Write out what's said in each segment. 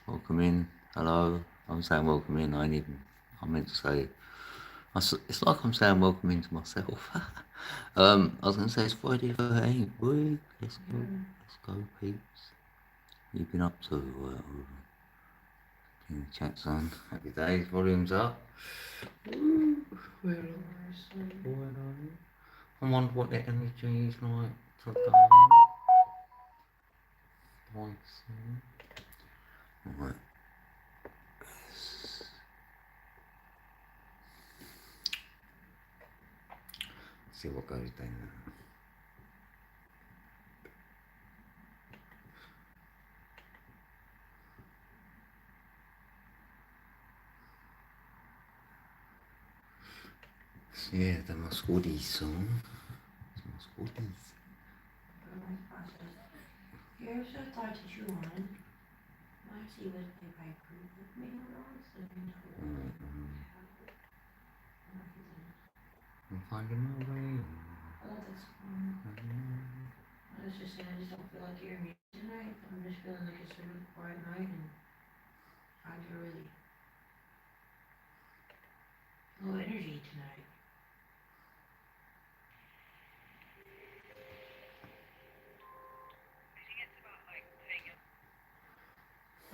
Welcome in. Hello. I'm saying welcome in. I meant to say. It's like I'm saying welcome in to myself. I was going to say it's Friday the 13th. Boy, let's go. Let's go, peeps. You've been up to? In the chat's on. Happy days. Volume's up. Where are you? I wonder what the energy is like today. Right. See what goes down. Yeah, the Muscodies song. Muscodies. Here's a thought to chew on. I see what they might prove with me I'm finding my way. Oh, that's fine. I was just saying, I just don't feel like hearing music tonight. I'm just feeling like it's a really quiet night and I feel really low energy tonight.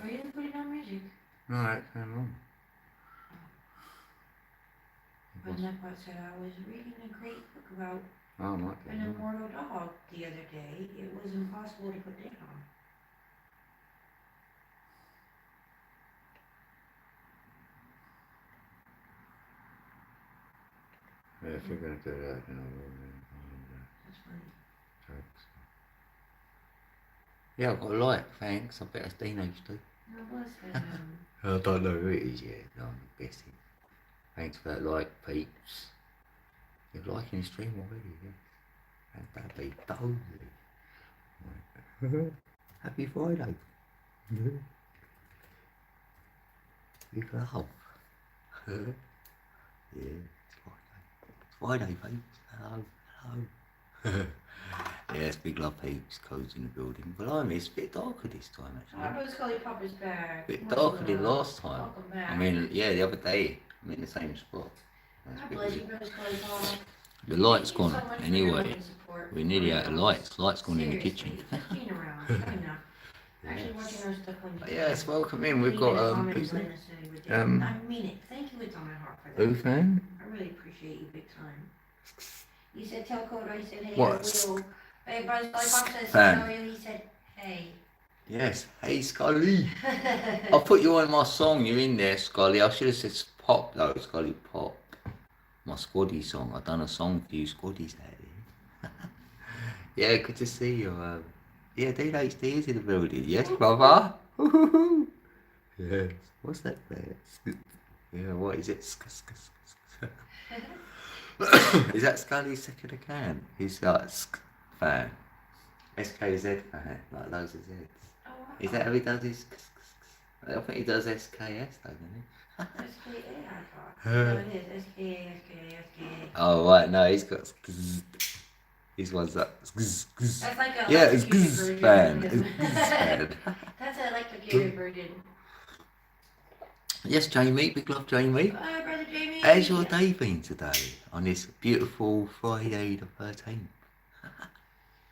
Oh, you didn't put it on music? No, that came on. But Nepot said I was reading a great book about an an immortal dog the other day. It was impossible to put down. Yeah, if you're going to do that, then I will. That's funny. Thanks. Yeah, I've got a like, thanks. I bet it's teenage too. No, bless him. I don't know who it is yet. No, I'm guessing. Thanks for that like, peeps. You're liking the stream already, yes. That'd be totally. Happy Friday. Big love. Yeah, it's Friday, peeps. Hello. Yes, big love, peeps. Codes in the building. Blimey, it's a bit darker this time, actually. Brother Scully Papa's back. A bit darker than last time. Welcome back. I mean, yeah, the other day, I'm in the same spot. God bless you, Brother Scully Papa. The light's gone. So much Anyway, we're nearly out of lights. Lights gone in the Seriously, kitchen. just being around. Good enough. Actually watching our stuff on YouTube. Yes, welcome in. We've got who's that? I mean it. Thank you, it's on my heart for that. Who fan? I really appreciate you big time. You said tell Code, I said hey, What? I will. Hey, Brother Scully Papa says Fan. tell you, he said hey. Yes. Hey, Scully. I'll put you on my song. You're in there, Scully. I should have said pop though, Scully pop. My Squaddy song. I've done a song for you, Squaddies, Daddy. Yeah, good to see you. Yeah, DHD is in the building. Yes, brother. Yes. What's that there? Yeah, what is it? Is that Scully's second account? He's like fan. SKZ fan, like loads of Zs. Oh, wow. Is that how he does his? I think he does SKS, doesn't he? SKA, I thought. No, it is SKA. Oh right, no, he's got. His one's like. That's like a Yeah, it's electrocuted fan. version. It's fan. That's an electrocuted version. Yes, Jamie, big love, Jamie. Bye, Brother Jamie. How's your day been today on this beautiful Friday the 13th?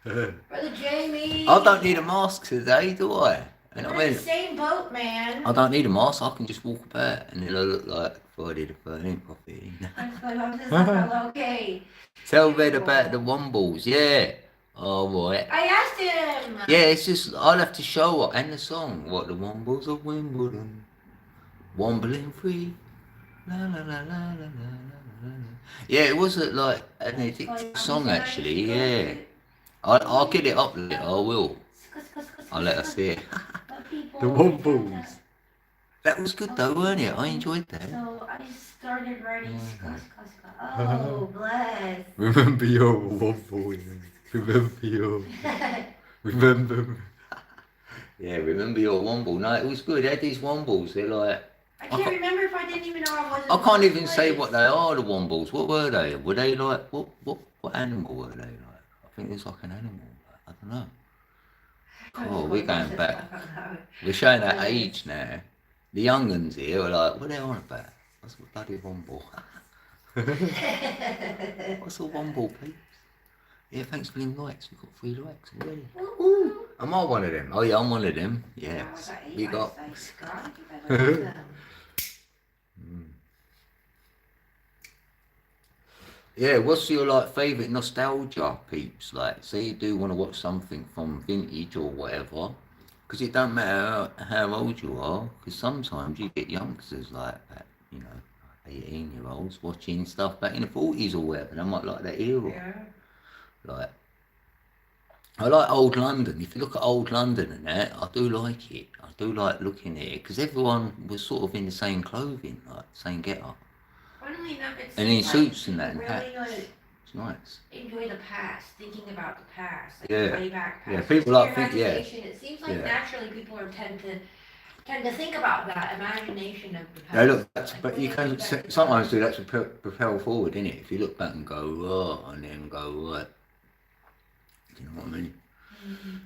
Brother Jamie. I don't need a mask today, do I? And We're in the same boat, man. I don't need a mask. I can just walk about, and it'll look like Friday the 13th. I think. I'm just like, okay. Tell Red about the Wombles, yeah. Oh, right. I asked him. Yeah, it's just I'll have to show up and the song. What the Wombles of Wimbledon, wombling free. La la la la la la la. Yeah, it wasn't like an addictive song actually. Yeah, I'll get it up later. I will. I'll let her see it. The Wombles. That was good though, weren't it? I enjoyed that. So I started writing Oh, bless. Remember your Womble. Remember your. Remember. Yeah, remember your Womble. No, it was good. They had these Wombles. They're like. I can't remember if I didn't even know I wasn't. I can't even say what they are. The Wombles. What were they? Were they like what animal were they like? I think it was like an animal. I don't know. Oh, we're going back. We're showing our age now. The young uns here are like, what are they on about? What's a bloody womble? What's a womble, peeps? Yeah, thanks for them likes. We've got 3 likes already. Ooh. Am I one of them? Oh yeah, I'm one of them. Yes. We got. Yeah, what's your like favourite nostalgia, peeps? Like, say you do want to watch something from vintage or whatever, because it don't matter how old you are, because sometimes you get youngsters like that, 18-year-olds watching stuff back in the 40s or whatever. They might like that era. Yeah. Like, I like old London. If you look at old London and that, I do like it. I do like looking at it, because everyone was sort of in the same clothing, like same get-up. Funnily enough, it And in seems suits like and that and people hats. really like It's nice. enjoy the past, thinking about the past, like Yeah. way back past. Yeah, people Just like think, yeah. imagination. It seems like Yeah. naturally people are tend to think about that imagination of the past. Yeah, look, Like, but when you they can think back to sometimes past. do that to propel forward, innit? If you look back and go, oh, and then go, right. Do you know what I mean? Mm-hmm.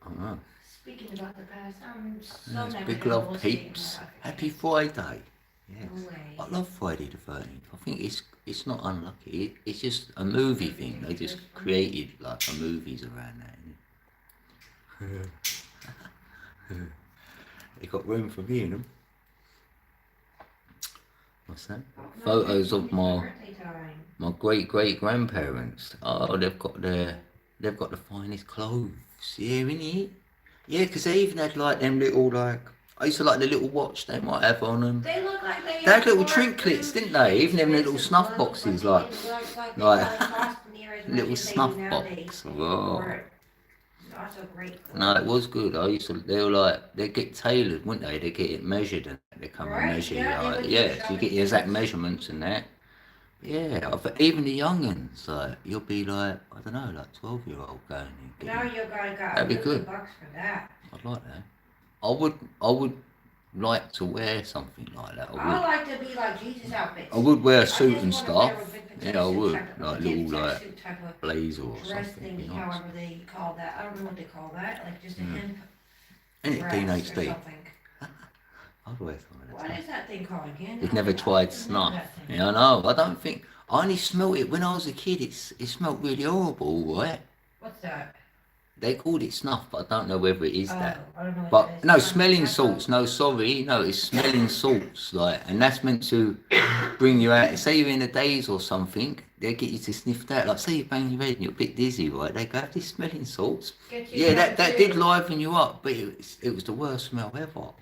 I don't know. Speaking about the past, I'm so Yes, never big gonna love, hallucinate peeps. in my life Happy again. Friday. Yes. No way. I love Friday the 13th. I think it's not unlucky. It's just a movie thing. They just created like the movies around that. They got room for me in them. What's that? Photos of my great grandparents. Oh, they've got the finest clothes. Yeah, innit? Yeah, because they even had like them little like. I used to like the little watch they might have on them. They look like they had little trinkets, didn't they? Even them little snuff boxes, like little snuff box. Whoa. Also great. No, it was good. I used to. They were like they get tailored, wouldn't they? They get it measured and they come and measure you. Like, yeah, so you get the exact measurements and that. Yeah, but even the young'uns, like you'll be like I don't know, like 12-year-old going and Now getting. you gotta That'd be good. $1,000,000 for that. I'd like that. I would like to wear something like that. I like to be like Jesus outfits. I would wear a I suit just and wanna wear stuff. a big Yeah, I petite would. suit type of- Like petite little like suit type of blazer or dress something. Be thingy, nice. however they call that. I don't know what they call that. Like just a hemp Ain't it dress teenage or D? something. I'd wear some of that What stuff. is that thing called again? You've never tried snuff. Yeah, I know. I don't think. I only smelt it when I was a kid. It smelt really horrible, right? What's that? They called it snuff, but I don't know whether it is that. I don't know what that But is. no, smelling salts. No, sorry, no, it's smelling salts. Like, and that's meant to bring you out. Say you're in a daze or something, they get you to sniff that. Like, say you bang your head and you're a bit dizzy, right? They go, have these smelling salts. Yeah, that did liven you up, but it was the worst smell ever.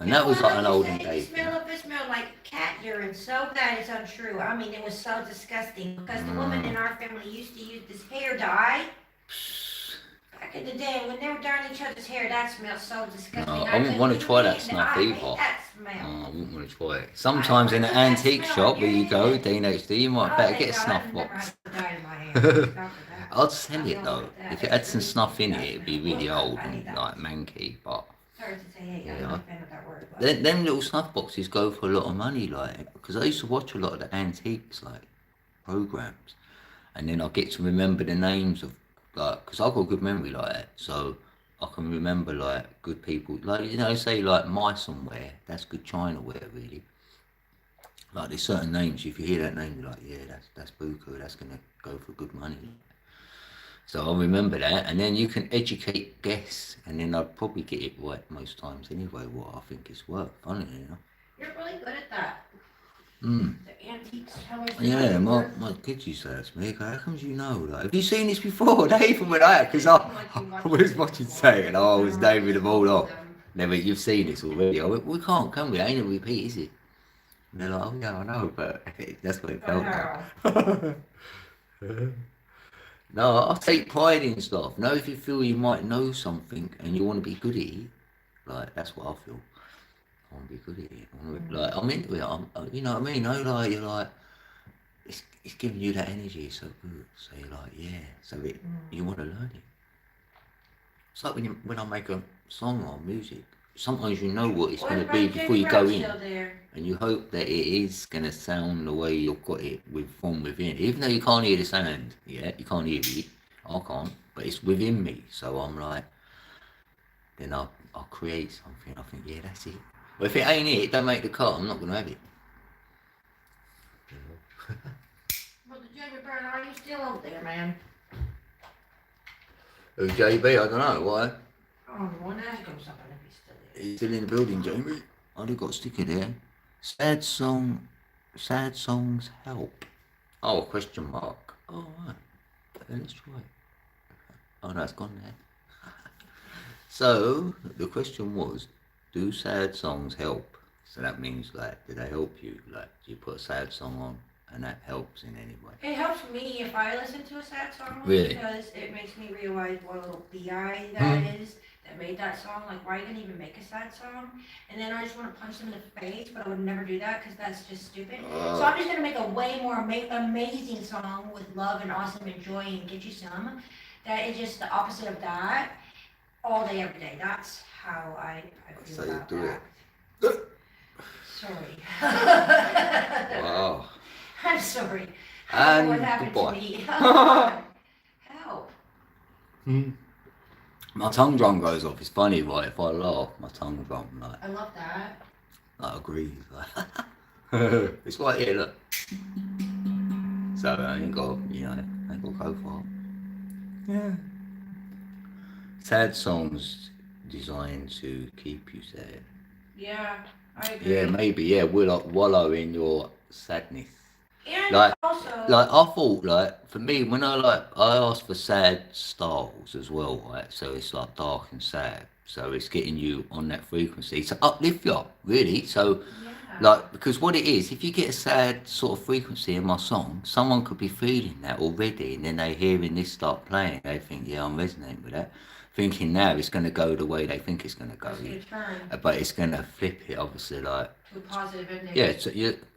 And that was like an olden day thing. It smelled like cat urine so bad it's untrue. I mean, it was so disgusting because the woman in our family used to use this hair dye. Back in the day, when they were dyeing each other's hair, that smelled so disgusting. No, I wouldn't want to try that snuff either. That smell. I wouldn't want to try it. Sometimes in an antique shop where you go, DHD, you might better get a snuff box. I'd sell it though. If it had some snuff in it, it'd be really old and like manky, but. Sorry to say, hey, I'm not a fan of that word. Them little snuff boxes go for a lot of money, like, because I used to watch a lot of the antiques, like, programs, and then I get to remember the names of, like, because I've got a good memory like that, so I can remember, like, good people, like, say, like, mycelium ware, that's good China ware, really. Like, there's certain names, if you hear that name, you're like, yeah, that's buku, that's going to go for good money. So I'll remember that, and then you can educate guests, and then I'll probably get it right most times anyway, what I think it's worth, funny, You're really good at that. Mm. The antiques, how Yeah, my kids used to say that to me, how come you know? Like, have you seen this before? They even went out, because I was watching say, and I was naming them all off. They went, you've seen this already. I went, we can't, can we? Ain't a repeat, is it? And they're like, oh yeah, I know, but that's what it felt like. No, I take pride in stuff. Now, if you feel you might know something and you want to be good at it, like that's what I feel. I want to be good at it. Like I'm into it. You know what I mean? No, like you're like, it's giving you that energy. It's so good. So you're like, yeah. So you want to learn it. It's like when I make a song or music. Sometimes you know what it's going to be before you go in, and you hope that it is going to sound the way you've got it from within. Even though you can't hear the sound, yeah, you can't hear it. I can't, but it's within me. So I'm like, then I'll create something. I think, yeah, that's it. But if it ain't it, don't make the cut. I'm not gonna have it. Well, the Jamie Brown, are you still over there, man? Oh, JB, I don't know why. Oh, one ask him something if he's still there. He's still in the building, Jamie. Only got a sticker there. Sad songs help. Oh, question mark. Oh, right. Let's try it. Oh no, it's gone there. So the question was, do sad songs help? So that means like, do they help you? Like, do you put a sad song on and that helps in any way? It helps me if I listen to a sad song, Really? because it makes me realize what a little bi that is that made that song. Like, why even make a sad song? And then I just want to punch them in the face, but I would never do that because that's just stupid. So I'm just gonna make a way more amazing song with love and awesome and joy and get you some. That is just the opposite of that. All day, every day. That's how I feel So about you do that. it. Sorry. Wow. I'm sorry. I don't know what And happened goodbye. to me. Help. My tongue drum goes off. It's funny, right? If I laugh, my tongue drum I love that. agrees. It's right here, look. So I ain't got, ain't got to go far. Yeah. Sad songs designed to keep you sad. Yeah, I agree. Yeah, maybe. Yeah, wallow in your sadness. And Like, also, I thought, like, for me, when I asked for sad styles as well, right? So it's like dark and sad. So it's getting you on that frequency to uplift you, really. So, yeah. like, because what it is, if you get a sad sort of frequency in my song, someone could be feeling that already, and then they hearing this start playing, they think, yeah, I'm resonating with that. Thinking now it's going to go the way they think it's going to go. It's gonna turn But it's going to flip it, obviously, like, to a positive ending. yeah, so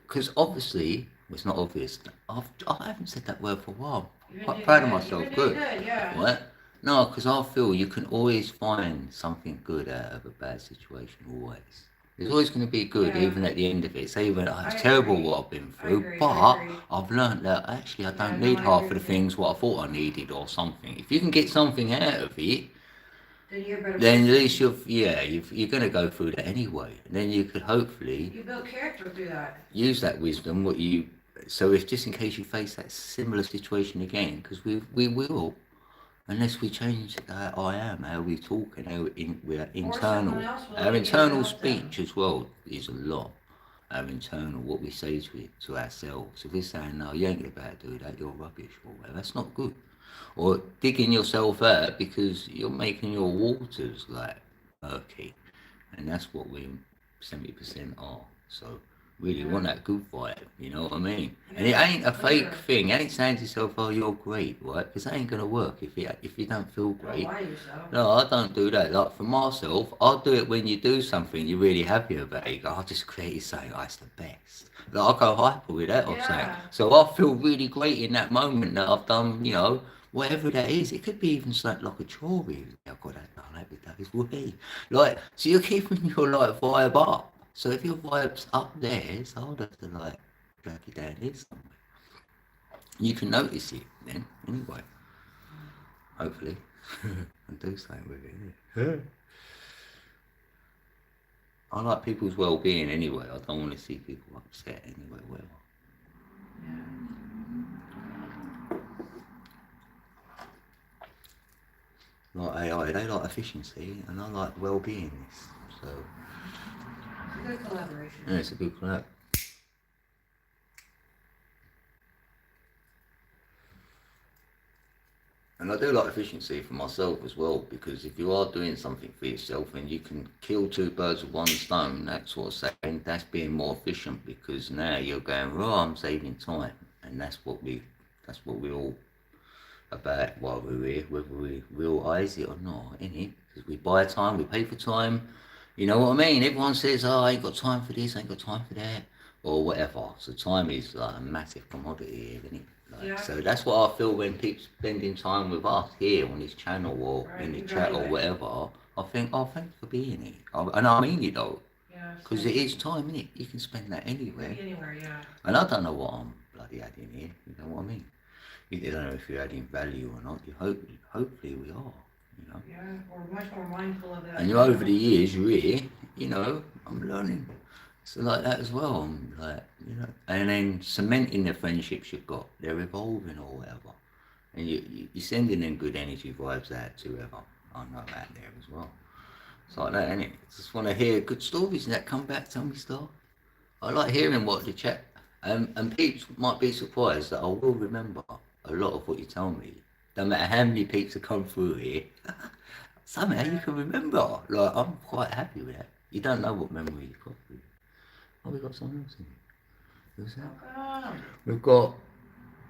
because obviously, it's not obvious. I haven't said that word for a while. You've I'm been proud of doing myself. You've been Good. doing good, yeah. What? No, because I feel you can always find something good out of a bad situation. Always. There's always going to be good, Yeah. even at the end of it. Say even I it's terrible agree. what I've been I through, agree, but I agree. I've learned that actually I don't Yeah, need no, I half agree of the with you. things what I thought I needed or something. If you can get something out of it, Then you're a better then at person. least you're going to go through that anyway. And then you could hopefully You build character through that. use that wisdom so if just in case you face that similar situation again, because we will, unless we change how we talk and we're internal, someone else will our get you to internal help them. speech as well is a lot. Our internal, what we say to ourselves. If we're saying, no, you ain't gonna be able to do that, you're rubbish, or whatever, that's not good. Or digging yourself out because you're making your waters like murky, and that's what we 70% are. So really want that good vibe, you know what I mean? And it ain't a fake thing. It ain't saying to yourself, "Oh, you're great," right? Because that ain't gonna work if you don't feel great. Don't lie to yourself. No, I don't do that. Like for myself, I'll do it when you do something you're really happy about. You go, I just created something, oh, it's the best. Like, I'll go hyper with that or something. Yeah. So I feel really great in that moment that I've done, whatever that is. It could be even something like a chore. I've got that done every day. It's way. Like, so you're keeping your like vibe up. So if your vibe's up there, it's harder to like drag it down here somewhere. You can notice it then, anyway. Hopefully. And do something with it. Yeah. I like people's well-being anyway. I don't want to see people upset anyway, whatever. Yeah. Like AI, they like efficiency, and I like well-beingness. So It's a good collaboration. yeah, it's a good collab. And I do like efficiency for myself as well, because if you are doing something for yourself and you can kill two birds with one stone, that's what I'm saying, that's being more efficient, because now you're going, oh, I'm saving time, and that's what we all about while we're here, whether we realise it or not, innit? Because we buy time, we pay for time, you know what I mean? Everyone says, oh, I ain't got time for this, I ain't got time for that, or whatever. So time is like a massive commodity here, isn't it? Yeah. So that's what I feel when people spending time with us here on this channel or in the chat or whatever. I think, oh, thanks for being here. And I mean it though. Yeah. Because it is time, innit? You can spend that anywhere. Anywhere, yeah. And I don't know what I'm bloody adding here, you know what I mean? You don't know if you're adding value or not. Hopefully we are, you know. Yeah, we're much more mindful of that. And over the years, you're here, you know, I'm learning. So like that as well. I'm like, you know, and then cementing the friendships you've got. They're evolving or whatever. And you're sending in good energy vibes out to whoever. I know that there as well. It's like that, innit? Just want to hear good stories and that come back, tell me stuff. I like hearing what the chat, and peeps might be surprised that I will remember a lot of what you tell me. No matter how many peeps have come through here, somehow you can remember. Like, I'm quite happy with that. You don't know what memory you've got. Oh, we got someone else in here. Who's that? We've got,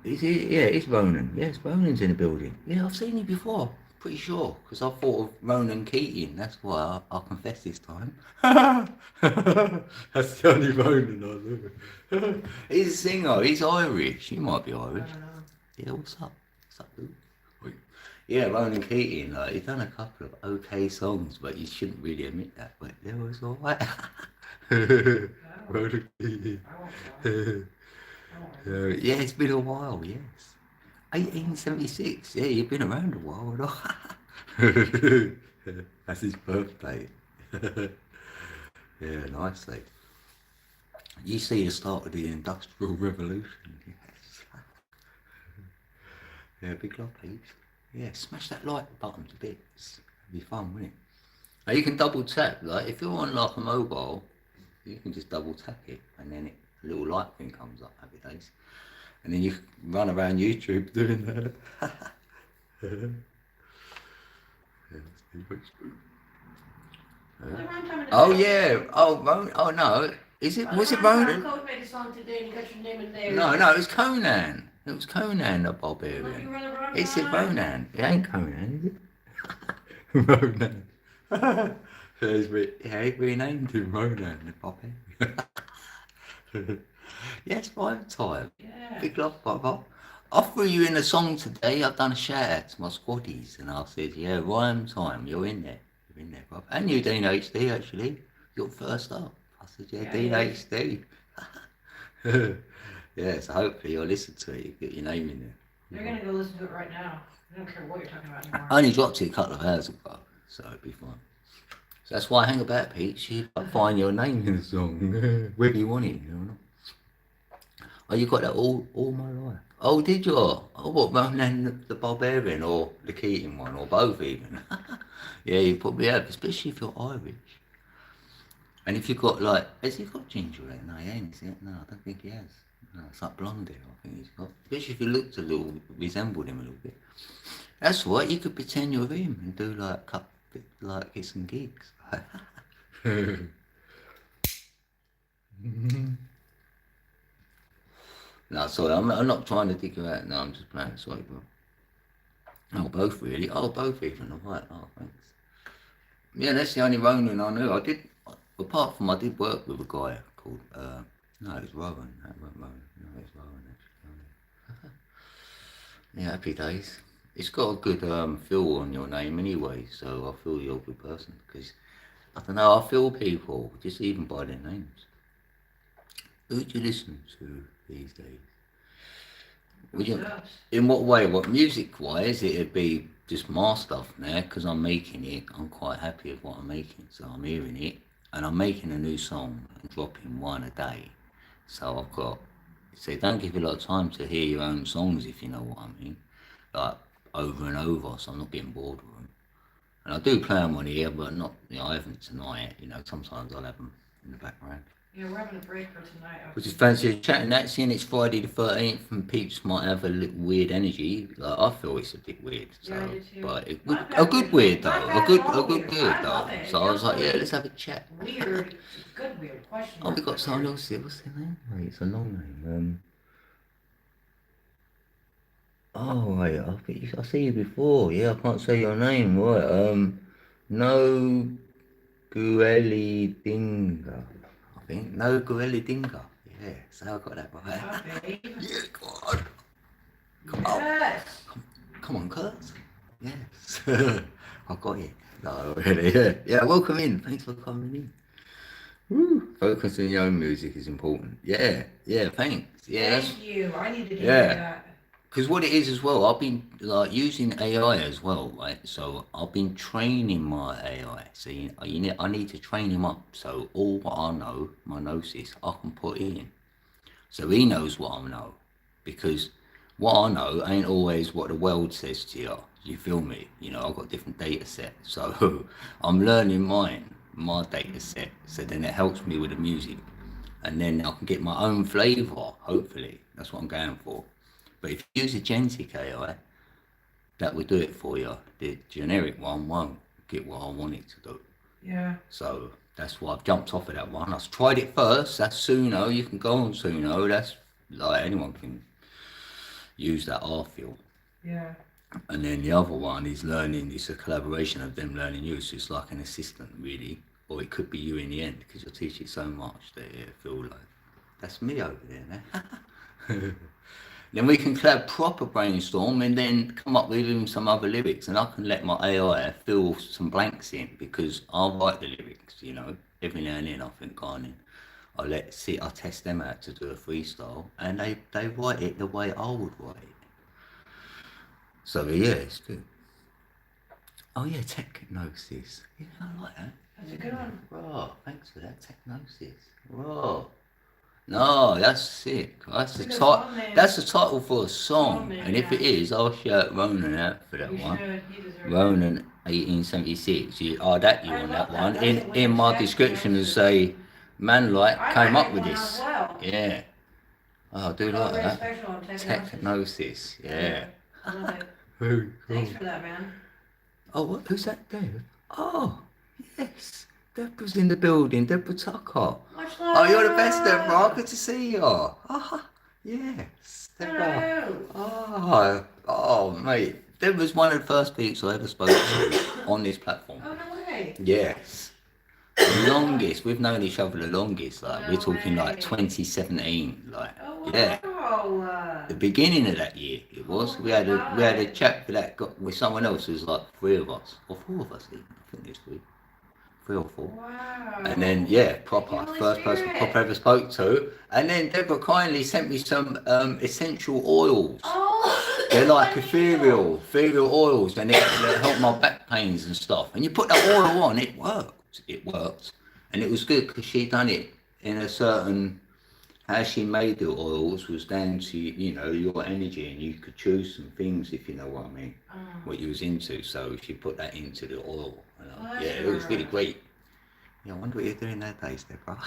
is it? Yeah, it's Ronan. Yes, Ronan's in the building. Yeah, I've seen you before. Pretty sure, because I thought of Ronan Keating. That's why I confess this time. That's the only Ronan I know. He's a singer. He's Irish. He might be Irish. Yeah, what's up? What's up, dude? Yeah, Ronan Keating. Like, he's done a couple of okay songs, but you shouldn't really admit that. But there was all right. Ronan Keating. Yeah, it's been a while. Yes. 1876. Yeah, you've been around a while. That's his birthday. Yeah, nicely. You see the start of the Industrial Revolution. Yes. Yeah, big love, please. Yeah, smash that like button to bits. It'd be fun, wouldn't it? Now you can double tap. Like if you're on like a mobile, you can just double tap it, and then a little light thing comes up. Happy days. And then you run around YouTube doing that. Oh yeah. Oh no. Is it? Was it Ronan? Code made a song today and you got your name in there. No, it was Conan. It was Conan, the barbarian. It said Ronan. It ain't Conan, is it? Ronan. Yeah, he renamed him Ronan, the barbarian. Yes, rhyme time. Yeah. Big love, brother. I threw you in a song today. I've done a shout out to my squaddies, and I said, yeah, rhyme time. You're in there. You're in there, brother. And you, Dean HD, actually. You're first up. I said, yeah, Dean HD. Yeah, so hopefully you'll listen to it. You get your name in there. They're going to go listen to it right now. I don't care what you're talking about anymore. I only dropped it a couple of hours ago, so it'll be fine. So that's why I hang about, Pete. You find your name in the song. Whether you want it, you know. Oh, you got that all my life. Oh, did you? Oh, what, Ronan the Barbarian or the Keating one, or both even? Yeah, you probably have, especially if you're Irish. And if you've got like, has he got ginger hair? No, he ain't, is it? No, I don't think he has. No, it's like blonde hair, I think he's got. Especially if he looked a little, resembled him a little bit. That's what, you could pretend you're him and do like get some gigs. No, sorry, I'm not trying to dig you out. No, I'm just playing. Sorry, bro. Oh, both really. Oh, both even. Alright. Oh, thanks. Yeah, that's the only Ronan I knew. Apart from I did work with a guy called, no, it was Rowan. That wasn't Rowan. No, it was Rowan, actually. Yeah, happy days. It's got a good feel on your name anyway, so I feel you're a good person. Because, I don't know, I feel people, just even by their names. Who do you listen to these days? In what way? What music-wise? It'd be just my stuff now because I'm making it. I'm quite happy with what I'm making, so I'm hearing it, and I'm making a new song and dropping one a day. So I've got. So don't give you a lot of time to hear your own songs, if you know what I mean, like over and over. So I'm not getting bored with them. And I do play them on here, but not. I haven't tonight. Sometimes I'll have them in the background. Yeah, we're having a break for tonight. Which is fancy chatting that, seeing it's Friday the 13th and peeps might have a little weird energy. Like, I feel it's a bit weird. So, yeah, I do too. But a good weird though. A good weird though. So I was like, yeah, let's have a chat. Weird. Good weird question. Oh, we got someone else here. What's their name? Wait, it's a long name. Oh, wait, I see you before. Yeah, I can't say your name. Right. No Gueli Dinga. No Gorilla Dinga. Yeah, so I got that right. Okay. Yeah, God. Yes. Come on, Kurt. Yes. I got it. No, really, yeah. Yeah, welcome in. Thanks for coming in. Woo. Focus on your own music is important. Yeah, thanks. Yeah, Thank you. I need to hear that. Because what it is as well, I've been like using AI as well, right? So I've been training my AI. So I need to train him up. So all what I know, my gnosis, I can put in. So he knows what I know, because what I know ain't always what the world says to you. You feel me? I've got different data sets, so I'm learning my data set. So then it helps me with the music, and then I can get my own flavour. Hopefully, that's what I'm going for. But if you use a genetic AI, that will do it for you. The generic one won't get what I want it to do. Yeah. So that's why I've jumped off of that one. I've tried it first. That's Suno. You can go on Suno. That's like anyone can use that, I feel. Yeah. And then the other one is learning. It's a collaboration of them learning you. So it's like an assistant, really. Or it could be you in the end, because you'll teach it so much that it feel like that's me over there now. Then we can proper brainstorm and then come up with even some other lyrics, and I can let my AI fill some blanks in, because I write the lyrics, Every now and then I think, I test them out to do a freestyle, and they write it the way I would write it. So yeah, it's good. Oh yeah, technosis. Yeah, I like that. That's a good one. Right, thanks for that, technosis. Right. No, that's sick. That's the title. That's the title for a song, and if it is, I'll shout Ronan out for that one. Ronan, 1876. You want that one? In my description, to say, man, came up with this. Yeah. Oh, I do like that. Technosis. Yeah. I love it. Very cool. Thanks for that, man. Oh, who's that, Dave? Oh, yes. Deborah's in the building. Deborah Tucker. Much love. Oh, you're the best, Deborah. Good to see you. Ah, yes, Deborah. Hello. Oh, mate. Deborah's one of the first people I ever spoke to on this platform. Oh, no way. Yes. The longest. We've known each other the longest. Like, No we're talking way. like 2017. Like, Oh, wow. yeah. The beginning of that year, it was. Oh we had my a God. chat with someone else. It was like 3 of us, or 4 of us even. I think there's 3 or 4. Wow. And then, yeah, proper, Holy first person Spirit. proper ever spoke to. And then Deborah kindly sent me some essential oils. Oh, They're like ethereal oils, and they help my back pains and stuff. And you put that oil on, it worked. And it was good, because she done it in a certain, how she made the oils was down to, your energy, and you could choose some things, if you know what I mean, what you was into. So she put that into the oil. Yeah, it was really great. Yeah, I wonder what you're doing nowadays, Deborah.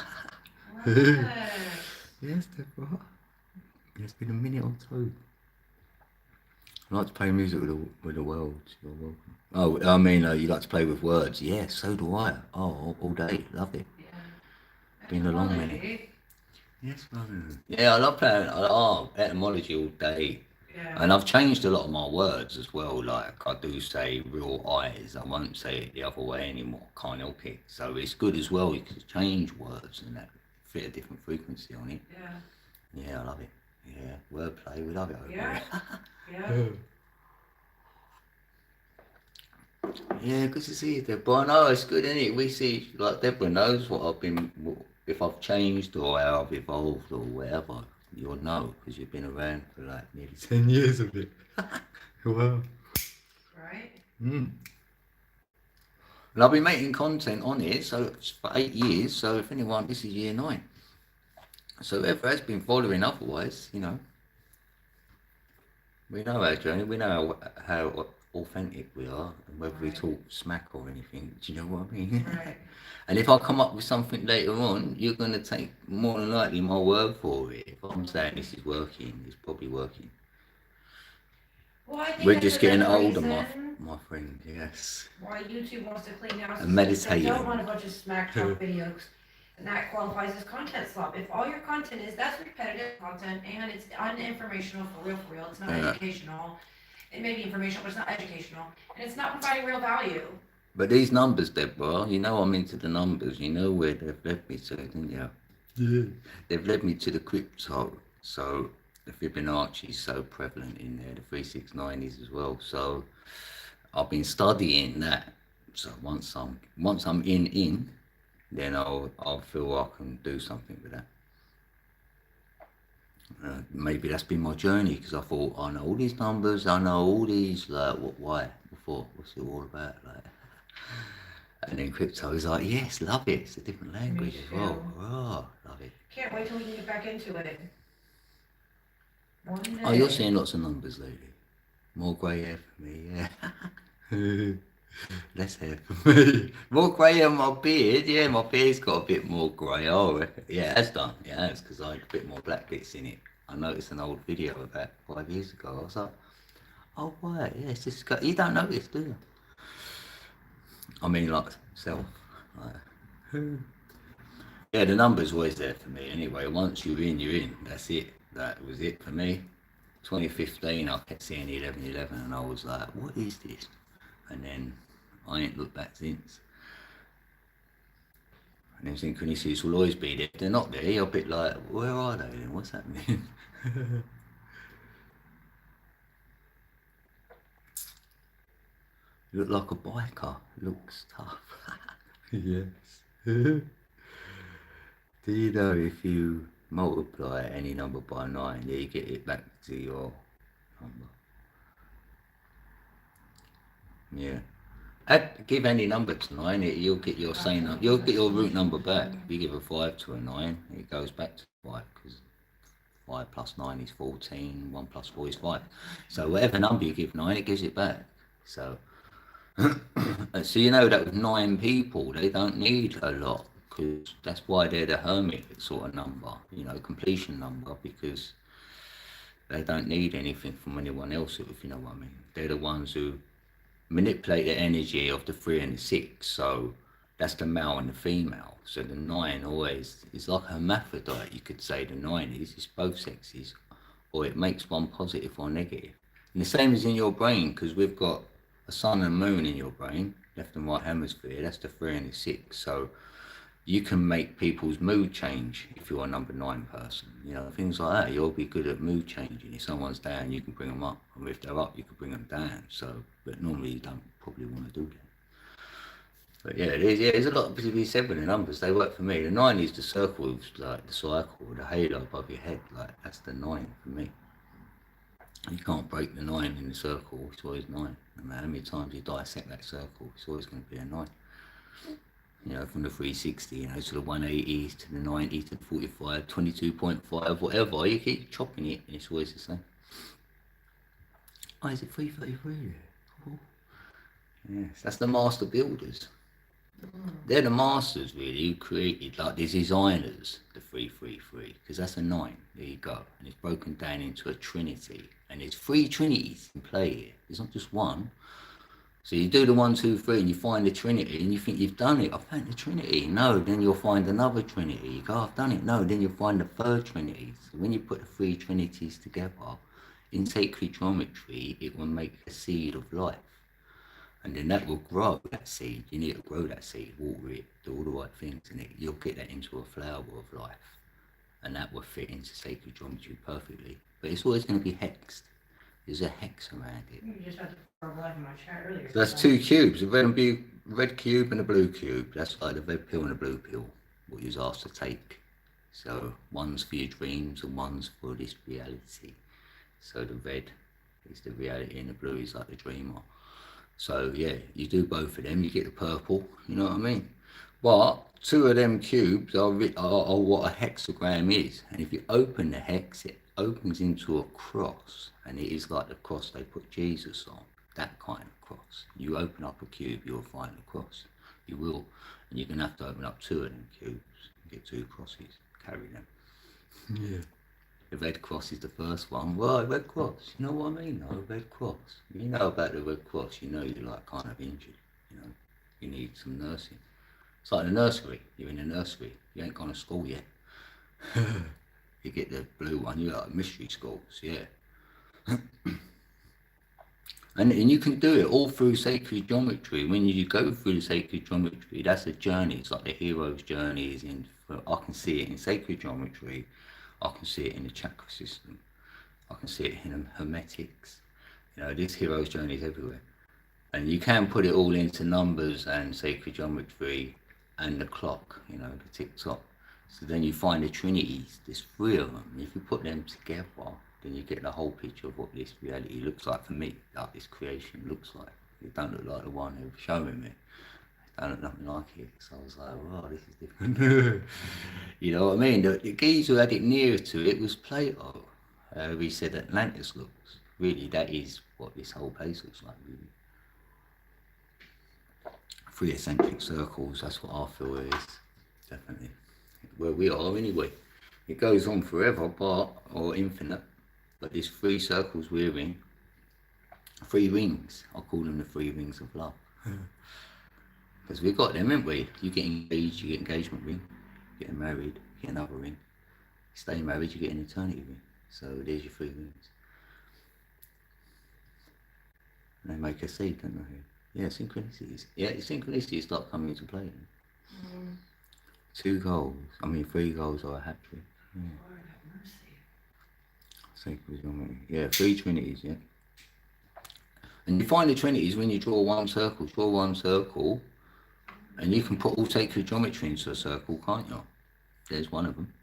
Yes, Deborah. It's been a minute or two. I like to play music with the world. You're welcome. Oh, I mean, you like to play with words. Yeah, so do I. Oh, all day. Love it. Yeah. Been a long minute. Yes, man. Yeah, I love playing. Etymology all day. Yeah. And I've changed a lot of my words as well. Like, I do say real eyes. I won't say it the other way anymore. Can't help it. So it's good as well. You can change words and that fit a different frequency on it. Yeah. Yeah, I love it. Yeah, wordplay. We love it over Yeah. here. Yeah. Yeah, good to see you, Deborah. No, it's good, isn't it? We see, like, Deborah knows what I've been, if I've changed or how I've evolved or whatever. You'll know, because you've been around for like nearly 10 years of it. Wow. Right. And I've been making content on it for 8 years. So if anyone, this is year 9. So whoever has been following otherwise, we know our journey. We know how authentic we are, and whether we talk smack or anything. Do you know what I mean? Right. And if I come up with something later on, you're going to take more than likely my word for it. If I'm saying this is working, it's probably working. Well, I think We're that's just getting another older, reason my friend, yes. why YouTube wants to clean house And meditating. They don't want a bunch of smack talk videos. And that qualifies as content slop. If all your content that's repetitive content, and it's uninformational for real, it's not educational. It may be informational, but it's not educational. And it's not providing real value. But these numbers, Deborah, I'm into the numbers. You know where they've led me to, didn't you? Yeah. They've led me to the crypto. So the Fibonacci is so prevalent in there, the 369s as well. So I've been studying that. So once I'm in, then I'll feel I can do something with that. Maybe that's been my journey because I thought I know all these numbers, I know all these like why before, what's it all about like. And then crypto is like, yes, love it. It's a different language as well. Oh, love it. Can't wait till we can get back into it. One day. Oh, you're seeing lots of numbers lately. More grey hair for me, yeah. Less hair for me. More grey on my beard. Yeah, my beard's got a bit more grey. Oh, yeah, it has done. Yeah, it has, because I had a bit more black bits in it. I noticed an old video about 5 years ago. I was like, oh, right, yeah, it's just got... You don't notice, do you? I mean, like, self. Like, yeah, the number's always there for me. Anyway, once you're in, you're in. That's it. That was it for me. 2015, I kept seeing 1111 and I was like, what is this? And then I ain't looked back since. And then synchronicities will always be there. If they're not there, you're a bit like, where are they then? What's happening? You look like a biker. Looks tough. Yes. Do you know if you multiply any number by 9, yeah, you get it back to your number? Yeah. Give any number to 9, you'll get your same number. You'll get your root number back. If you give a 5 to a 9, it goes back to 5 because 5 plus 9 is 14. 1 plus 4 is 5. So whatever number you give 9, it gives it back. So, so you know that with 9 people, they don't need a lot because that's why they're the hermit sort of number. You know, completion number, because they don't need anything from anyone else. If you know what I mean. They're the ones who manipulate the energy of the 3 and the 6, so that's the male and the female. So the 9 always is like a hermaphrodite, you could say. The 9 is it's both sexes, or it makes one positive or negative. And the same as in your brain, because we've got a sun and moon in your brain, left and right hemisphere. That's the 3 and the 6. So you can make people's mood change if you're a number 9 person. You know, things like that. You'll be good at mood changing. If someone's down, you can bring them up. And if they're up, you can bring them down. So, but normally you don't probably want to do that. But yeah, there's a lot to be said with the numbers. They work for me. The 9 is the circle, like the cycle, the halo above your head. Like, that's the 9 for me. You can't break the 9 in the circle. It's always 9. No matter how many times you dissect that circle, it's always going to be a 9. You know, from the 360, you know, to the 180s, to the 90, to the 45, 22.5, whatever. You keep chopping it, and it's always the same. Oh, is it 333? Oh. Yes, that's the master builders. They're the masters, really, who created, like, the designers, the 333, because that's a 9. There you go. And it's broken down into a trinity. And there's 3 trinities in play here. It's not just one. So you do the 1, 2, 3, and you find the trinity, and you think you've done it. I found the trinity. No, then you'll find another trinity. You go, I've done it. No, then you'll find the 3rd trinity. So when you put the 3 trinities together, in sacred geometry, it will make a seed of life. And then that will grow, that seed. You need to grow that seed, water it, do all the right things, and you'll get that into a flower of life. And that will fit into sacred geometry perfectly. But it's always going to be hexed. There's a hex around it. You just had to throw live in my chat earlier. So that's 2 cubes, a red cube and a blue cube. That's like the red pill and the blue pill, what you're asked to take. So one's for your dreams and one's for this reality. So the red is the reality and the blue is like the dreamer. So yeah, you do both of them, you get the purple, you know what I mean? But 2 of them cubes are what a hexagram is. And if you open the hex, it opens into a cross. And it is like the cross they put Jesus on, that kind of cross. You open up a cube, you'll find the cross. You will. And you're going to have to open up 2 of them cubes and get 2 crosses, carry them. Yeah. The red cross is the first one. Well, red cross, you know what I mean? No, red cross. You know about the red cross, you know you're like kind of injured, you know. You need some nursing. It's like the nursery. You're in the nursery. You ain't gone to school yet. You get the blue one, you're like mystery schools, yeah. And you can do it all through sacred geometry. When you go through the sacred geometry, that's a journey. It's like the hero's journey. I can see it in sacred geometry. I can see it in the chakra system. I can see it in hermetics. You know, this hero's journey is everywhere. And you can put it all into numbers and sacred geometry and the clock, you know, the tick-tock. So then you find the Trinities, there's 3 of them. If you put them together, then you get the whole picture of what this reality looks like for me, like this creation looks like. It don't look like the one they were showing me. It don't look nothing like it. So I was like, wow, this is different. You know what I mean? The geezer who had it nearer to it was Plato. He said Atlantis looks. Really, that is what this whole place looks like, really. 3 eccentric circles, that's what I feel it is. Definitely. Where we are anyway. It goes on forever, or infinite. But there's 3 circles we're in. 3 rings. I call them the 3 rings of love. Because we've got them, haven't we? You get engaged, you get engagement ring. You get married, you get another ring. You stay married, you get an eternity ring. So there's your 3 rings. And they make a seed, don't they? Yeah, synchronicities. Yeah, synchronicities start coming into play. 2 goals. 3 goals are a hat trick. Yeah. Lord have mercy. Sacred geometry. Yeah, 3 trinities, yeah. And you find the trinities when you draw one circle, and you can put all sacred geometry into a circle, can't you? There's one of them.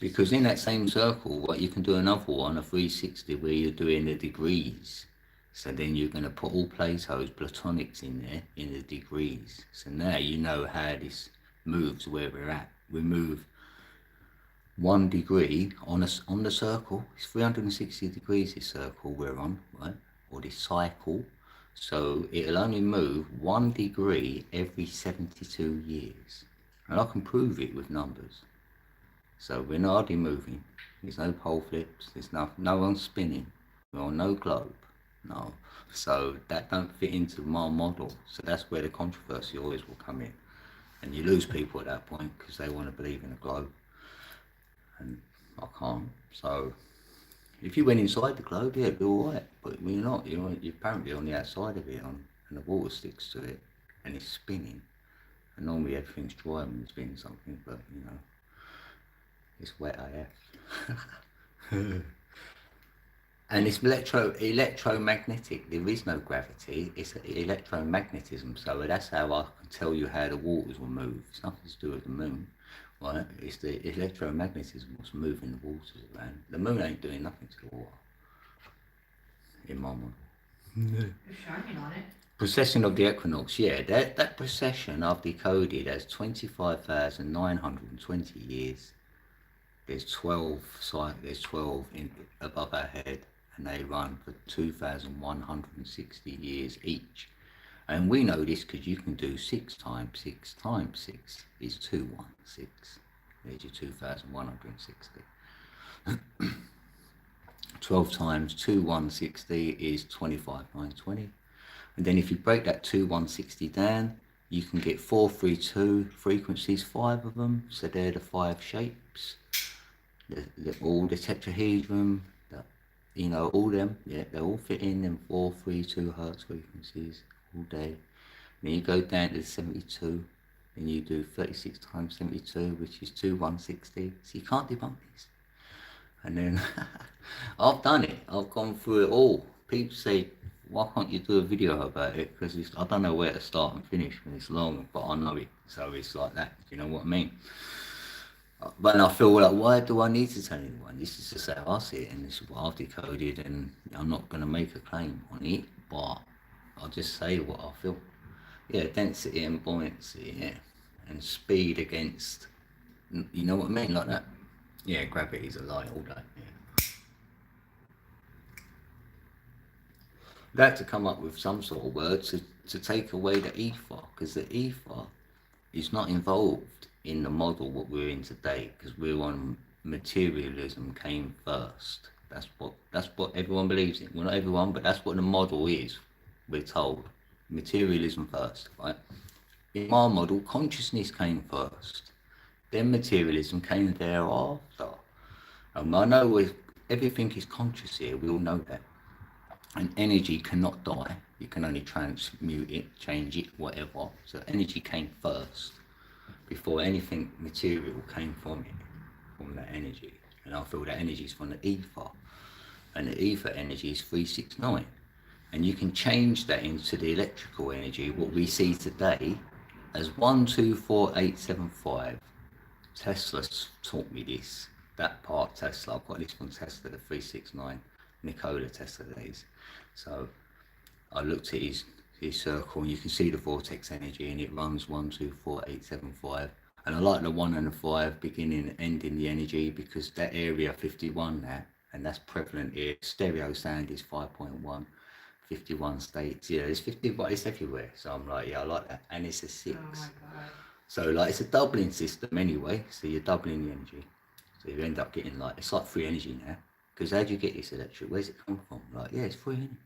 Because in that same circle, what you can do another one, a 360, where you're doing the degrees. So then you're going to put all Plato's Platonics in there, in the degrees. So now you know how this moves, where we're at. We move 1 degree on the circle. It's 360 degrees, this circle we're on, right? Or this cycle. So it'll only move 1 degree every 72 years. And I can prove it with numbers. So we're not hardly moving. There's no pole flips. There's no one spinning. We're on no globe. No. So that don't fit into my model. So that's where the controversy always will come in. And you lose people at that point because they want to believe in a globe. And I can't. So if you went inside the globe, yeah, it'd be all right. But you're not. You're apparently on the outside of it, and the water sticks to it, and it's spinning. And normally everything's dry when you spin something, but you know, it's wet AF. And it's electromagnetic. There is no gravity. It's electromagnetism. So that's how I can tell you how the waters will move. It's nothing to do with the moon, right? It's the electromagnetism that's moving the waters around. The moon ain't doing nothing to the water, in my model. You're shining on it. Precession of the equinox, yeah. That precession I've decoded as 25,920 years. There's 12 above our head, and they run for 2,160 years each. And we know this because you can do 6 times 6 times 6 is 216. There's your 2,160. 12 times 2,160 is 25,920. And then if you break that 2,160 down, you can get 432 frequencies, 5 of them. So they're the 5 shapes. All the tetrahedron, all them, yeah, they all fit in them 432 hertz frequencies all day. Then you go down to 72, and you do 36 times 72, which is 2,160. So you can't debunk this. And then I've done it. I've gone through it all. People say, why can't you do a video about it? Because I don't know where to start and finish when it's long, but I know it. So it's like that. You know what I mean? But I feel like, why do I need to tell anyone? This is just how I see it, and this is what I've decoded, and I'm not going to make a claim on it, but I'll just say what I feel. Yeah, density and buoyancy, yeah, and speed against, you know what I mean, like that. Yeah, gravity's a lie, all that, yeah. They had to come up with some sort of word to take away the ether, because the ether is not involved in the model what we're in today, because we're on materialism came first. That's what everyone believes in. Well, not everyone, but that's what the model is. We're told materialism first, right? In my model, consciousness came first, then materialism came thereafter. I know everything is conscious here. We all know that. And energy cannot die. You can only transmute it, change it, whatever. So energy came first before anything material came from it, from that energy. And I feel that energy is from the ether. And the ether energy is 369. And you can change that into the electrical energy, what we see today, as 124875. Tesla taught me this. That part Tesla, I've got this from Tesla, the 369, Nikola Tesla days. So I looked at his circle, and you can see the vortex energy, and it runs 1, 2, 4, 8, 7, 5. And I like the 1 and the 5, beginning and ending the energy, because that area 51 there, and that's prevalent here. Stereo sound is 5.1, 51 states. Yeah, it's 50, but it's everywhere. So I'm like, yeah, I like that. And it's a 6. Oh my God. So like it's a doubling system anyway. So you're doubling the energy. So you end up getting like, it's like free energy now. Because how do you get this electric? Where's it come from? Like, yeah, it's free energy.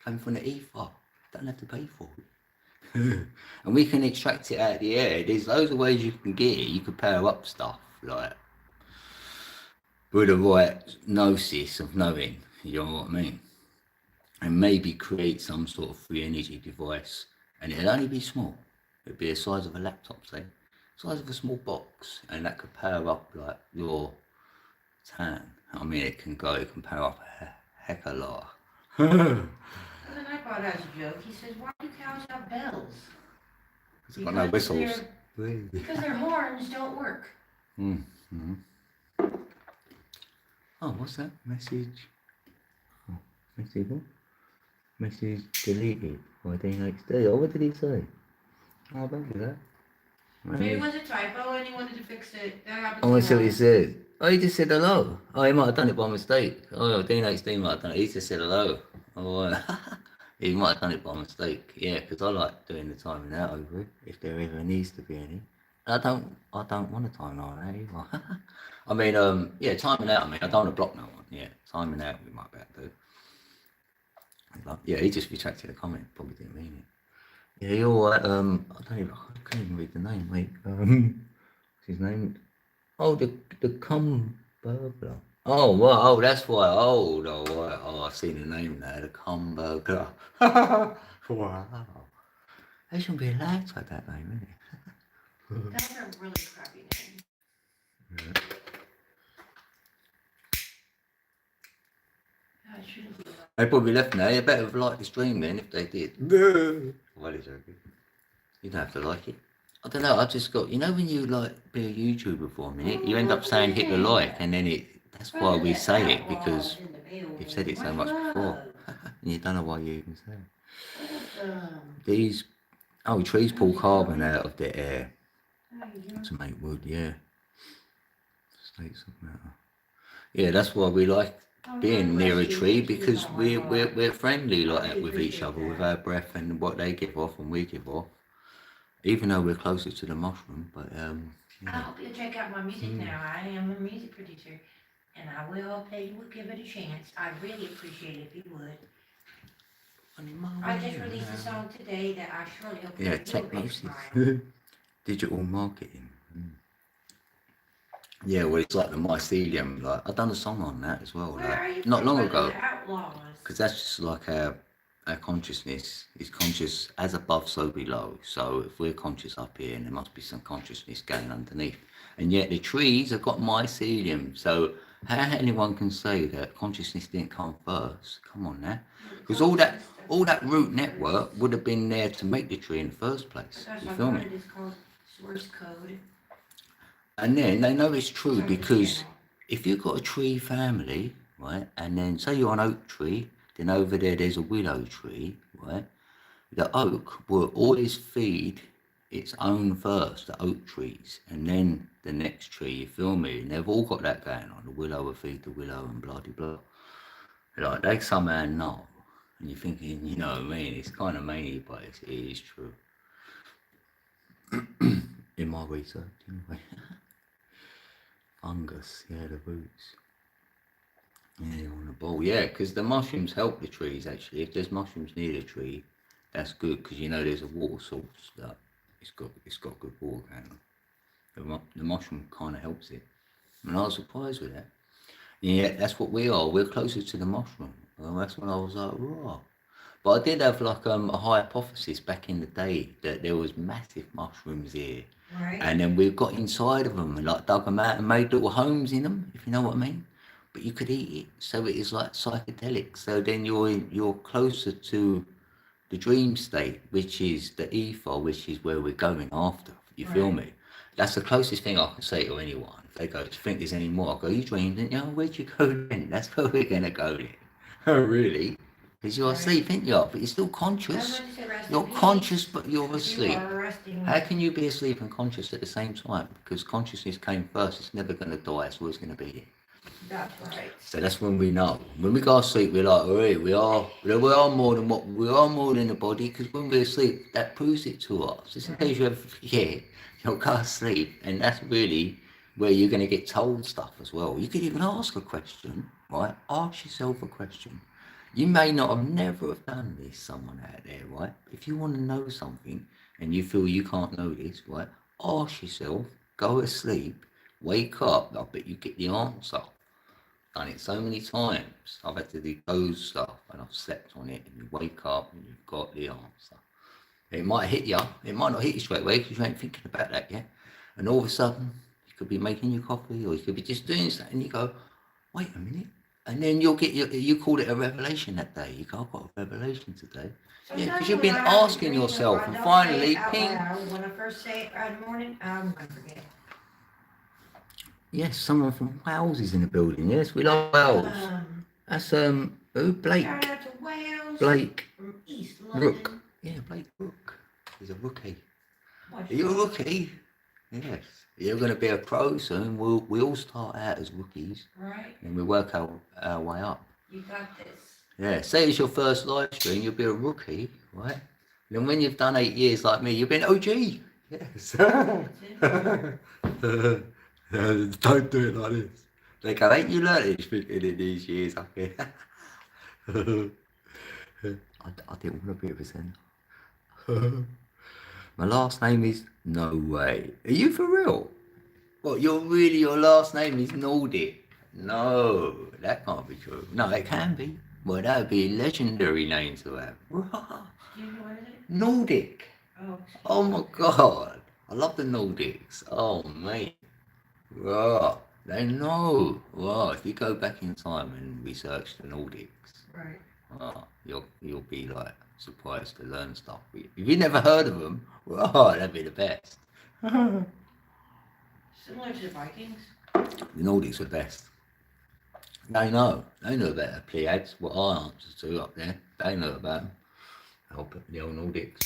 Coming from the ether. Don't have to pay for it. And we can extract it out of the air. There's loads of ways you can get it. You can power up stuff, like with the right gnosis of knowing, you know what I mean? And maybe create some sort of free energy device. And it'll only be small. It'd be the size of a laptop, say. Size of a small box. And that could power up like your tan. I mean, it can power up a heck of a lot. Well, then I thought as a joke, he says, why do cows have bells? It's got no whistles. Because their horns don't work. Mm-hmm. Oh, what's that? Message. Oh, message what? Message deleted by DHD. Oh, what did he say? Oh, I don't do that. Maybe it was a typo and he wanted to fix it. That happens. Oh, I see what he said. Oh, he just said hello. Oh, he might have done it by mistake. Oh, DHD might have done it. He just said hello. Oh, he might have done it by mistake. Yeah, because I like doing the timing out over it, if there ever needs to be any. I don't want to time out either. I mean, yeah, timing out. I mean, I don't want to block no one. Yeah, timing out we might be able to do. Yeah, he just retracted a comment. Probably didn't mean it. Yeah, you're all right. I can't even read the name, mate. What's his name? Oh, the cum burglar. Oh, well, oh, that's why. Oh, no, right. Oh, I've seen the name now. The cum burglar. Wow. They shouldn't be allowed to have that name, innit? That's a really crappy name. Yeah. That shouldn't be. They probably left now. You better have liked the stream then if they did. Well, it's okay. You don't have to like it. I don't know. I just got, you know, when you like be a YouTuber for a minute, you end up saying hit the like, and then that's why we say it, because you've said it so much before. And you don't know why you even say it. Trees pull carbon out of the air to make wood, yeah. States of matter. Yeah, that's why we like being near a tree, because we're friendly like that with each other, with our breath and what they give off and we give off. Even though we're closer to the mushroom, but I hope you'll check out my music now. I am a music producer, and I will pay you give it a chance. I'd really appreciate it if you would. I just released a song today that I surely hope yeah, technosis. Digital marketing. Yeah, well, it's like the mycelium. Like I've done a song on that as well. Like, not long ago. Because that's just like our consciousness is conscious as above, so below. So if we're conscious up here, and there must be some consciousness going underneath. And yet the trees have got mycelium. So how anyone can say that consciousness didn't come first? Come on now. Because all that root network would have been there to make the tree in the first place. You feel me? It's called source code. And then they know it's true, because if you've got a tree family, right, and then say you're an oak tree, then over there's a willow tree, right? The oak will always feed its own first, the oak trees, and then the next tree, you feel me? And they've all got that going on. The willow will feed the willow and blah, blah, blah. Like, they somehow know. And you're thinking, you know what I mean? It's kind of many, but it is true. In my research, anyway. Fungus, yeah, the roots. Yeah, on the ball, yeah, because the mushrooms help the trees actually. If there's mushrooms near the tree, that's good, because you know there's a water source that it's got good water going on. The mushroom kind of helps it, and I was surprised with that. Yeah, that's what we are. We're closer to the mushroom. Well, that's when I was like, raw. But I did have like a hypothesis back in the day that there was massive mushrooms here. Right. And then we got inside of them and like dug them out and made little homes in them, if you know what I mean. But you could eat it, so it is like psychedelic. So then you're closer to the dream state, which is the ether, which is where we're going after. You feel me? That's the closest thing I can say to anyone. If they go, do you think there's any more? I go, you dreamed, didn't you? Where'd you go then? That's where we're going to go then. Oh, really? Because you're asleep, ain't you? But you're still conscious. You're conscious, but you're asleep. How can you be asleep and conscious at the same time? Because consciousness came first. It's never going to die. It's always going to be here. That's right. So that's when we know. When we go to sleep, we're like, oh, hey, we are more than what we are more than the body. Because when we're asleep, that proves it to us. Just in case you ever forget, you'll go to sleep, and that's really where you're going to get told stuff as well. You could even ask a question, right? Ask yourself a question. You may not have never have done this, someone out there, right? If you want to know something and you feel you can't know this, right? Ask yourself, go to sleep, wake up. I bet you get the answer. Done it so many times. I've had to do those stuff and I've slept on it, and you wake up and you've got the answer. It might hit you. It might not hit you straight away because you ain't thinking about that yet. And all of a sudden, you could be making your coffee, or you could be just doing something, and you go, wait a minute. And then you'll get you call it a revelation that day. You go, I've got a revelation today. Yeah, because you've been asking yourself, and finally, ping. When I first say it in the morning, I'm going to forget. Yes, someone from Wales is in the building. Yes, we love Wales. That's who? Blake. Shout out to Wales. Blake. From East London. Rook. Yeah, Blake Rook. He's a rookie. Are you a rookie? Yes. You're going to be a pro soon. We all start out as rookies. Right. And we work our way up. You got this. Yeah. Say it's your first live stream, you'll be a rookie, right? And then when you've done 8 years like me, you'll be an OG. Yes. Don't do it like this. They go, ain't you learned it in these years up here? I didn't want to be a presenter. My last name is no way. Are you for real? What, your last name is Nordic? No, that can't be true. No, it can be. Well, that would be a legendary name to have. Nordic. Oh my God. I love the Nordics. Oh, mate. Right. They know. Right. If you go back in time and research the Nordics, right. You'll be like surprised to learn stuff. If you've never heard of them, that'd be the best. Similar to the Vikings. The Nordics are best. They know about the Pleiades, what I answer to up there. They know about them. The old Nordics.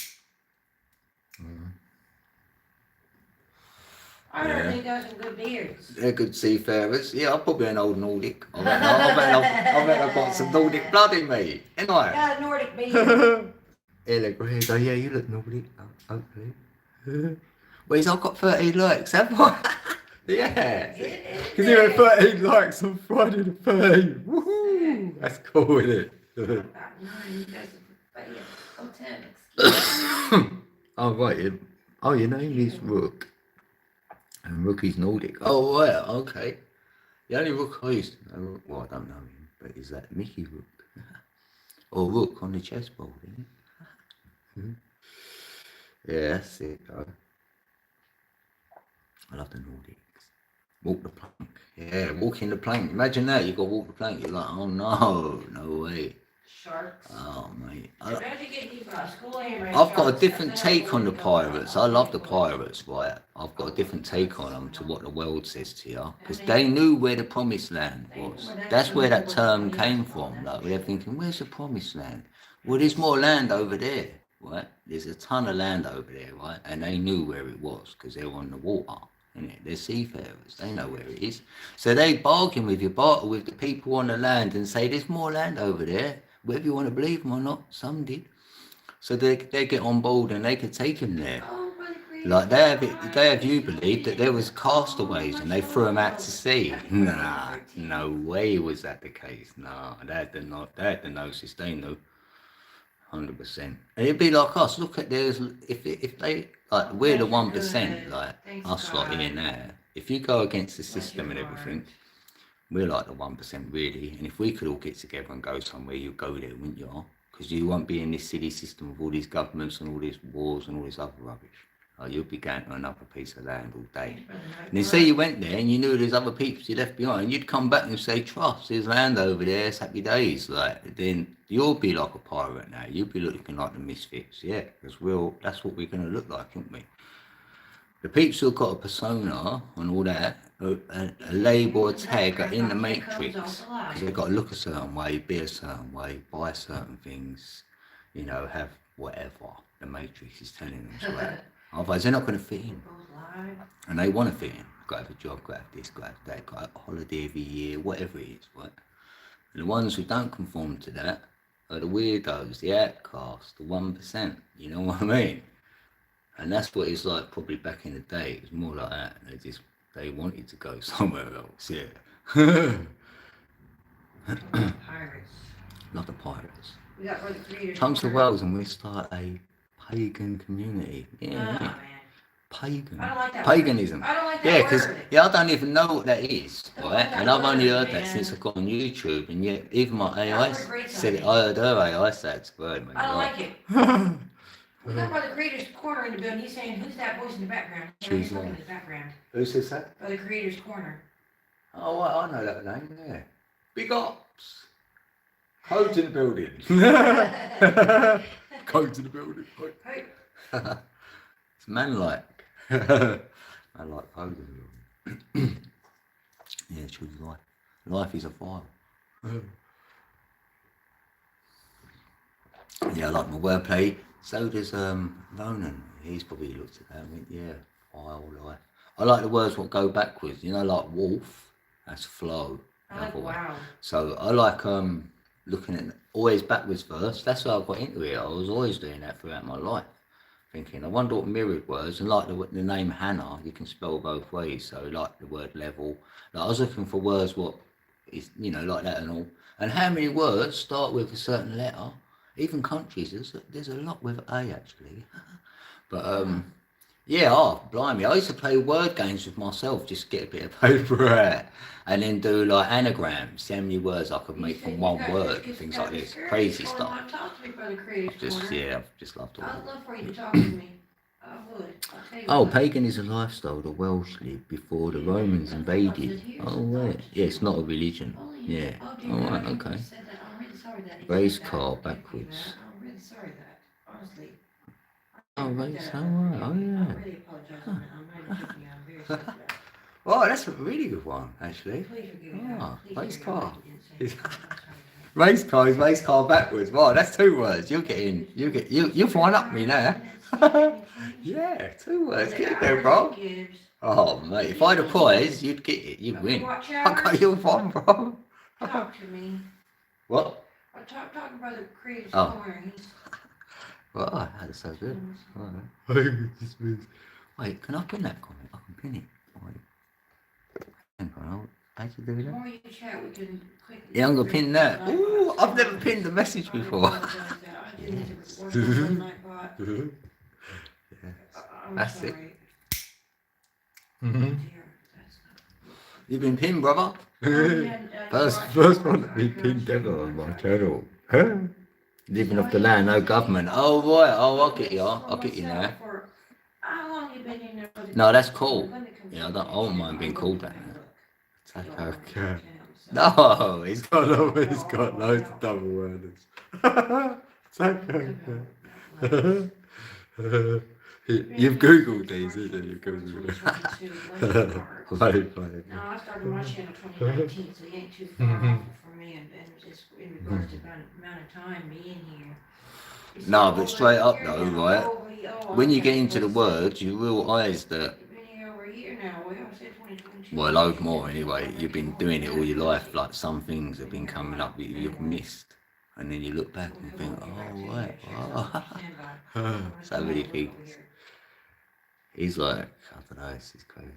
I heard they got some good beards. They're good seafarers. Yeah, I'm probably an old Nordic. I bet I've got some Nordic blood in me. Ain't I? Got a Nordic beard. Yeah, you look Nordic. Hopefully. Well, I've got 13 likes, haven't I? Yeah. Because you had 13 likes on Friday the 13th. Woohoo! That's cool, isn't it? Oh, right. Oh, your name is Rook. And Rook is Nordic. Oh, right, okay. The only Rook I used to know, well, I don't know him, but is that Mickey Rook? Or Rook on the chessboard, isn't it? Yeah, that's it, though. I love the Nordics. Walk the plank. Yeah, walking the plank. Imagine that, you got to walk the plank. You're like, oh no way. Sharks. Oh, mate. I've got a different take on the pirates. I love the pirates, right? I've got a different take on them to what the world says to you. Because they knew where the promised land was. That's where that term came from. Like, they're thinking, where's the promised land? Well, there's more land over there, right? There's a ton of land over there, right? And they knew where it was because they were on the water. They're seafarers, they know where it is. So they bargain with the people on the land and say, there's more land over there, whether you want to believe them or not. Some did. So they get on board and they could take them there. Like they have you believe that there was castaways and they threw them out to sea. Nah, no way was that the case. Nah, they had the gnosis, they knew. 100%. And it'd be like us. Look at theirs. If they like, we're the 1%. Like us, like here now. If you go against the system and everything, we're like the 1% really. And if we could all get together and go somewhere, you'd go there, wouldn't you? Because you won't be in this silly system of all these governments and all these wars and all this other rubbish. You'd be going to another piece of land all day. And then say you went there and you knew there's other people you left behind, you'd come back and say, trust, there's land over there, it's happy days. Like, then you'll be like a pirate now. You'll be looking like the misfits, yeah. Because that's what we're going to look like, aren't we? The peeps who've got a persona and all that, a label, a tag are in the matrix because they've got to look a certain way, be a certain way, buy certain things, you know, have whatever the matrix is telling them to have. Otherwise, they're not going to fit in. And they want to fit in. Got to have a job, got to have this, got to have that, got to have a holiday every year, whatever it is, right? And the ones who don't conform to that are the weirdos, the outcasts, the 1%. You know what I mean? And that's what it's like probably back in the day. It was more like that. They wanted to go somewhere else, yeah. Pirates. Not the pirates. We got where the creators. Comes to Wales and we start a pagan community. Yeah, Oh, yeah. man. Pagan. I don't like that Paganism. word. I don't like Yeah, that because word. I don't even know what that is, I don't right? like that And I've only word, heard that man. since I got on YouTube, and yet even my AI That word grates on said it. me. I heard her AI say it's a word, man. I don't right. like it. We got Brother Creator's Corner in the building. He's saying, who's that voice in the background? He's talking in the background. Who says that? Brother Creator's Corner. Oh, well, I know that name, yeah. Big Ops. Codes in the building. Codes in the building. Hey. It's man-like. I like codes in the building. Yeah, choose life. Life is a file. Yeah, I like my wordplay. So does Ronan. He's probably looked at that and went, yeah, file life. I like the words what go backwards. You know, like wolf, that's flow. I like wow. So I like looking at always backwards first. That's how I got into it. I was always doing that throughout my life. Thinking, I wonder what mirrored words, and like the name Hannah, you can spell both ways. So like the word level. Like I was looking for words what is, you know, like that and all. And how many words start with a certain letter? Even countries, there's a lot with A actually. But yeah, oh blimey, I used to play word games with myself, just get a bit of paper out, and then do like anagrams, how many words I could make from one word, things like this, crazy stuff. I've just loved all I'd love for you to talk to me. I would. Oh, pagan is a lifestyle the Welsh lived before the Romans invaded. Oh right, yeah, it's not a religion. Yeah. Oh right, okay. Race car backwards. I'm really sorry that, honestly. Oh race, oh right, oh yeah. I really apologize on that. I'm not joking. I'm very sorry for that. Oh, that's a really good one, actually. Please forgive me. Oh, Please race forgive me. car. I didn't say that. I'm sorry. Race car is race car backwards. Wow, that's 2 words. You'll find up me now. Yeah, 2 words. Get it there, bro. Oh, mate, if I had a prize, you'd get it. You'd win. I got your one, bro. Talk to me. What? I'm talking about the creative Oh. corner. He's Well, that's so good. Wait, can I pin that comment? I can pin it. Wait. Hang on, how'd you do the that? more you chat, we can quickly. Yeah, I'm gonna pin that. Ooh, I've never pinned a message I before. apologize that I didn't need to record it one night, but I'm That's it. sorry. Mhm. Dear, that's You've been pinned, brother. not- First one to be pinned ever on my channel. Living off the land, no government. Oh right, oh I'll get you. I'll get you now. How long you been in there? No, that's cool. Yeah, I don't mind being called that. Okay. No, he's got loads of double words. You've googled these, didn't you? You've googled it. Funny. No, I started my channel 2019, so you ain't too far off for me, and just in regards to the amount of time being here. You see, No, but over straight up here though, now, right? over here- oh, When you okay, get into the let's words, you realise that, see. You've been here over here now, well, I said 2022. well, a load more anyway. You've been doing it all your life. Like some things have been coming up that you've missed, and then you look back and think, oh right, wow. So many things. He's like, I don't know, this is crazy.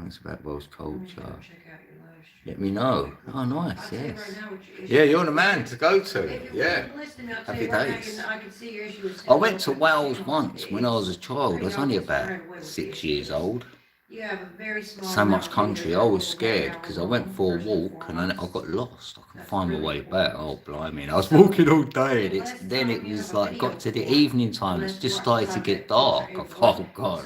It's about Welsh culture. Let me know. Oh, nice, yes. Yeah, you're the man to go to. Yeah. Happy days. I went to Wales once when I was a child. I was only about 6 years old. So much country. I was scared because I went for a walk and I got lost. I couldn't find my way back. Oh, blimey. I was walking all day and then it was like got to the evening time. It just started to get dark. I thought, oh, God.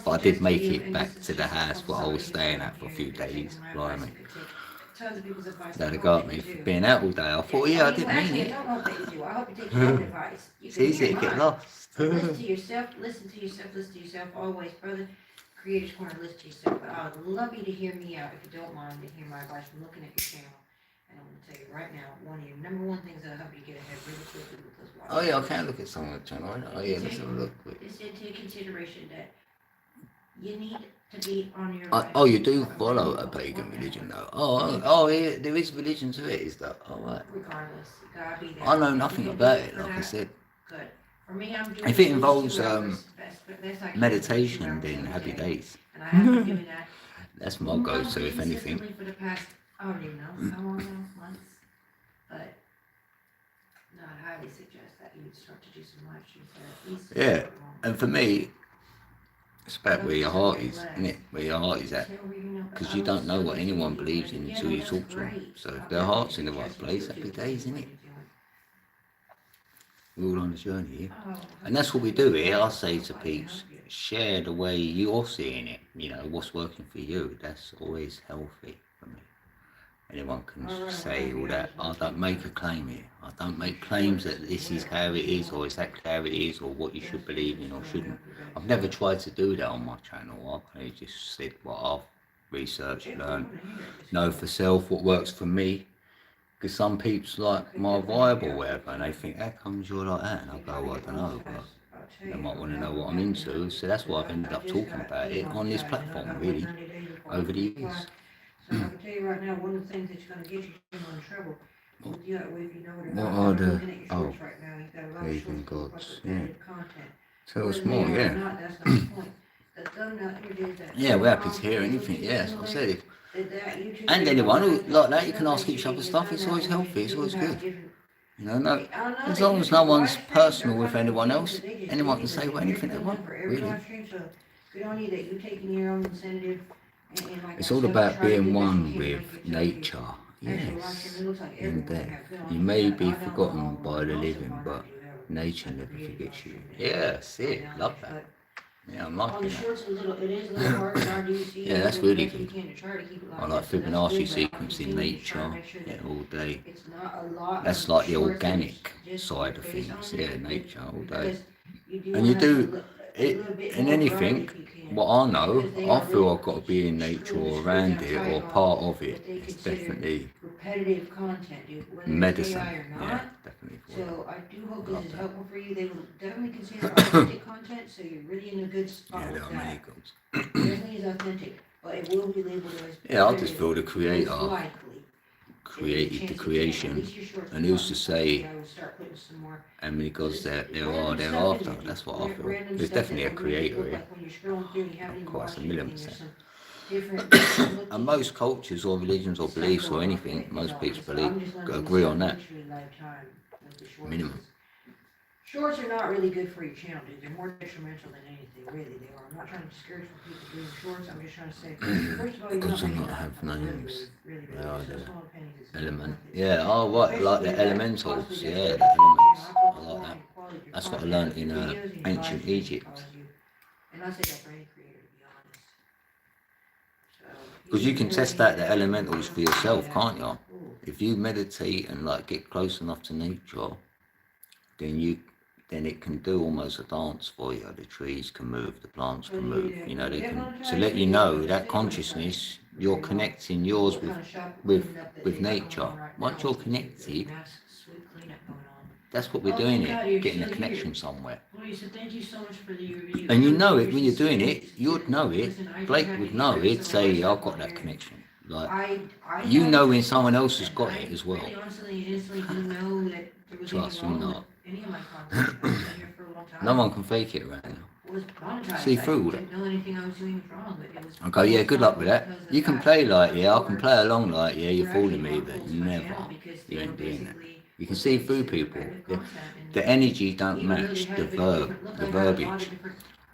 But I did make it back to the house where I was staying at for a few days. Blimey. They'd got me for being out all day. I thought, yeah, I didn't mean it. It's easy to get lost. So listen to yourself, listen to yourself, listen to yourself always, brother. Creator's Corner, listen to yourself. But I'd love you to hear me out if you don't mind to hear my advice from looking at your channel. And I'm going to tell you right now, one of your number one things that'll help you get ahead really quickly with those Oh yeah, I can look at some of the channel. Oh yeah, let's have a look. It's into consideration that you need to be on your Oh, you do follow a pagan religion though. Oh, yeah, there is religion to it, is that? Oh, right. Regardless, you gotta be there. I know nothing about it, like I said. Good. For me, I'm doing If it involves meditation, meditation, then happy days. And I have been doing that. That's my go-to, if anything. For the past, I don't even know how long now, months. But no, I'd highly suggest that you would start to do some live streams there at least. Yeah, and for me, it's about where your heart is, isn't it? Where your heart is at. Because you don't know what anyone believes in until you talk to them. So if their heart's in the right place, happy days, isn't it? We're all on a journey here. And that's what we do here. I say to peeps, share the way you're seeing it. You know, what's working for you. That's always healthy for me. Anyone can say all that. I don't make a claim here. I don't make claims that this is how it is or exactly how it is or what you should believe in or shouldn't. I've never tried to do that on my channel. I've just said what I've researched, learned, know for self what works for me. Because some peeps like my vibe or whatever, and they think, how comes you're like that? And I go, well, I don't know, but they might want to know what I'm into. So that's why I've ended up talking about it on this platform, really, over the years. So I can tell you right now, one of the things that's going to get you in trouble. What are the pagan gods? Yeah. Tell us more, yeah. Yeah, we're happy to hear anything, yeah, that's what I said. And anyone who like that, you can ask each other stuff, it's always healthy, it's always good. You know, no, as long as no one's personal with anyone else, anyone can say anything they want, really. It's all about being one with nature, yes, in death. You may be forgotten by the living, but nature never forgets you. Yeah, that's it, love that. Yeah, I'm liking that. Yeah, that's really good. I like Fibonacci sequence in nature, yeah, all day. That's like the organic side of things, yeah, nature all day. And you do it in anything. What I know, I feel I've got to be in nature or around it or part of it. It's definitely medicine. Yeah, definitely. So I do hope this is helpful for you. They will definitely consider authentic content, so you're really in a good spot. Yeah, there are many gods. Everything is authentic, but it will be labeled as. Yeah, I just feel the creator created the creation, and who's to say how many gods there are thereafter. That's what I feel. There's definitely a creator here. Of course, 1,000,000%. And most cultures or religions or beliefs or anything, most people agree on that. Minimum. Shorts are not really good for your channel, dude. They're more detrimental than anything, really. They are. I'm not trying to discourage people doing shorts. I'm just trying to say, first of all, gods do not have names. They are the element. Yeah, oh, what? Like the elementals. Yeah, the elements. I like that. That's what I learned in ancient Egypt. And I say that for any creator, to be honest. Because you can test out the elementals for yourself, can't you? If you meditate and like get close enough to nature, then it can do almost a dance for you. The trees can move, the plants can move. You know, they can to let you know that consciousness, you're connecting yours with nature. Once you're connected, that's what we're doing here, getting a connection somewhere. And you know it when you're doing it. You'd know it. Blake would know it. Say, I've got that connection. Like you know when someone else has got it as well. Trust you not. No one can fake it right now. See through it. I go, yeah, good luck with that. You can play like, yeah, I can play along like, yeah, you're fooling me, but never. You ain't doing that. You can see through people. The energy don't match the verbiage,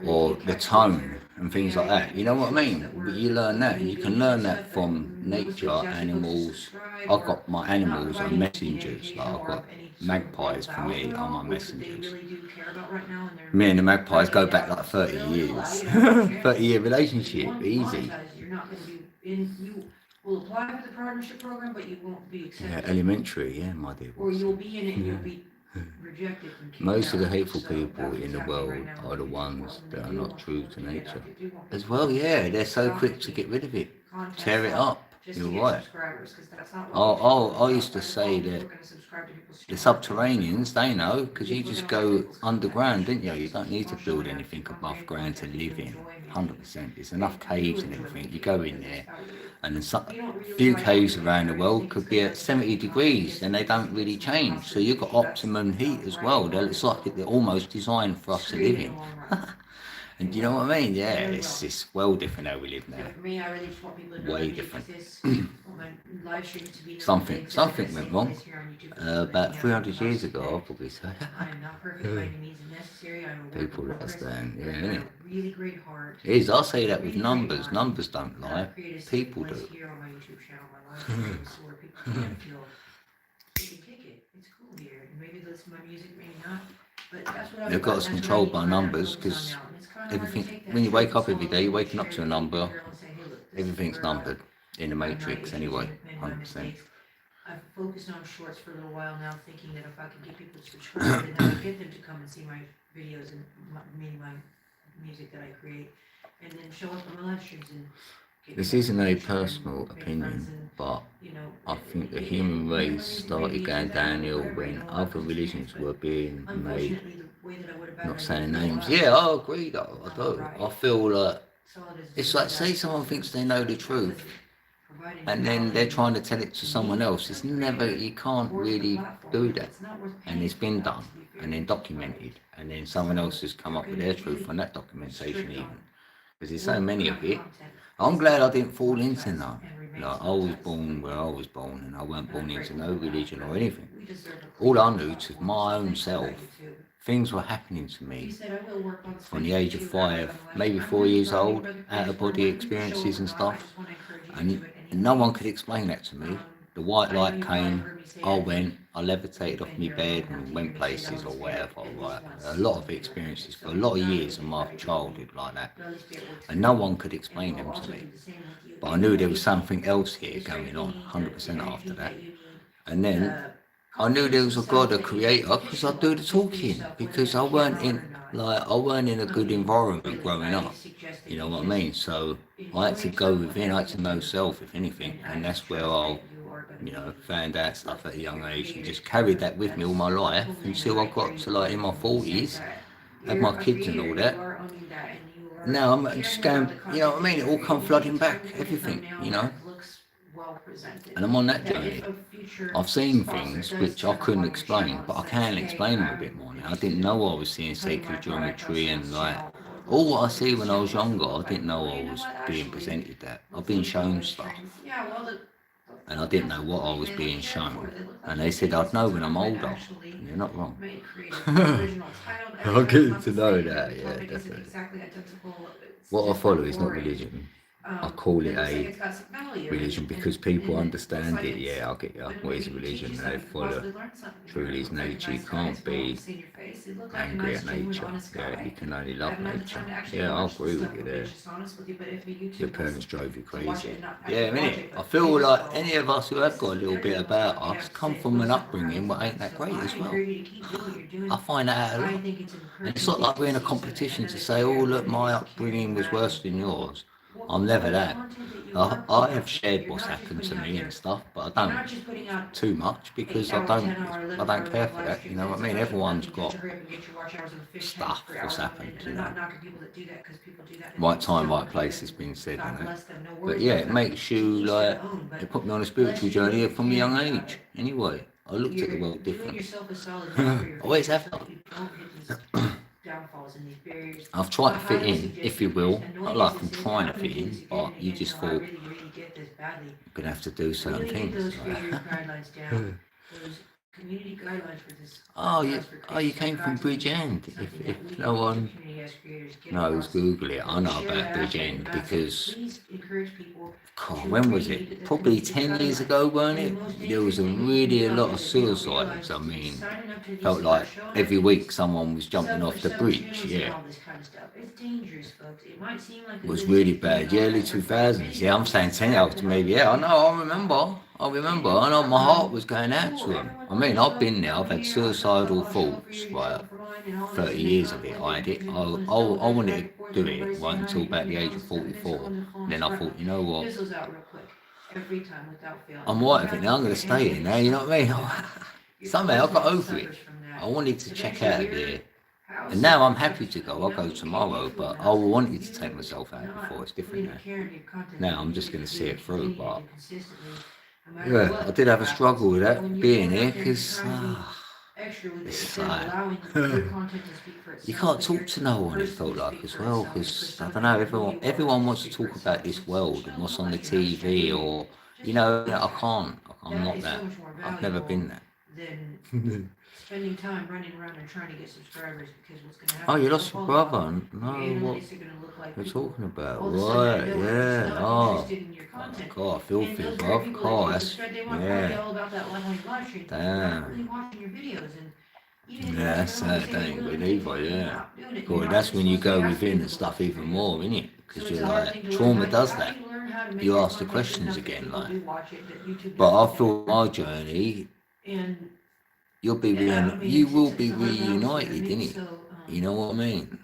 or the tone and things like that. You know what I mean? But you learn that. You can learn that from nature, animals. I've got my animals are messengers. Like I've got magpies for me are my messengers. Me and the magpies go back like 30 years. 30-year relationship, easy. Will apply for the partnership program, but you won't be accepted. Yeah, elementary, yeah, my dear. Or you'll be in it and you'll be Most of the hateful people in the world are the ones that are not true to nature. As well, yeah, they're so quick to get rid of it, tear it up. You're right. I used to say that the subterraneans, they know, because you just go underground, didn't you? You don't need to build anything above ground to live in. 100%. There's enough caves and everything. You go in there, and a few caves around the world could be at 70 degrees, and they don't really change. So you've got optimum heat as well. It's like they're almost designed for us to live in. And do you know what I mean? Yeah, it's well different how we live now. For me, I really just want people to know Way that different. Something went wrong. About 300 years ago, I'll probably say. I am not perfect by any means necessary. People understand, yeah, innit? A really great heart. It is, I'll say that with numbers. Numbers don't lie. People do. Here on my YouTube channel, my live streams, where people can feel they can take it. It's cool here. And maybe listen to my music, maybe not. But that's what They've got us controlled by numbers, because everything, when you wake up every day, you're waking up to a number. Everything's numbered in the matrix anyway, 100%. I've focused on shorts for a little while now, thinking that if I could get people to subscribe and then I get them to come and see my videos and meaning my music that I create, and then show up on my live streams and this isn't a personal opinion, but I think the human race started going downhill when other religions were being made. Not saying names. Yeah, I agree though. I do. I feel like it's like, say someone thinks they know the truth, and then they're trying to tell it to someone else. It's never, you can't really do that. And it's been done and then documented, and then someone else has come up with their truth on that documentation even. Because there's so many of it. I'm glad I didn't fall into none. Like, I was born where I was born, and I weren't born into no religion or anything. All I knew to my own self, things were happening to me from the age of 5, maybe 4 years old, out of body experiences and stuff. And no one could explain that to me. The white light came, I went, I levitated off my bed and went places or whatever. Right? A lot of experiences for a lot of years of my childhood like that. And no one could explain them to me. But I knew there was something else here going on, 100% after that. And then I knew there was a God, a creator, because I do the talking. Because I weren't in a good environment growing up. You know what I mean? So I had to go within, I had to know self, if anything. And that's where I found out stuff at a young age and just carried that with me all my life until I got to like in my 40s, had my kids and all that. Now I'm just going, you know what I mean? It all come flooding back, everything, And I'm on that journey. I've seen things which I couldn't explain, but I can explain them a bit more now. I didn't know I was seeing sacred geometry and like all what I see when I was younger. I didn't know I was being presented that. I've been shown stuff. And I didn't know what I was being shown. And they said I'd know when I'm older. And they're not wrong. I'm getting to know that, yeah, definitely. What I follow is not religion. I call it a religion because people understand it. Yeah, I'll get you. What is a religion? They follow truly is nature. You can't be angry at nature. Yeah, you can only love nature. Yeah, I agree with you there. Your parents drove you crazy. Yeah, I mean, I feel like any of us who have got a little bit about us come from an upbringing that ain't that great as well. I find that out a lot. And it's not like we're in a competition to say, oh, look, my upbringing was worse than yours. I'm never that. I have shared what's happened to me and stuff, but I don't too much because I don't care for that. You know what I mean? Everyone's got stuff that's happened. Right time, right place has been said, isn't it? But yeah, it makes you like it put me on a spiritual journey from a young age. Anyway, I looked at the world differently. Always have done. I've tried to fit in, if you will. Not like I'm trying to fit in, but you just thought you're gonna have to do certain things. You came from Bridge End. If no one knows, Google it. I know about Bridge End because, God, when was it? Probably 10 years ago, weren't it? There was really a lot of suicides. I mean, felt like every week someone was jumping off the bridge. Yeah. It was really bad. Yeah, early 2000s. Yeah, I'm saying 10 years maybe. Yeah, I know. I I remember, I know my heart was going out to him. I mean, I've been there. I've had suicidal thoughts, right? 30 years of it. I had it. I wanted to do it right until about the age of 44. Then I thought, you know what? I'm right with it now. I'm going to stay here now. You know what I mean? Somehow I got over it. I wanted to check out of there. And now I'm happy to go. I'll go tomorrow, but I wanted to take myself out before. It's different now. Now I'm just going to see it through. But yeah, I did have a struggle with that being here because it's you can't talk to no one. It felt like as well because I don't know. Everyone wants to talk about this world and what's on the TV or I can't. I'm not that. I've never been that. Spending time running around and trying to get subscribers because what's going to happen? Oh, you lost your brother? No, what you're talking about? Right, yeah. Oh, God, I feel for you, bro. God, that's, yeah. Damn. Yeah, that's sad, that ain't good either, yeah. God, that's when you go within and stuff even more, isn't it? Because you're like, trauma does that. You ask the questions again, like. But I feel my journey, you will be reunited, innit? You know what I mean?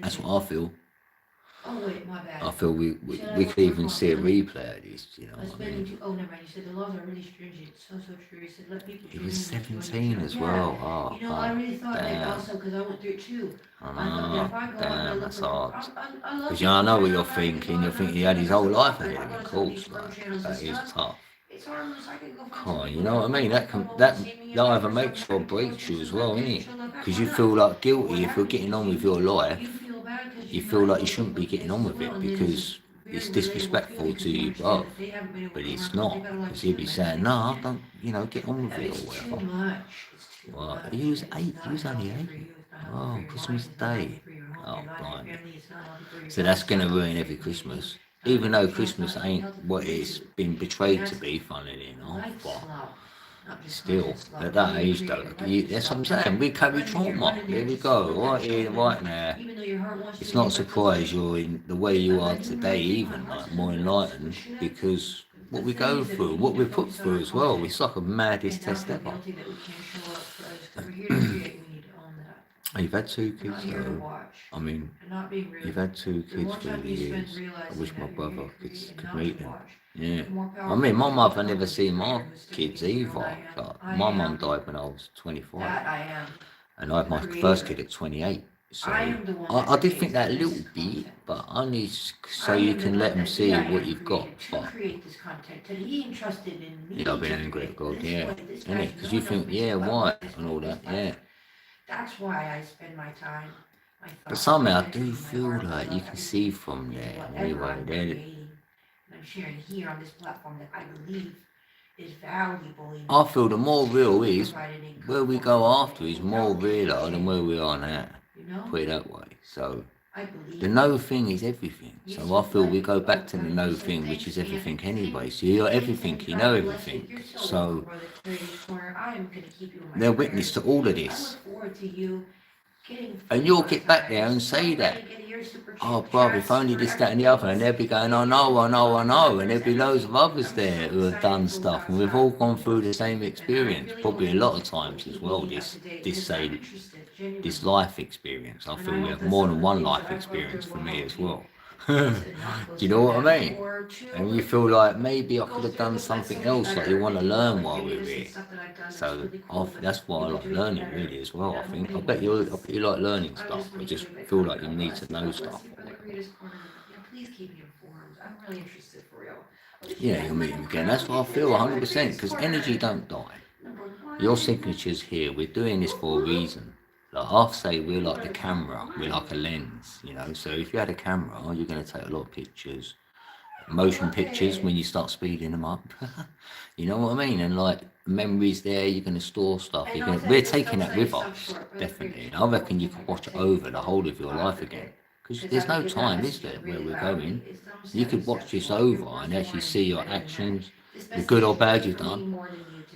That's what I feel. Oh wait, my bad. I feel we could even see a replay of this, you know what I mean? Oh, never mind. You said the laws are really stringent. So true. You said let people. He was 17 as well. Oh, I really thought that also because I went through it too. I know, damn, that's hard. Because I know what you're thinking. You're thinking he had his whole life ahead of him, of course. Like, that is tough. Oh, you know what I mean? That either makes or breaks you as well, innit? Because you feel like guilty if you're getting on with your life. You feel like you shouldn't be getting on with it because it's disrespectful to you both. But it's not. Because he'd be saying, no, don't, get on with it or whatever. Well, he was 8. He was only 8. Oh, Christmas Day. Oh, blimey. So that's going to ruin every Christmas. Even though Christmas ain't what it's been betrayed to be, funnily enough, but still, at that age though, that's what I'm saying, we carry trauma. Here we go, right here, right now. It's not a surprise you're in the way you are today, even like more enlightened, because what we go through, what we put through as well, it's like a maddest test ever. You've had 2 kids though. I mean, you've had 2 kids through the years. I wish my brother could meet them. Yeah. I mean, my mother never seen my kids either. Like, my mum died when I was 25. And I had my first kid at 28. So I did think that a little bit, but only so you can let them see what you've got. But I've been angry at God, yeah. Because you think, yeah, why? And all that, yeah. That's why I spend my time. But somehow I do feel like you can see from there. Anyway, I'm sharing here on this platform that I believe is valuable. I feel the more real is where we go after is more realer than where we are now. Put it that way. So the no thing is everything. So I feel we go back to the no thing, which is everything anyway. So you're everything, you know everything. So they're witness to all of this. And you'll get back there and say that. Oh, brother, if only this, that, and the other. And they'll be going, I know. And there'll be loads of others there who have done stuff. And we've all gone through the same experience. Probably a lot of times as well, this life experience. I feel we have more than one life experience for me as well. Do you know what I mean? And you feel like maybe I could have done something else, like you want to learn while we're here. So that's why I like learning really as well. I think I bet you like learning stuff. I just feel like you need to know stuff. Yeah, you'll meet him again. That's what I feel 100%. Because energy don't die. Your signature's here. We're doing this for a reason. Like I say, we're like the camera, we're like a lens, so if you had a camera, you're going to take a lot of pictures, motion pictures when you start speeding them up, you know what I mean, and like memories there, you're going to store stuff, we're taking that with us, definitely, and I reckon you could watch it over the whole of your life again, because there's no time, is there, where we're going. You could watch this over and actually see your actions, the good or bad you've done,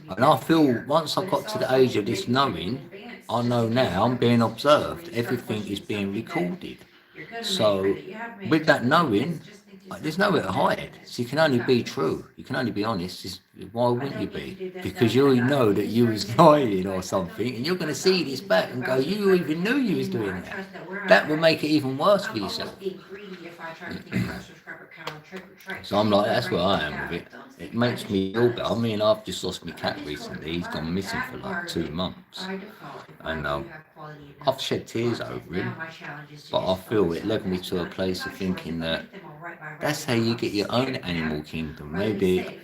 and I feel once I got to the age of this knowing, I know now I'm being observed. Everything is being recorded. So with that knowing, there's nowhere to hide. So you can only be true. You can only be honest. Why wouldn't you be? Because you already know that you was lying or something, and you're going to see this back and go, you even knew you was doing that. That will make it even worse for yourself. So I'm like, that's where I am with it. It makes me feel better. I mean, I've just lost my cat recently. He's gone missing for like 2 months. And I've shed tears over him. But I feel it led me to a place of thinking that that's how you get your own animal kingdom. Maybe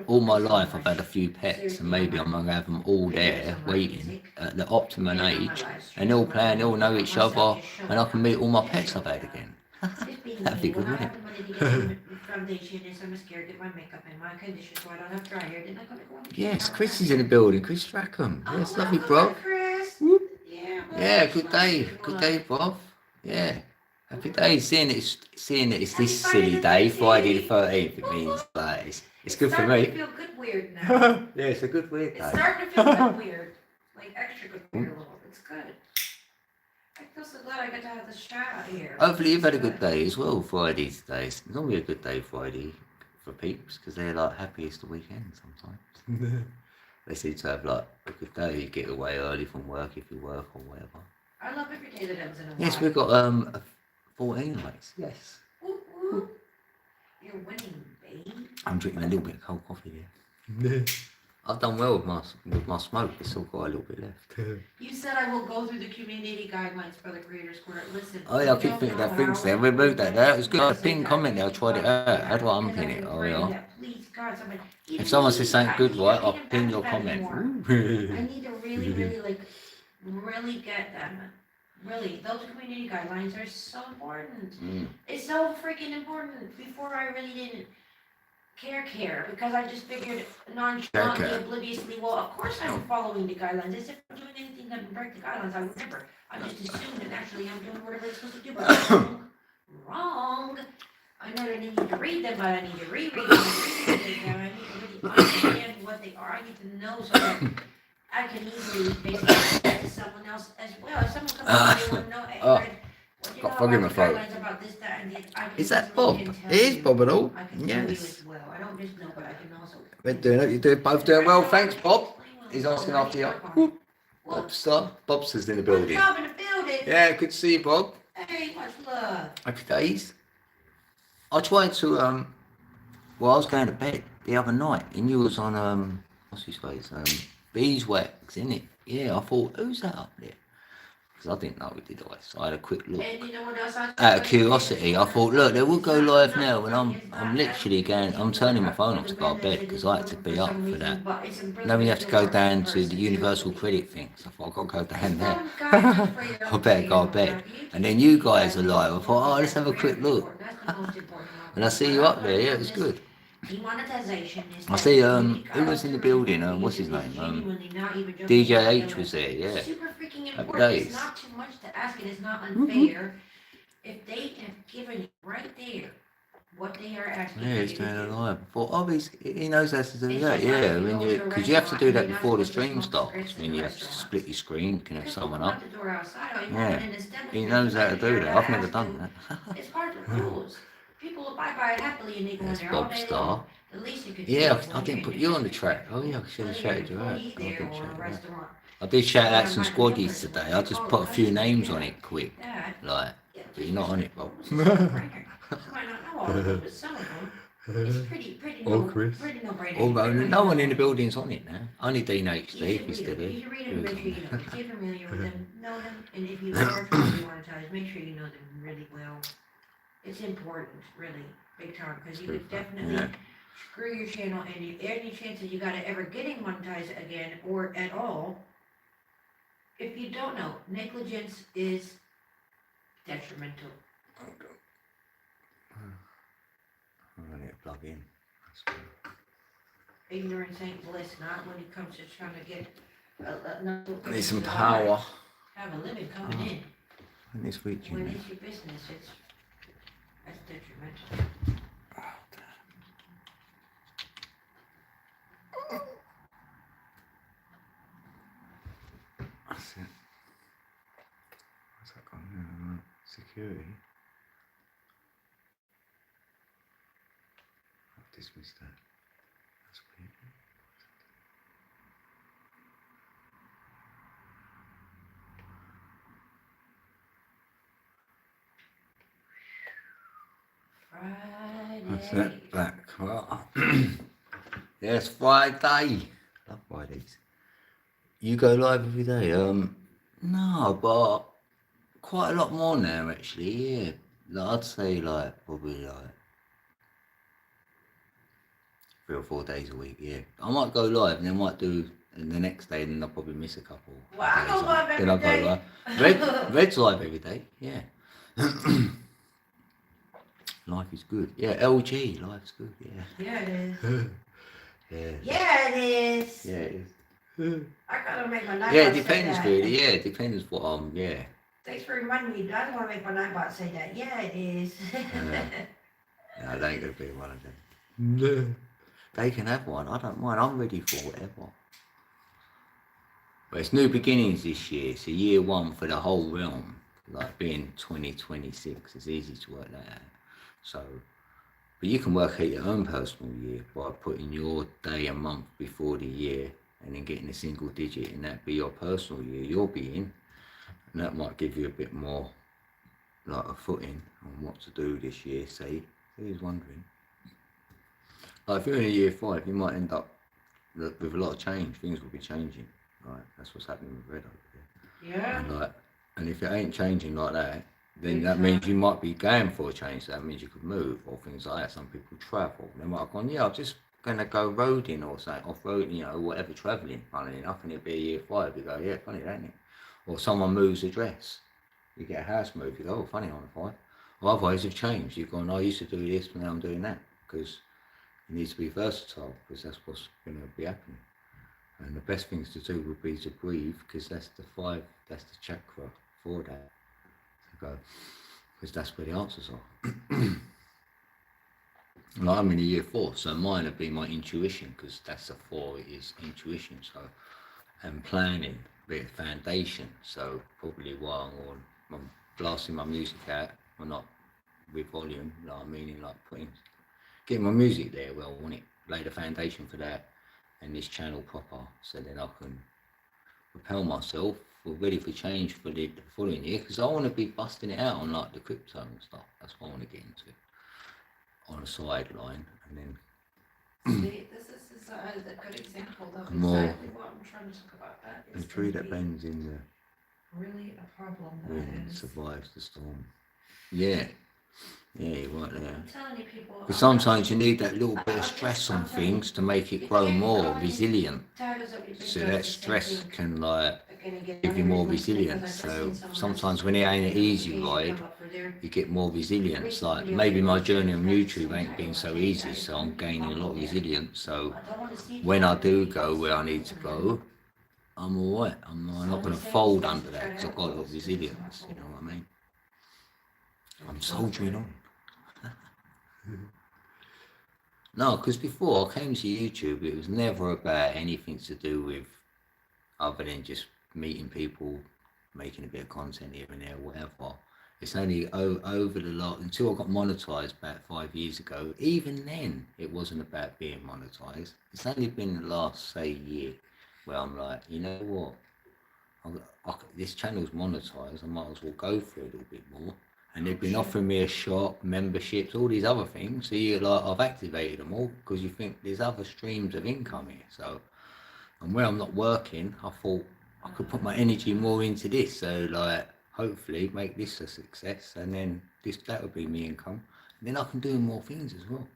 all my life I've had a few pets, and maybe I'm going to have them all there waiting at the optimum age, and all playing, all know each other, and I can meet all my pets I've had again. That'd be good, wouldn't it? Yes, Chris is in the building. Chris Rackham. Yes, lovely, bro. Yeah, good day. Good day, bro. Yeah. Happy day. Seeing that it's this silly day, Friday the 13th, it means like it's good for me. It's starting to feel good weird now. Yeah, it's a good weird day. It's starting to feel good weird. Like extra good weird a little. It's good. I feel so glad I got to have this chat here. Hopefully you've had a good day as well, Friday today. It's normally a good day Friday for peeps, because they're like happy it's the weekend sometimes. They seem to have like a good day. You get away early from work if you work or whatever. I love every day that ends in a Yes, we've got 14 nights. Yes. Woo. You're winning, babe. I'm drinking a little bit of cold coffee here. I've done well with my smoke. It's still got a little bit left. You said I will go through the community guidelines for the Creators Corner. Listen. Oh yeah, I keep thinking that thing's there. We moved that. That was good. I pinned comment there. I tried it out. How do I unpin it? Oh yeah. If someone says something good, right, I'll pin your comment. I need to really get them. Really, those community guidelines are so important. It's so freaking important. Before I really didn't care because I just figured nonchalantly, obliviously, well, of course I'm following the guidelines. As if I'm doing anything that would break the guidelines, I would never. I just assumed that actually I'm doing whatever it's supposed to do, but wrong. I know I need to read them, but I need to reread them. I need to really understand what they are. I need to know so that I can easily basically say to someone else as well. If someone comes up and they want to know, hey, got fog in my throat. About this, that, and is that Bob? It is Bob and all. Yes. Well. I don't just know, but I can also. We're doing it. You're both doing well. Thanks, Bob. He's asking after you. Bobster's in the building. Yeah, good to see you, Bob. Hey, much love. Happy days. I tried to I was going to bed the other night, and you was on what's his face? Beeswax, innit? Yeah, I thought, who's that up there? Because I didn't know we did ice. So I had a quick look. And you know what else out of curiosity, I thought, look, they will go live now, and I'm literally I'm turning my phone off to go to bed because I had to be up for that. Then we have to go down to the universal credit thing. So I thought, I've got to go down there. I better go to bed. And then you guys are live. I thought, oh, let's have a quick look. And I see you up there. Yeah, it's good. I see who was in the building, what's his name, DJ H was there, yeah. Happy days. It's not too much to ask, and it's not unfair if they have given you right there what they are asking. Yeah, he's doing it live. Oh, he knows how to do that, yeah. Because you have to do that before the stream starts. When you have to split your screen, you can have someone up. Yeah, he knows how to do that. I've never done that. It's part of the rules. People abide by it happily, and they go in there all day long. The least you could do. Yeah, I didn't put you on the track. Oh yeah, I should have shouted you out. I did shout out some squaddies today. I just put a few names on it quick. Like, but you're not on it, Bob. You might not know all of them, but some of them. It's pretty no-brainer. No one in the building's on it now. Only Dean HD, if he's still there. You read them, make sure you know. Get familiar with them, know them, and if you are trying to monetize, make sure you know them really well. It's important, really, big time, because you could definitely screw your channel, and any chance that you got to ever getting monetized again or at all. If you don't know, negligence is detrimental. I need to plug in. Ignorance ain't bliss, not when it comes to trying to get I need some power. Have a limit coming in. When it's reaching. When it's your business, that's detrimental. That's it. What's that gone? Security. dismiss that. That's weird. Friday. That's it. Back. Well, yes, Friday. Love Fridays. You go live every day? No, but quite a lot more now actually. Yeah, I'd say probably 3 or 4 days a week. Yeah, I might go live and then I might do and the next day, and then I'll probably miss a couple. Well, I go live Then I'll every go day. live. Red's live every day. Yeah. Life is good. Yeah, LG, life's good. Yeah. Yeah, it is. Yeah. Yeah, it is. Yeah, it is. I gotta make my night Yeah, bot it say depends that. really. Yeah, it depends what yeah. Thanks for reminding me. I don't want to make my night bot say that. Yeah, it is. No, they ain't gonna be one of them. No. They can have one. I don't mind. I'm ready for whatever. But it's new beginnings this year. It's a year one for the whole realm. Like being 2026, it's easy to work that out. So, but you can work out your own personal year by putting your day and month before the year and then getting a single digit, and that be your personal year you'll be in. And that might give you a bit more like a footing on what to do this year, say. Who's wondering? Like if you're in a year 5, you might end up with a lot of change. Things will be changing. Right, that's what's happening with Red over there. Yeah. And if it ain't changing like that, then Big that time. means you might be going for a change. That means you could move or things like that. Some people travel. They might have gone, yeah, I'm just gonna go roading or something, off road, whatever, travelling. Funny enough, and it'd be a year 5. You go, yeah, funny, ain't it? Or someone moves address. You get a house move. You go, oh, funny, on a 5. Or otherwise, have changed. You've gone, I used to do this, but now I'm doing that because you need to be versatile because that's what's going to be happening. And the best things to do would be to breathe because that's the 5, that's the chakra for that. To go, because that's where the answers are. Like I'm in a year 4, so mine would be my intuition because that's the 4 is intuition. So, and planning, be a foundation. So probably while I'm blasting my music out, well not with volume, like meaning like getting my music there well, I want it, lay the foundation for that and this channel proper so then I can propel myself, we're ready for change for the following year because I want to be busting it out on like the crypto and stuff. That's what I want to get into on a sideline and then See, this is a good example of more exactly what I'm trying to talk about. That a is tree gonna that be bends in the really a problem. wind That is. survives the storm. Yeah, you're right there. I'm telling you, people. Because sometimes you need that little bit of stress on things to make it grow more resilient. So that stress can give you more resilience. So sometimes when it ain't an easy ride, you get more resilience. Like maybe my journey on YouTube ain't been so easy, so I'm gaining a lot of resilience. So when I do go where I need to go, I'm alright. I'm not going to fold under that because I've got a lot of resilience. You know what I mean? I'm soldiering on. No, because before I came to YouTube, it was never about anything to do with other than just meeting people, making a bit of content here and there, whatever. It's only over the lot until I got monetized about 5 years ago. Even then, it wasn't about being monetized. It's only been the last, say, year where I'm like, you know what? This channel's monetized. I might as well go for it a little bit more. And they've been offering me a shop, memberships, all these other things. So you're like, I've activated them all because you think there's other streams of income here. So, and where I'm not working, I thought I could put my energy more into this. So like, hopefully make this a success. And then that would be my income. And then I can do more things as well.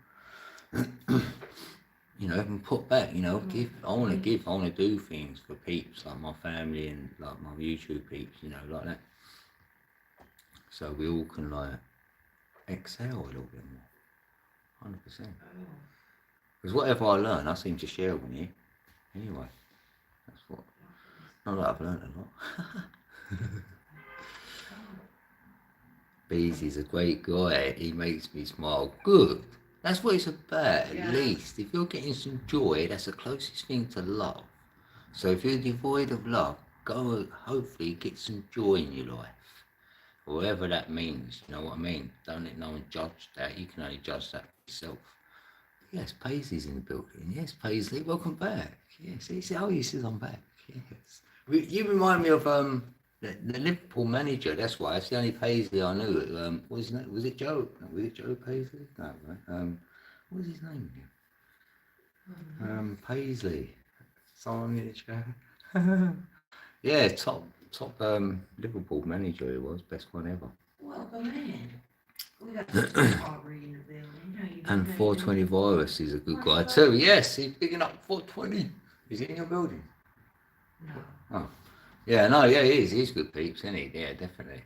And put back, give. I want to give. I want to do things for peeps, like my family and like my YouTube peeps, like that. So we all can exhale a little bit more, 100%. Because whatever I learn, I seem to share with you. Anyway, that's what. Not that I've learned a lot. Beezy's a great guy. He makes me smile. Good. That's what it's about. At least, if you're getting some joy, that's the closest thing to love. So if you're devoid of love, go hopefully get some joy in your life. Whatever that means, you know what I mean? Don't let no one judge that. You can only judge that for yourself. Yes, Paisley's in the building. Yes, Paisley, welcome back. Yes, oh, he says I'm back. Yes. You remind me of the Liverpool manager. That's why it's the only Paisley I knew. What was his name? Was it Joe? No, was it Joe Paisley? No, right? What was his name again? Paisley. Someone in the chat. Yeah, top Liverpool manager. He was best one ever. Welcome in. We got Aubrey in the building. And 420 Virus is a good guy too. Yes, he's picking up 420. Is he in your building? No. Oh. Yeah, no, yeah, he is. He's good peeps, isn't he? Yeah, definitely.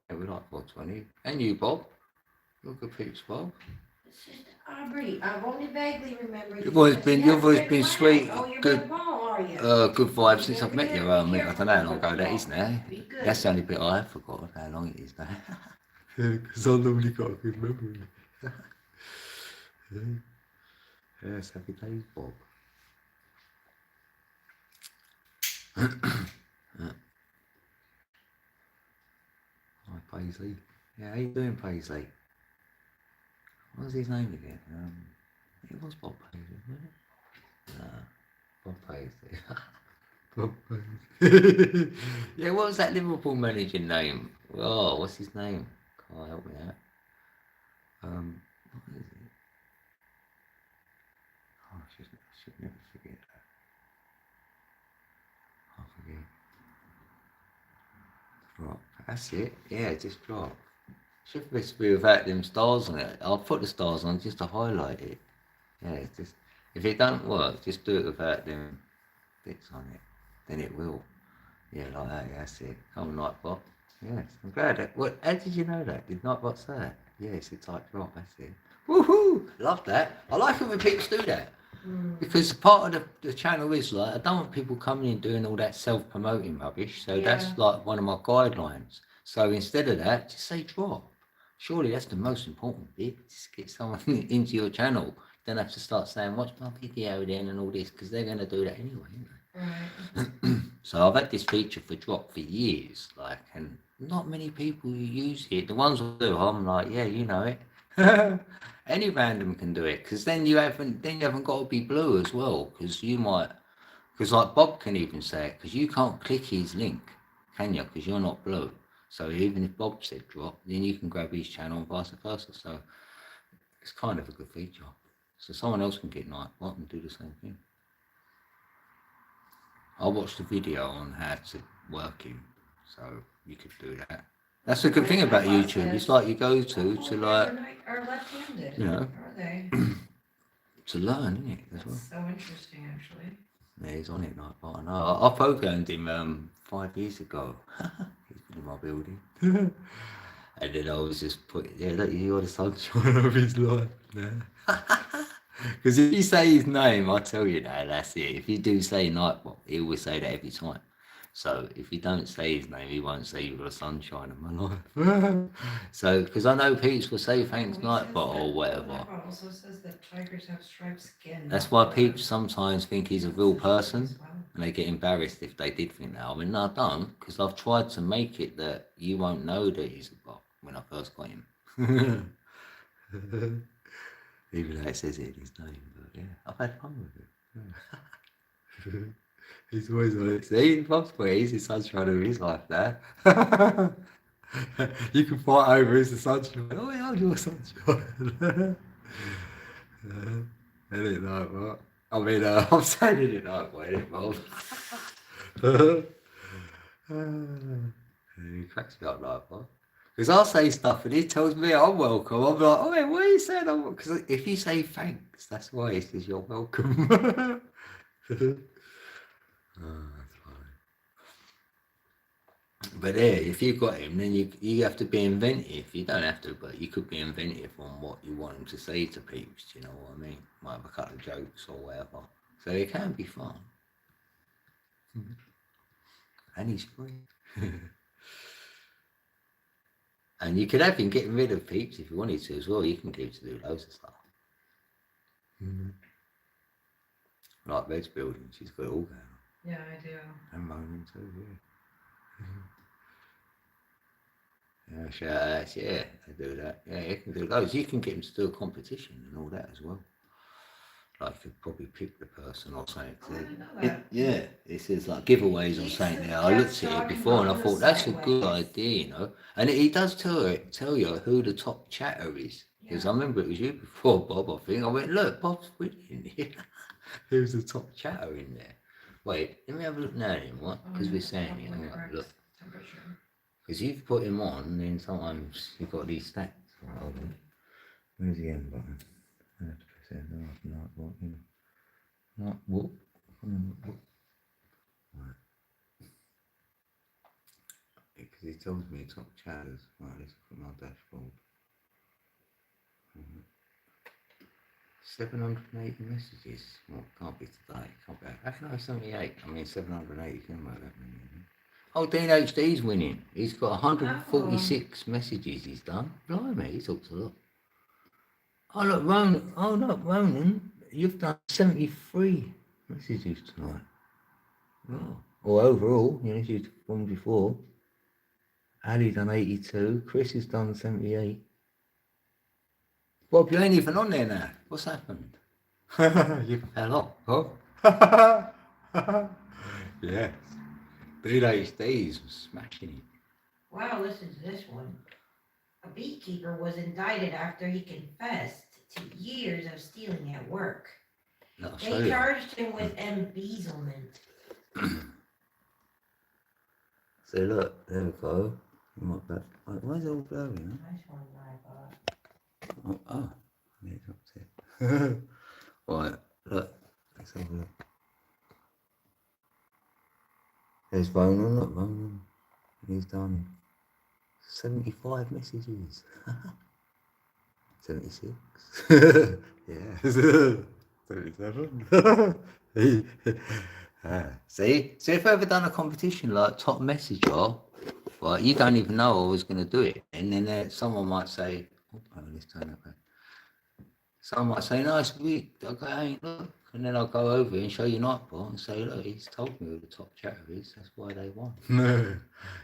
Yeah, we like 420. And you, Bob. You're good peeps, Bob. Sister Aubrey, I've only vaguely remembered. You've always been sweet, Oh, you're good, Red Ball, are you? good vibes since I've met you. I don't know how long ago that is now. That's the only bit I have forgotten how long it is now. Yeah, because I normally got a good memory. Yes, happy days, Bob. Hi, Paisley. Yeah, how you doing, Paisley? What was his name again? It was Bob Paisley, wasn't it? No, Bob Paisley. Bob Paisley. Yeah, what was that Liverpool manager name? Oh, what's his name? Can't help me out. What is it? Oh, I should never forget that. I forget. Drop. That's it. Yeah, just drop. Should be without them stars on it. I'll put the stars on just to highlight it. Yeah, just if it don't work, just do it without them bits on it. Then it will. Yeah, like that. Yeah, that's it. Come on, Nightbot. Yes, I'm glad. How did you know that? Did Nightbot say that? Yes, it's like drop. That's it. Woohoo! Love that. I like it when people do that. Because part of the channel is like, I don't want people coming in doing all that self-promoting rubbish. So that's like one of my guidelines. So instead of that, just say drop. Surely that's the most important bit. Just get someone into your channel. You don't have to start saying, watch my video then and all this, because they're going to do that anyway. Right. So I've had this feature for drop for years, like, and not many people use it. The ones who do, I'm like, yeah, you know it. Any random can do it, because then you haven't got to be blue as well, because like Bob can even say it, because you can't click his link, can you? Because you're not blue. So even if Bob said drop, then you can grab his channel and vice versa. So it's kind of a good feature. So someone else can get Nightbot and do the same thing. I watched a video on how to work him, so you could do that. That's a good thing about YouTube. It's like you go to like, you know, to learn, isn't it? As well. So interesting, actually. Yeah, he's on it, Nightbot. I know. I programmed him 5 years ago. He's been in my building. And then I was just look, you're the sunshine of his life now. Because if you say his name, I tell you that, that's it. If you do say Nightbot, he will say that every time. So if you don't say his name, he won't say you're the sunshine of my life. So, because I know peeps will say thanks Nightbot or whatever. Nightbot also says that tigers have striped skin. That's why peeps sometimes think he's a real person. And they get embarrassed if they did think that. I mean, no, I don't, because I've tried to make it that you won't know that he's a bot when I first got him. Even though it says it in his name, but yeah, I've had fun with it. He's always on it. See, Bob's where he's the sunshine of his life there. You can fight over who's the sunshine. Oh, yeah, you're sunshine. Ain't it like what? I mean, I'm saying it like what, ain't it, Bob? He cracks me up like what? Because I'll say stuff and he tells me I'm welcome. I'm like, oh, why are you saying I'm welcome? Because if you say thanks, that's why he says you're welcome. That's funny. But yeah, if you've got him, then you have to be inventive. You don't have to, but you could be inventive on what you want him to say to peeps. Do you know what I mean? Might have a couple of jokes or whatever. So it can be fun. And he's free. And you could have him getting rid of peeps if you wanted to as well. You can get him to do loads of stuff. Like Red's building, she's got it all going on. Yeah, I do. And moaning too, yeah. Yeah, shout outs, yeah, they do that. Yeah, you can do loads. You can get him to do a competition and all that as well. Like you could probably pick the person or something. Oh, I didn't know that. Yeah, it says like giveaways or He's something there. I just looked at it talking before and I about thought the that's a good sideways. idea, you know. And he does tell you who the top chatter is. Because I Yeah. remember it was you before, Bob, I think. I went, look, Bob's in here. Who's the top chatter in there? Wait, let me have a look now then, what? Because we're saying it. Hang on, look. Temperature. Because you've put him on, and then sometimes you've got these stats. Hold on. Where's the end button? I have to press it. Not what, you know. Not whoop. Right. Because he tells me top chatters. Right, let's put my dashboard. 780 messages. Well, can't be today. Can't be. How can I have 78? I mean, 780 can make that many. Oh, Dean HD's winning. He's got 146 messages he's done. Blimey, he talks a lot. Oh, look, Ronan. Oh, look, Ronan. You've done 73 messages tonight. Oh. Or overall, you know, you've done before. Ali done 82. Chris has done 78. Bob, you ain't even on there now. What's happened? You fell off, Bob. Yes. PhDs was smashing it. Wow, listen to this one. A beekeeper was indicted after he confessed to years of stealing at work. No, They charged him with embezzlement. So look, there we go. Why is it all blurry, huh? Nice one, I thought. Oh, yeah, it's up there. Right, look, let's have a look. There's Ronan, look, Ronan. He's done 75 messages. 76. Yeah. 77. See, if I ever done a competition like top messenger, right, you don't even know I was going to do it, and then someone might say, oh, let's turn that back. Someone might say, nice week, okay, look, and then I'll go over and show you Nightbot and say, look, he's told me who the top chatter is, that's why they won.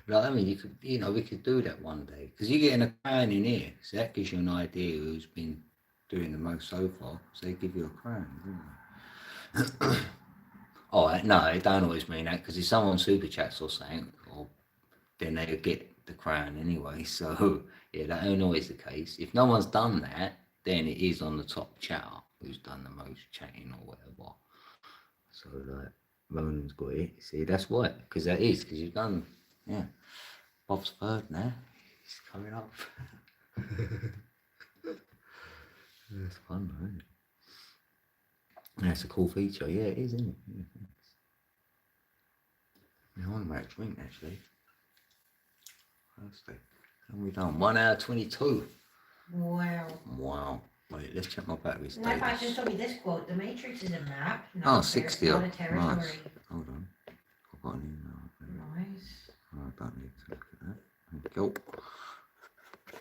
Like, I mean, you could, you know, we could do that one day, because you're getting a crown in here, so that gives you an idea who's been doing the most so far, so they give you a crown, don't they? Oh, no, it don't always mean that, because if someone super chats or something, or then they get the crown anyway, so yeah, that ain't always the case. If no one's done that, then it is on the top chatter who's done the most chatting or whatever. So like Ronan's got it. See, that's why, because that is, because you've done, yeah. Bob's third now. He's coming up. That's fun, isn't it? That's a cool feature. Yeah, it is, isn't it? Yeah, I want to make a drink actually. Thursday. How we done? 1 hour 22. Wow. Wow. Wait, let's check my battery And that status. just told me this quote: "The Matrix is a map, Oh, not 60 not a territory." Nice. Hold on. I've got an email. Nice. Oh, I don't need to look at that. Thank you.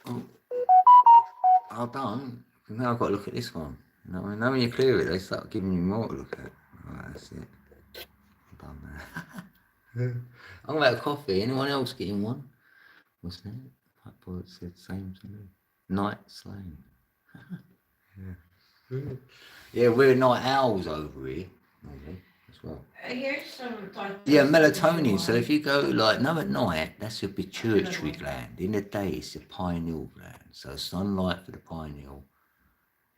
Oh, I've done. Now I've got to look at this one. You know, when you clear it, they start giving you more to look at. Right, that's it. I've done that. I'm about coffee. Anyone else getting one? What's that? That boy said same to me. Night slang. Yeah. Yeah, we're night owls over here. Maybe as well. Here's some thoughts. Yeah, melatonin. So if you go like no at night, that's your pituitary gland. In the day, it's your pineal gland. So sunlight for the pineal,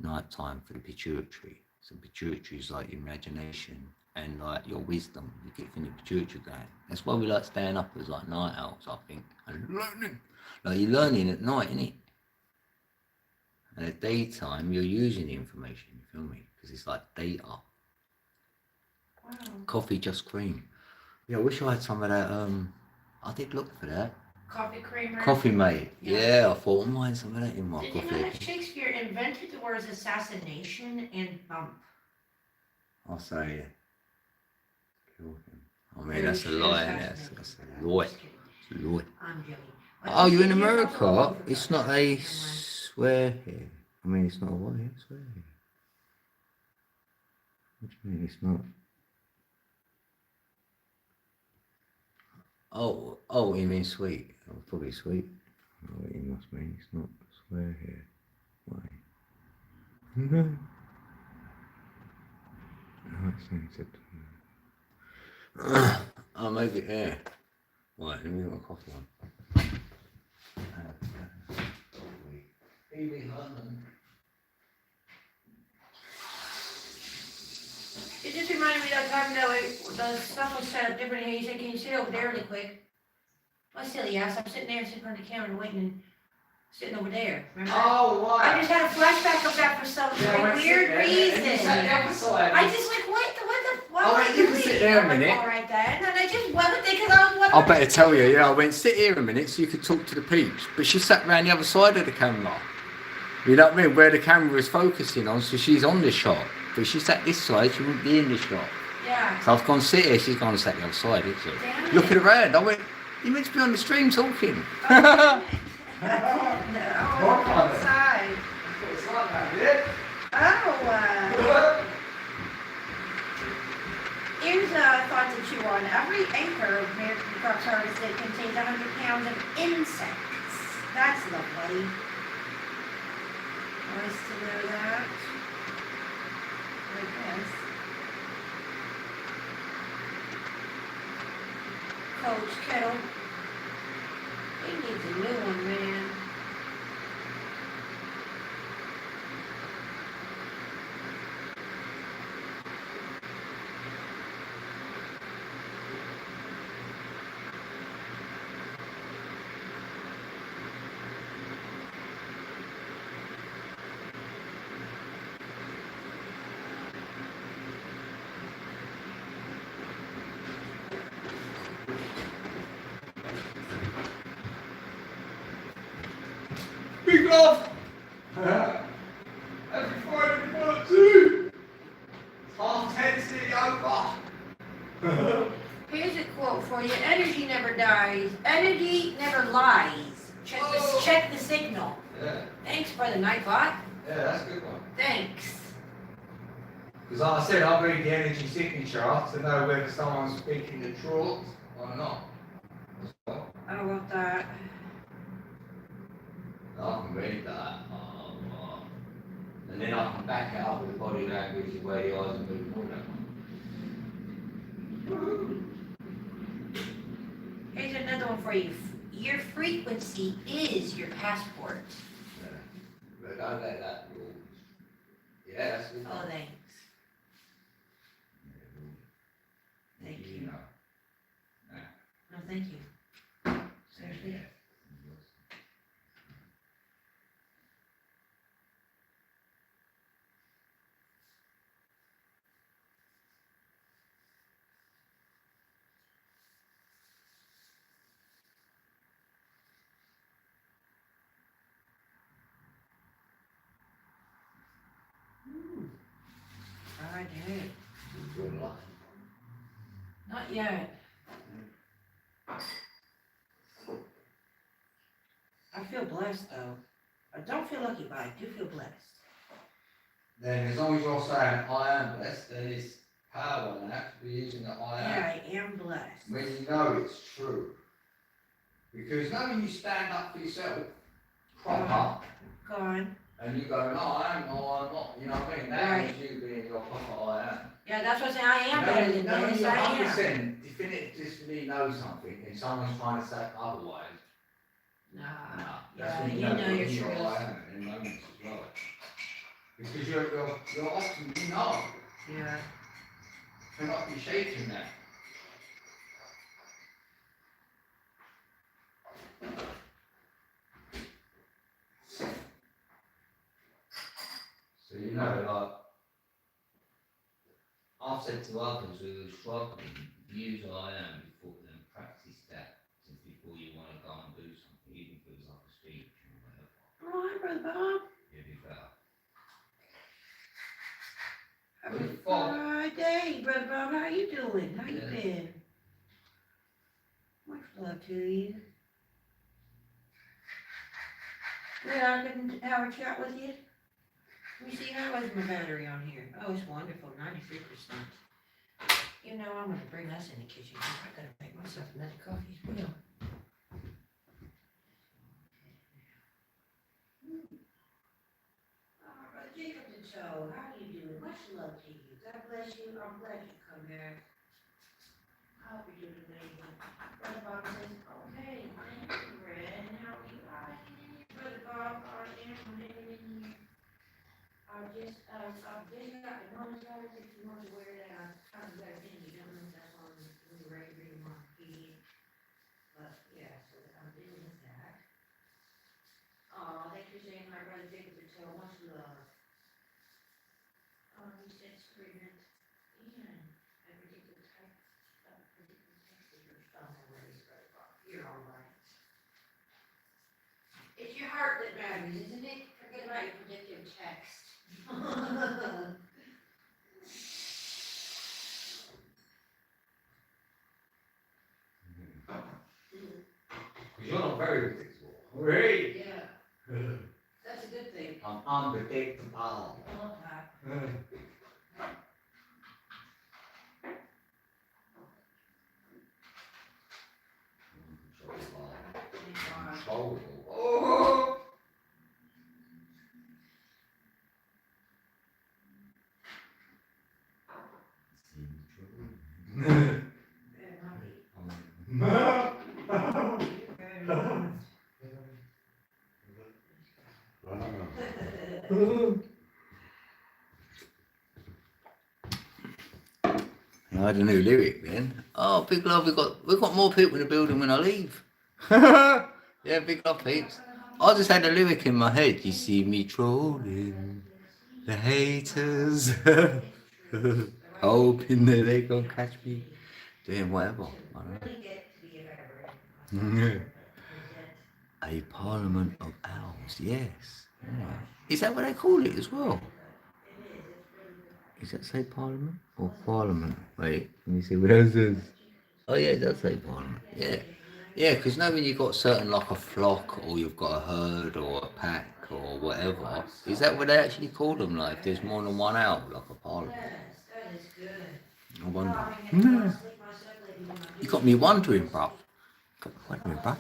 nighttime for the pituitary. So pituitary is like your imagination and like your wisdom. You get from your pituitary gland. That's why we like staying up as like night owls, I think, and learning. Like you're learning at night, innit? And at daytime, you're using the information. You feel me? Because it's like data. Wow. Coffee just cream. Yeah, I wish I had some of that. I did look for that. Coffee creamer. Coffee mate. Yeah, I thought I might some of that in my Did coffee. you know that Shakespeare invented the words assassination and bump? I'll say kill him. I mean, that's a lie. That's a lie. It's a lie. I'm joking. Oh, you're in America? It's not a swear here. I mean, it's not a what here? Swear here. What do you mean it's not? Oh, you mean sweet? Oh, probably sweet. Oh, what you must mean it's not. Swear here. Why? I'll make it there. Right, let me get my coffee on. It just reminded me that time that the stuff was set up differently. He said, can you sit over there really quick? My silly ass, I'm sitting there sitting on the counter waiting and sitting over there. Remember? Oh, right. I just had a flashback of that for some weird reason. I just like, what you can sit there a minute. All right then. And I just went with it because I was wondering. I better tell you, yeah, I went, sit here a minute so you could talk to the peeps. But she sat round the other side of the camera. You know what I mean? Where the camera is focusing on, so she's on the shot. But she sat this side, she wouldn't be in the shot. Yeah. So I've gone sit here, she's gone and sat the other side, isn't she? Looking around, I went, you meant to be on the stream talking. No, outside. It's like that, yeah? Oh, here's a thought to chew on. Every acre of American crops harvested contains 100 pounds of insects. That's lovely. Nice to know that. I guess. Coach Kettle. He needs a new one, man. Big love! Every Friday night too! It's 10:30 over. Here's a quote for you. Energy never dies. Energy never lies. Check the signal. Yeah. Thanks for the Nightbot. Yeah, that's a good one. Thanks. Because like I said, I read the energy signature to know whether someone's speaking the truth or not. I don't want that. I can read that. And then I can back it up with the body language and where the eyes are moving. Here's another one for you. Your frequency is your passport. Yeah. But don't let that rule. Yeah, that's good. Oh, thanks. Thank you. No, thank you. Seriously. I did. Good luck. Not yet. I feel blessed though. I don't feel lucky, but I do feel blessed. Then as long as you're saying I am blessed, then it's power in that to be using the I am. Yeah, I am blessed. When you know it's true. Because when you stand up for yourself, proper, Go on. and you go, no, I am, no, I'm not, you know what I mean? That Right. is you being your proper I am. Yeah, that's what I'm saying. I am better than this. you I am. 100% definitively know something and someone's trying to say otherwise. Nah. Nah, that's Yeah, when you you know your you're truth. I am in moments as well. Because you're often, you know, Yeah. cannot be shaking that. So you know, like, I've said to others who are struggling, use I am before then practice that since before you want to go and do something, even if it was like a speech or whatever. Oh, hi, Brother Bob. You'll be better. Happy Friday, Brother Bob. How you doing? How you been? Much love to you. Good, I couldn't have a chat with you. Let me see, how is my battery on here? Oh, it's wonderful, 93%. You know, I'm gonna bring us in the kitchen. I gotta make myself another coffee as well. Brother Jacob, did So, how you doing? Much love to you. God bless you. I'm glad you come back. I hope you're doing amazing. Brother Bob says, oh, hey, thank you, Red. And how are you? Brother Bob, I am hanging in here. I've just got the bonus guys if you want to wear that. I kind of got it in the gentleman. That's on the regular market. But, yeah, so I'm doing that. Oh, thank you for saying my brother Jacob would tell much love. He said screaming. Ian, I particular type of particular text that you're already, Brother Bob. You're all right. It's your heart that matters, isn't it? Forget about your predictive text. You're not very predictable. Right? Yeah, that's a good thing. I'm unpredictable. I love that. Oh. Oh. I had a new lyric then. Oh, big love, we've got more people in the building when I leave. Yeah, big love, peeps. I just had a lyric in my head. You see me trolling the haters, hoping that they gonna catch me doing whatever. I don't know. A parliament of owls, yes. Yeah. Is that what they call it as well? Does that say parliament or parliament? Wait, let me see what else says. Oh yeah, it does say parliament. Yeah, yeah. Because now when you've got certain like a flock, or you've got a herd, or a pack, or whatever, is that what they actually call them? Like if there's more than one owl, like a parliament. I wonder. You got me wondering, bruv. Got me wondering, bruv.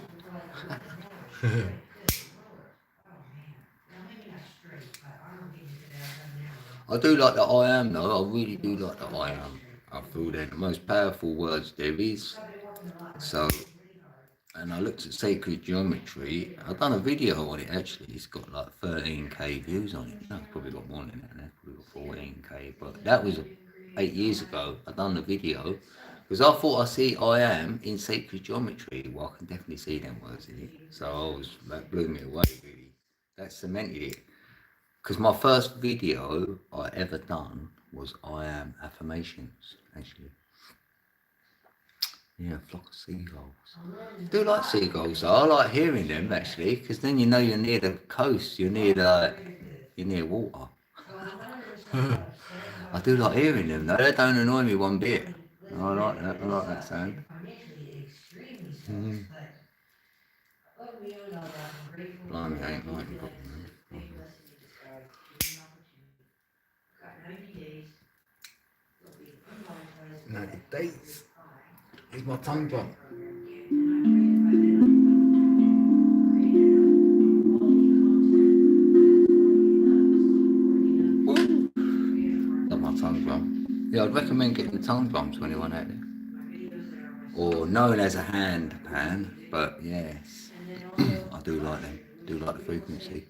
I do like the I am though, I really do like the I am. I feel they're the most powerful words there is. So, and I looked at sacred geometry, I've done a video on it actually, it's got like 13k views on it. No, it's probably got more than that, it's probably got 14k, but that was 8 years ago, I done the video. Because I thought I see I am in sacred geometry, well I can definitely see them words in it. So that blew me away really, that cemented it. Because my first video I ever done was I am affirmations, actually. Yeah, a flock of seagulls. I do like seagulls though. I like hearing them actually, because then you know you're near the coast, you're near water. I do like hearing them though, they don't annoy me one bit. I like that sound. Blimey, I ain't like it. 90 days. Here's my tongue drum. Got my tongue drum. Yeah, I'd recommend getting the tongue drum to anyone out there. Or known as a hand pan, but yes, I do like them. Do like the frequency.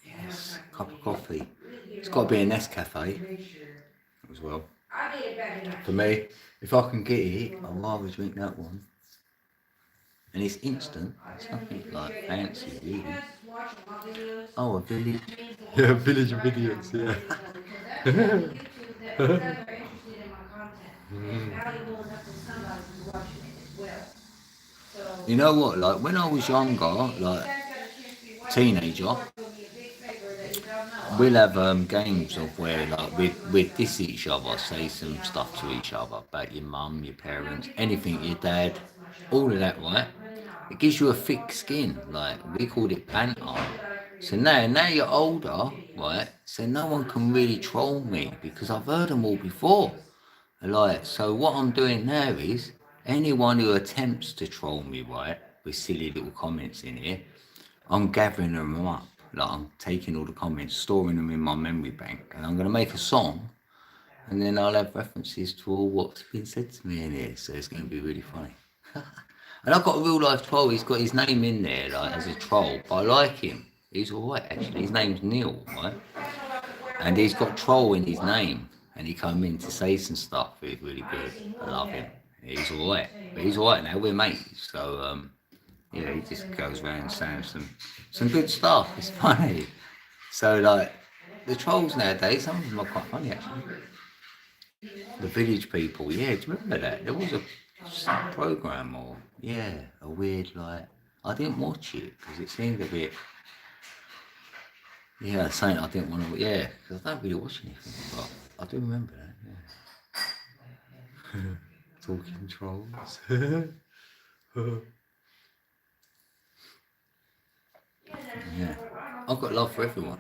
Yes, cup of coffee. It's got to be a Nescafe as well. For me, if I can get it, I'd rather drink that one. And it's instant. It's nothing like fancy, really. Oh, a village. Yeah, village of idiots. Yeah. You know what? Like when I was younger, like teenager, we'll have games of where like we'd diss each other, say some stuff to each other about your mum, your parents, anything, your dad, all of that, right? It gives you a thick skin, like we called it banter. So now you're older, right? So no one can really troll me because I've heard them all before. Like, so what I'm doing now is anyone who attempts to troll me, right? with silly little comments in here. I'm gathering them up. Like I'm taking all the comments, storing them in my memory bank, and I'm going to make a song, and then I'll have references to all what's been said to me in here. So it's going to be really funny. And I've got a real life troll. He's got his name in there like as a troll, but I like him. He's alright actually. His name's Neil, right? And he's got troll in his name, and he come in to say some stuff. He's really good. I love him. He's alright, but he's alright now. We're mates, so yeah, he just goes around saying some good stuff. It's funny. So like the trolls nowadays, some of them are quite funny actually. The village people, yeah, do you remember that? There was some program or a weird like I didn't watch it because it seemed a bit saying I didn't want to because I don't really watch anything, but I do remember that. Talking trolls. Yeah, I've got love for everyone.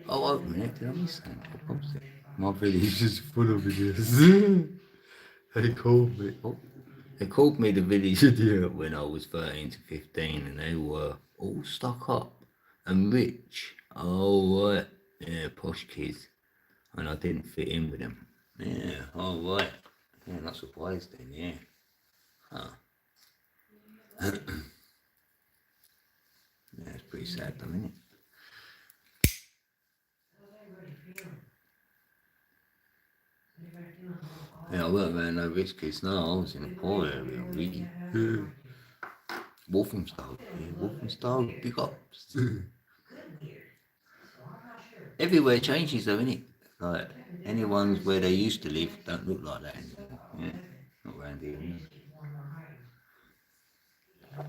Oh, wait a minute, did I miss something? I post it. My village is full of idiots. They called me. They called me the village idiot when I was 13 to 15, and they were all stuck up and rich. Oh right, yeah, posh kids, and I didn't fit in with them. Yeah, all right. Yeah, not surprised then. Yeah. Huh. Yeah, it's pretty sad though, isn't it? Yeah, I weren't around no rich kids, no, I was in a poor area, really. Walthamstow, Walthamstow, big ups. Everywhere changes though, innit? Like, any ones where they used to live don't look like that anymore. Yeah, not around here, no.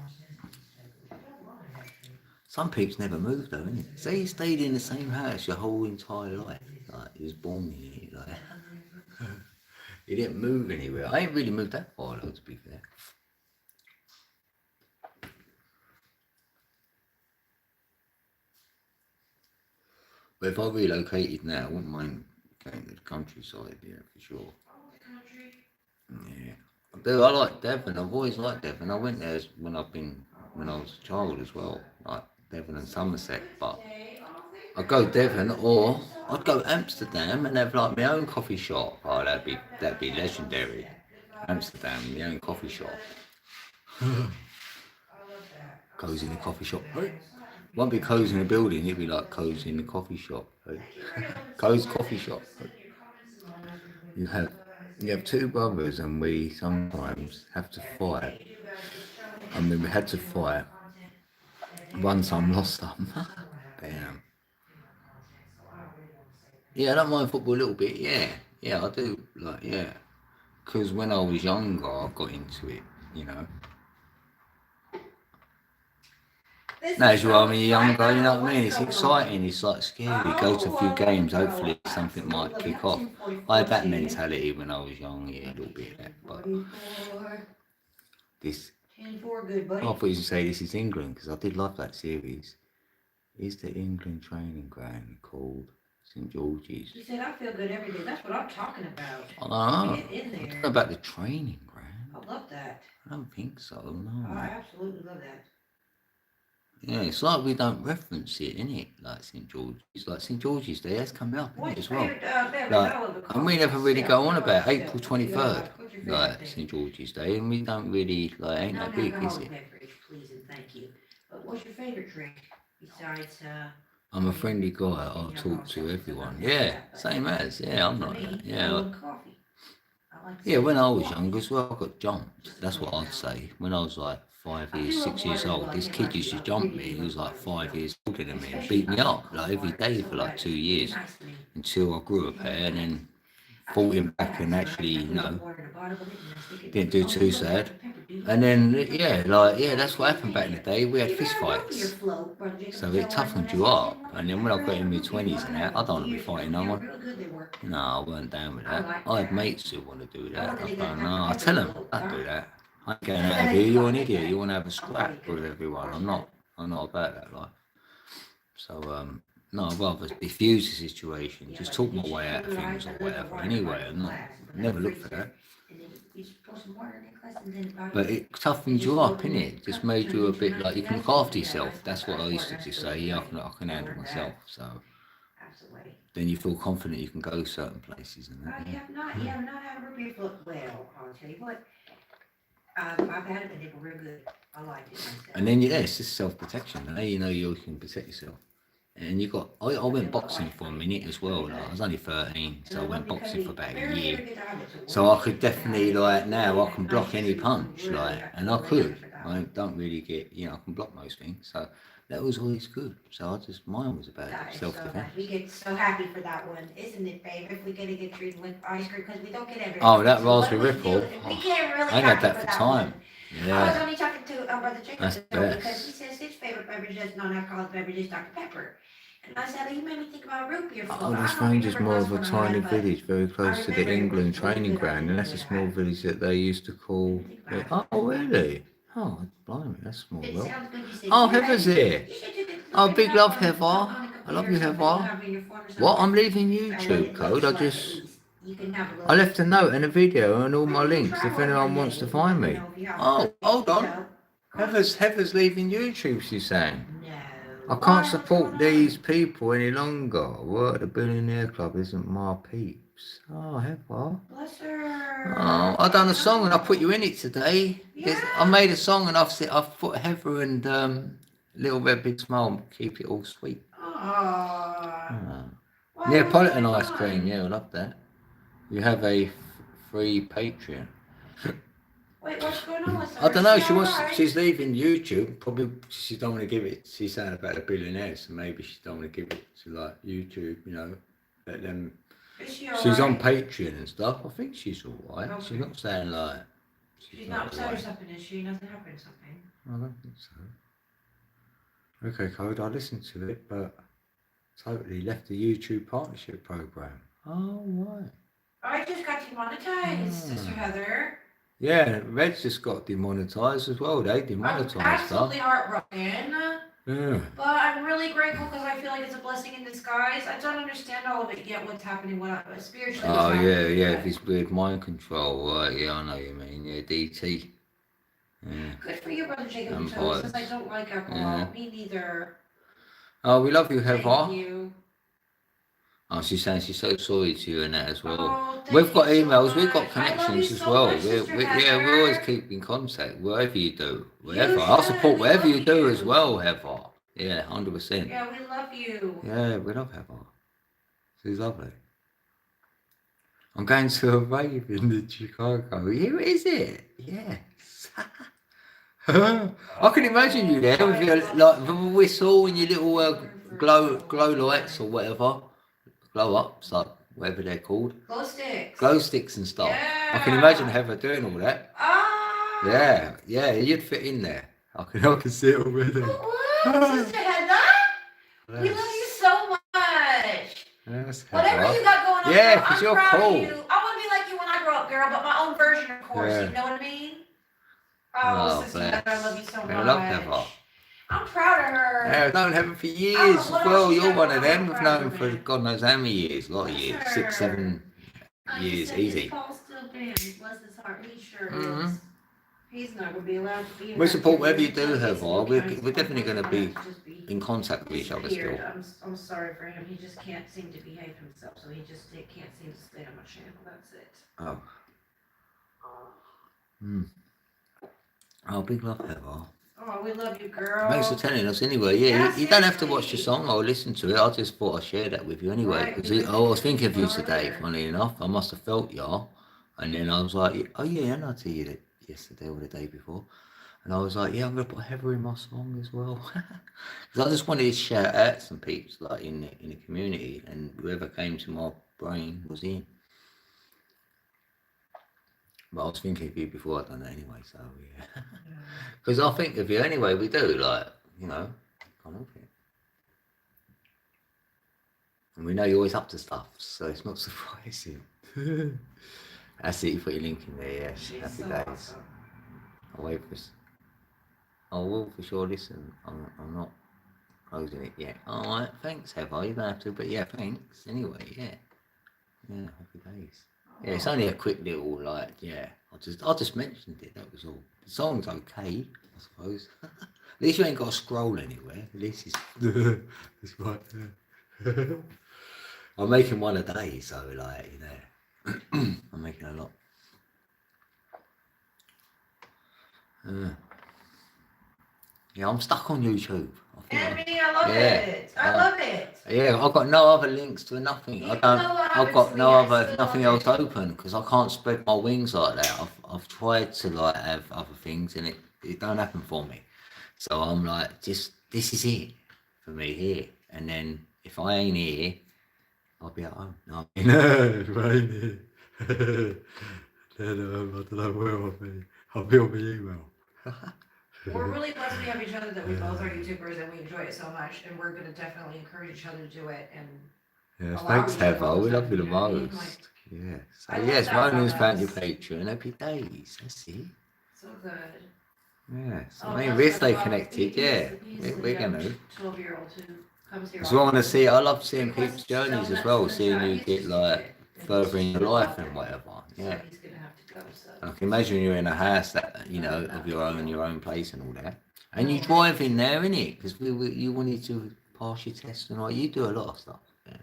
Some peeps never moved though, innit? Say you stayed in the same house your whole entire life. Like, you was born in it, like... You didn't move anywhere. I ain't really moved that far though, to be fair. But if I relocated now, I wouldn't mind going to the countryside, yeah, for sure. Yeah. I like Devon. I've always liked Devon. I went there when I was a child as well, like Devon and Somerset. But I'd go Devon or I'd go Amsterdam and have like my own coffee shop. Oh, that'd be legendary. Amsterdam, my own coffee shop. Cozy in the coffee shop. Won't be cozy in a building. It'd be like cozy in the coffee shop. Cozy coffee shop. You have two brothers, and we sometimes have to fight. I mean, we had to fight. Won some, lost some. Damn. Yeah, I don't mind football a little bit. Yeah, I do. Like, yeah, because when I was younger, I got into it. You know. Now, as well, when you're younger, you know what I mean? It's exciting, it's like scary. Go to a few games, hopefully something might kick off. I had that mentality when I was young, yeah, a little bit of that. But this, I thought you should say this is England, because I did love that series. Is the England training ground called St George's? He said, I feel good every day. That's what I'm talking about. I don't know. Get in there. I don't know about the training ground. I love that. I don't think so, no. I absolutely love that. Yeah, it's like we don't reference it, innit? Like St George's. Like St George's Day has come up innit, as well. And we never really go on about April 23rd, like St George's Day, and we don't really, like, ain't that big, is it? Please and thank you. But what's your favorite drink besides, I'm a friendly guy, I'll talk to everyone. Yeah, same as, yeah, I'm like that, yeah. Yeah, when I was young as well, I got jumped. That's what I'd say. When I was like 5 years, 6 years old, this kid used to jump me. He was like 5 years older than me and beat me up like every day for like 2 years until I grew a pair and then fought him back and actually, you know, didn't do too sad. And then, that's what happened back in the day. We had fist fights. So it toughened you up. And then when I got in my 20s and that, I don't want to be fighting no one. No, I weren't down with that. I had mates who want to do that. I don't know. I tell them, don't do that. I ain't getting out of here. You're an idiot. You want to have a scrap with everyone. I'm not about that life. So, no, I'd rather diffuse the situation. Just talk my way out of things or whatever. Anyway, never look for that. And then you just pour some water in the glass and then the body. But it toughened you up, innit? Just made you a bit like you can look after yourself. That's what I used to just say. Yeah, I can handle myself. So Absolutely. then you feel confident you can go certain places and that. You have not had a root beer float. Well, I'll tell you what. I've had it and they were real good. I liked it myself. And then yeah, it's just self-protection. You know you can protect yourself. And you got, I went boxing for a minute as well. Like, I was only 13, so I went boxing for about a year. So I could definitely, like, now I can block any punch, like, and I could. I don't really get, I can block most things. So that was always good. So mine was about self-defense. We get so happy for that one, isn't it, babe? If we get to get treated with ice cream, because we don't get everything. Oh, that raspberry ripple. We get really I had that for time. Yeah. I was only talking to Brother Jacob because he says his favorite beverage is non-alcoholic beverage is Dr. Pepper. And I said, you made me think about root beer. Oh, this range is more of a tiny village, very close to the England training ground, and that's a small village that they used to call. Oh, really? Oh, blimey, that's small. Well. Oh, Heather's here. Oh, big love, Heather. I love you, Heather. What? I'm leaving YouTube code. I left a note and a video and all my links if anyone wants to find me. Oh, hold on. Heather's leaving YouTube, she's saying. I can't support these people any longer. Work the Billionaire Club isn't my peeps. Oh, Heather. Bless her. Oh, I done a song and I put you in it today. Yeah. I made a song and I've put Heather and Little Red Big Smile, keep it all sweet. Oh. Neapolitan ice cream, yeah, I love that. You have a free Patreon. Wait, what's going on with her? I don't know. She's leaving YouTube. Probably she don't want to give it. She's saying about the billionaires, so maybe she don't want to give it to like YouTube. Let them. She's on Patreon and stuff. I think she's all right. Okay. She's not saying like. She's not upset or something, is she? Nothing happened or something. I don't think so. Okay, Code. I listened to it, but totally left the YouTube partnership program. Oh right. I just got demonetized, Sister Heather. Yeah, Red's just got demonetized as well. They demonetized I'm absolutely heartbroken. Yeah. But I'm really grateful because I feel like it's a blessing in disguise. I don't understand all of it yet, what's happening, spiritually. Oh, yeah, this weird mind control. Right, yeah, I know what you mean. Yeah, DT. Yeah. Good for you, Brother Jacob. Since I don't like alcohol. Yeah. Me neither. Oh, we love you, Heather. Thank you. Oh, she's saying she's so sorry to you and that as well. Oh, we've got emails, we've got connections as well. We always keep in contact, wherever you do. I'll support whatever you do as well, Heather. Yeah, 100%. Yeah, we love you. Yeah, we love Heather. She's lovely. I'm going to a rave in Chicago. Here is it? Yes. I can imagine you there with your whistle and your little glow lights or whatever. Glow ups, like whatever they're called. Glow sticks and stuff. Yeah. I can imagine Heather doing all that. Ah. Yeah, you'd fit in there. I can see it already. Sister Heather, we love you so much. Yes, whatever you got going on, yeah, because you're cool. I want to be like you when I grow up, girl, but my own version, of course. Yeah. You know what I mean? Oh, Sister Heather, I love you so much. I love Heather. I'm proud of her. Yeah, I've known Heather for years as well. You're one of them. We've known for God knows how many years. A lot of years. 6, 7 years, easy. Paul's still banned. Bless his heart. He sure is. He's not going to be allowed to be. We support whatever you do, Heather. We're definitely going to be in contact with each other still. I'm sorry for him. He just can't seem to behave himself. So he just can't seem to stay on my channel. That's it. Oh. Oh, big love, Heather. Oh, we love you, girl. Thanks for telling us anyway. Yeah, you don't have to watch the song or listen to it. I just thought I'd share that with you anyway. Because I was thinking of you today, funny enough. I must have felt you. And then I was like, oh yeah, and I tell you that yesterday or the day before. And I was like, yeah, I'm going to put Heather in my song as well. Because I just wanted to shout out some peeps like in the community. And whoever came to my brain was in. But I was thinking of you before I'd done that anyway, so yeah. Because I think of you anyway, we do, like, can't help it. And we know you're always up to stuff, so it's not surprising. That's it, you put your link in there, yes. Happy days. Awesome. I'll wait for us. I will for sure listen. I'm not closing it yet. Alright, thanks, Heather. You don't have to, but yeah, thanks. Anyway, yeah. Yeah, happy days. Yeah, it's only a quick little like, yeah. I just mentioned it. That was all. The song's okay, I suppose. At least you ain't got to scroll anywhere. At least it's it's right there. I'm making one a day, so like, you know, I'm making a lot. Yeah, I'm stuck on YouTube. I love yeah, it. I love it. Yeah, I've got no other links to nothing. Even I don't. though I've got no obviously I other still nothing love else it. open because I can't spread my wings like that. I've tried to like have other things and it don't happen for me. So I'm like, just this is it for me here. And then if I ain't here, I'll be at home. No, if I ain't here, then I don't know where I'll be. I'll be on my email. We're really blessed we have each other that we both are YouTubers and we enjoy it so much, and we're gonna definitely encourage each other to do it. And Yeah, allow thanks, each other Heather. all the We love time, you the you know what I mean? most. Like, Yeah. So I love yes, that about Ronan's found your us. Patreon. Happy days. That's it. So good. Yeah. So Oh, I mean, that's we'll what stay I love. connected. Yeah. We're gonna. 12-year-old who comes here. Because we want to often. see. I love seeing Requests people's journeys as donuts well. and Seeing shot. you He's get just like a kid, and further in he's your still life out and there. whatever. So Yeah. he's gonna have to go. So. I can imagine you're in a house that you know of your own place and all that, and you drive in there, innit? Because you wanted to pass your test and all. You do a lot of stuff. Yeah.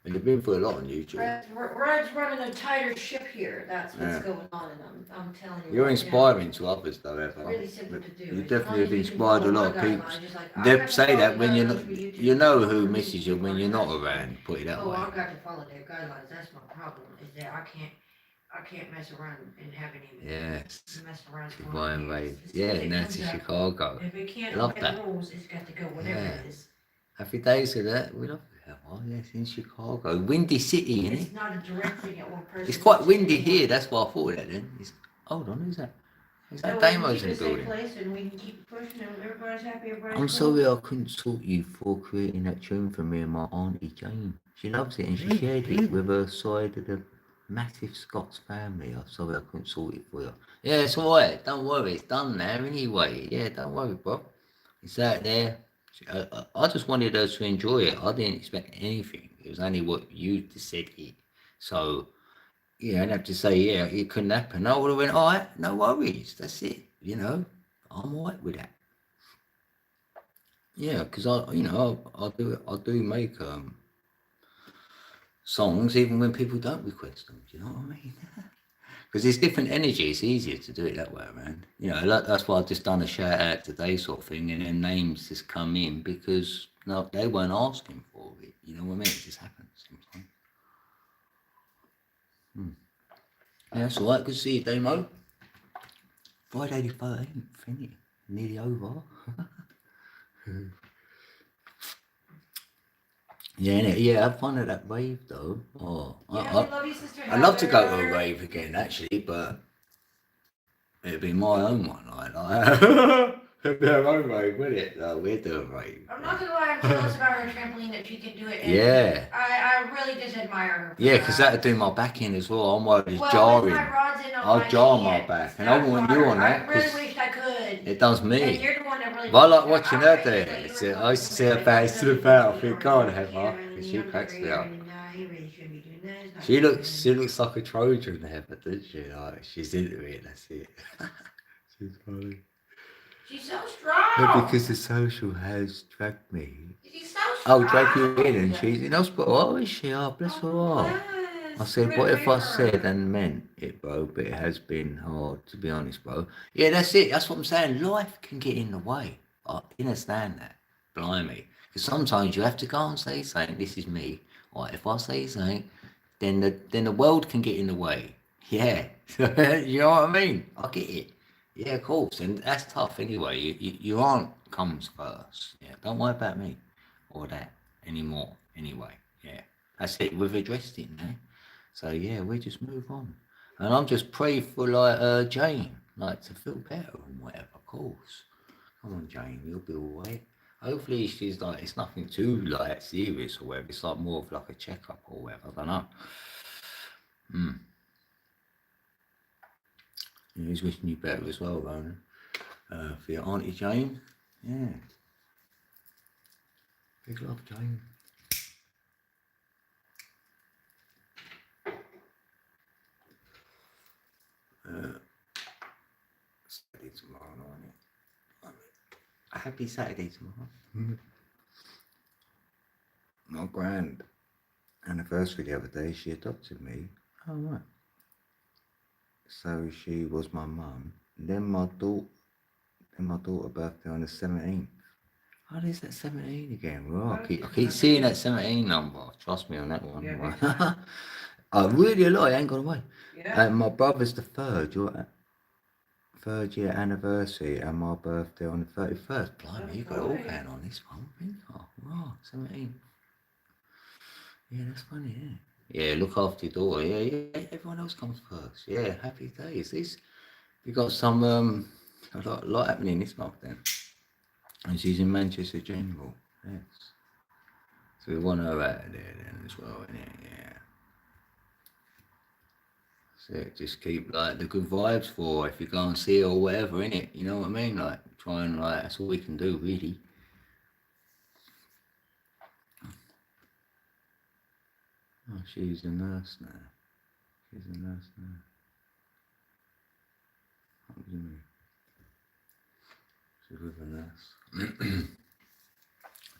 And you've been through a lot on YouTube. We're running a tighter ship here. That's what's going on, and I'm telling you. You're right inspiring now, to others, though, Eva. really simple to do. You As definitely long have as we can inspired a follow lot my of people. guidelines, just like I They got to say follow that the when you're guidelines not, for YouTube, you know so who for me misses to you do when you're not podcasts. around. Put it that Oh, way. I've got to follow their guidelines. That's my problem. Is that I can't mess around and have any Yes. mess around. Divine Wave. Yeah, Nancy Chicago. If it can't Love obey that. the rules, it's got to go whatever Yeah. it is. Happy days to that. We love that one. Yes, in Chicago. Windy city, isn't It's it? not a direct thing at one person. It's quite windy here. That's why I thought of that then. Hold on, who's that? Is that Damo's in the building? Place and we can keep pushing and everybody's happy, everybody's I'm cool. sorry I couldn't sort you for creating that tune for me and my auntie Jane. She loves it and she shared it with her side of the massive Scots family. I'm sorry I couldn't sort it for you. Yeah, it's alright. Don't worry. It's done now anyway. Yeah, don't worry, bro. It's out there. I just wanted her to enjoy it. I didn't expect anything. It was only what you just said it. So, yeah, I'd have to say, yeah, it couldn't happen. I would have went, alright, no worries. That's it. You know, I'm alright with that. Yeah, because I do make songs even when people don't request them. Do you know what I mean? Because it's different energy. It's easier to do it that way around. You know, that's why I've just done a shout out today sort of thing, and then names just come in because no, they weren't asking for it. You know what I mean? It just happens sometimes. Yeah, that's all right. Good to see you, Damo. Friday the 13th, isn't it? Nearly over. Yeah, innit? Yeah, have fun at that rave though. Oh, Yeah, we love you, Sister I'd love to go to a Heather. rave again actually, but it'd be my own one, like it'd be our own rave, wouldn't it? No, we'd do a rave. I'm not gonna lie, I'm jealous about her trampoline that she can do it. And Yeah. I really just admire her. Yeah, because that'd do my back in as well. I'm worried it's Well, jarring. with my rods in on I'll my jar my hand, back, and I that's want you harder. on that I really because wished I could. it does And me. you're the one that really. But I like makes watching it. her do it. I used to see her bounce to the battle. I think, God, Heather, because she cracks me up. She looks like a Trojan, Heather, doesn't she? Like she's into it. That's it. She's funny. She's so strong. Yeah, because the social has dragged me. She's so strong. I'll drag you in, and she's in hospital. Oh, is she? Oh, bless her heart. I said, what if I said and meant it, bro? But it has been hard, to be honest, bro. Yeah, that's it. That's what I'm saying. Life can get in the way. I understand that. Blimey. Because sometimes you have to go and say something. This is me. Or if I say something, then the world can get in the way. Yeah. You know what I mean? I get it. Yeah, of course. And that's tough anyway. Your aunt comes first. Yeah. Don't worry about me or that anymore. Anyway. Yeah. That's it. We've addressed it now. So yeah, we just move on. And I'm just pray for like Jane, like to feel better and whatever, of course. Come on, Jane, you'll be alright. Hopefully she's like it's nothing too like serious or whatever. It's like more of like a checkup or whatever. I don't know. Yeah, he's wishing you better as well, Ronan. For your Auntie Jane. Yeah. Big love, Jane. Saturday tomorrow, isn't it? Happy Saturday tomorrow. My grand anniversary the other day, she adopted me. Oh right. So she was my mum. Then my daughter birthday on the 17th. Oh, there's that 17 again. Right. I keep seeing that 17 number. Trust me on that one. Yeah, really a lot. It ain't gone away. Yeah. And my brother's the third year anniversary, and my birthday on the 31st. Blimey, you got it all going on this one. Oh, right, 17. Yeah, that's funny, yeah. Yeah, look after your daughter. Yeah, everyone else comes first. Yeah, happy days. We got some a lot happening this month then. And she's in Manchester General. Yes. So we want her out there then as well, innit? Yeah. So just keep like the good vibes for her if you go and see her or whatever, innit? You know what I mean? Like try and like that's all we can do really. Oh, she's a nurse now. She's a nurse now. What do you mean? She's with a nurse.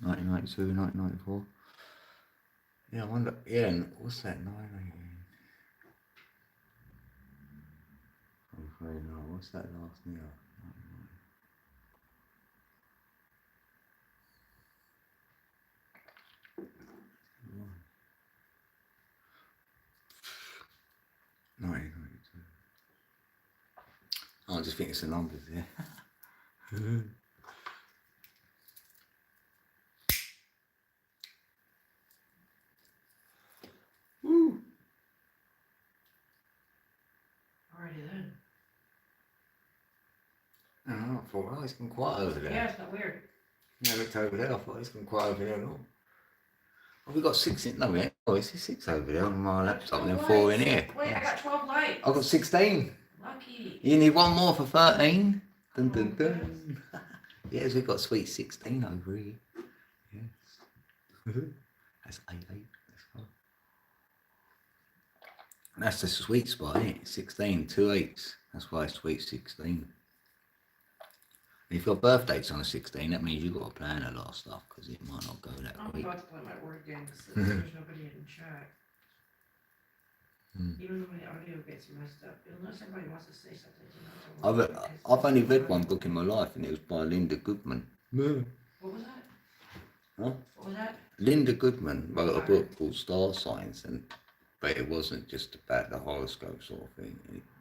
1992, 1994. Yeah, I wonder. Yeah, and what's that? 918. I'm afraid no. What's that last year? 1992. I just think it's the numbers, yeah. Woo. Alrighty then. I thought, oh, it's been quiet over there. Yeah, it's not weird. Yeah, I looked over there, I thought it's been quiet over there at all. Well, we got 6 in, no, we ain't. Oh, it's 6 over there on my laptop and then 4 in here. Wait, I got 12 lights. I got 16. Lucky. You need one more for 13. Dun, dun, dun. Yes, we've got sweet 16 over here. Yes. That's 8. That's fine. That's the sweet spot, isn't it? 16, 2 8s. That's why it's sweet 16. If your birthday's on a 16, that means you've got to plan a lot of stuff because it might not go that I'm quick. about to play my word game because there's nobody in chat. Even though my audio gets messed up, unless somebody wants to say something. I've only read one book in my life and it was by Linda Goodman. What was that? Huh? What was that? Linda Goodman wrote a book called Star Signs, but it wasn't just about the horoscope sort of thing.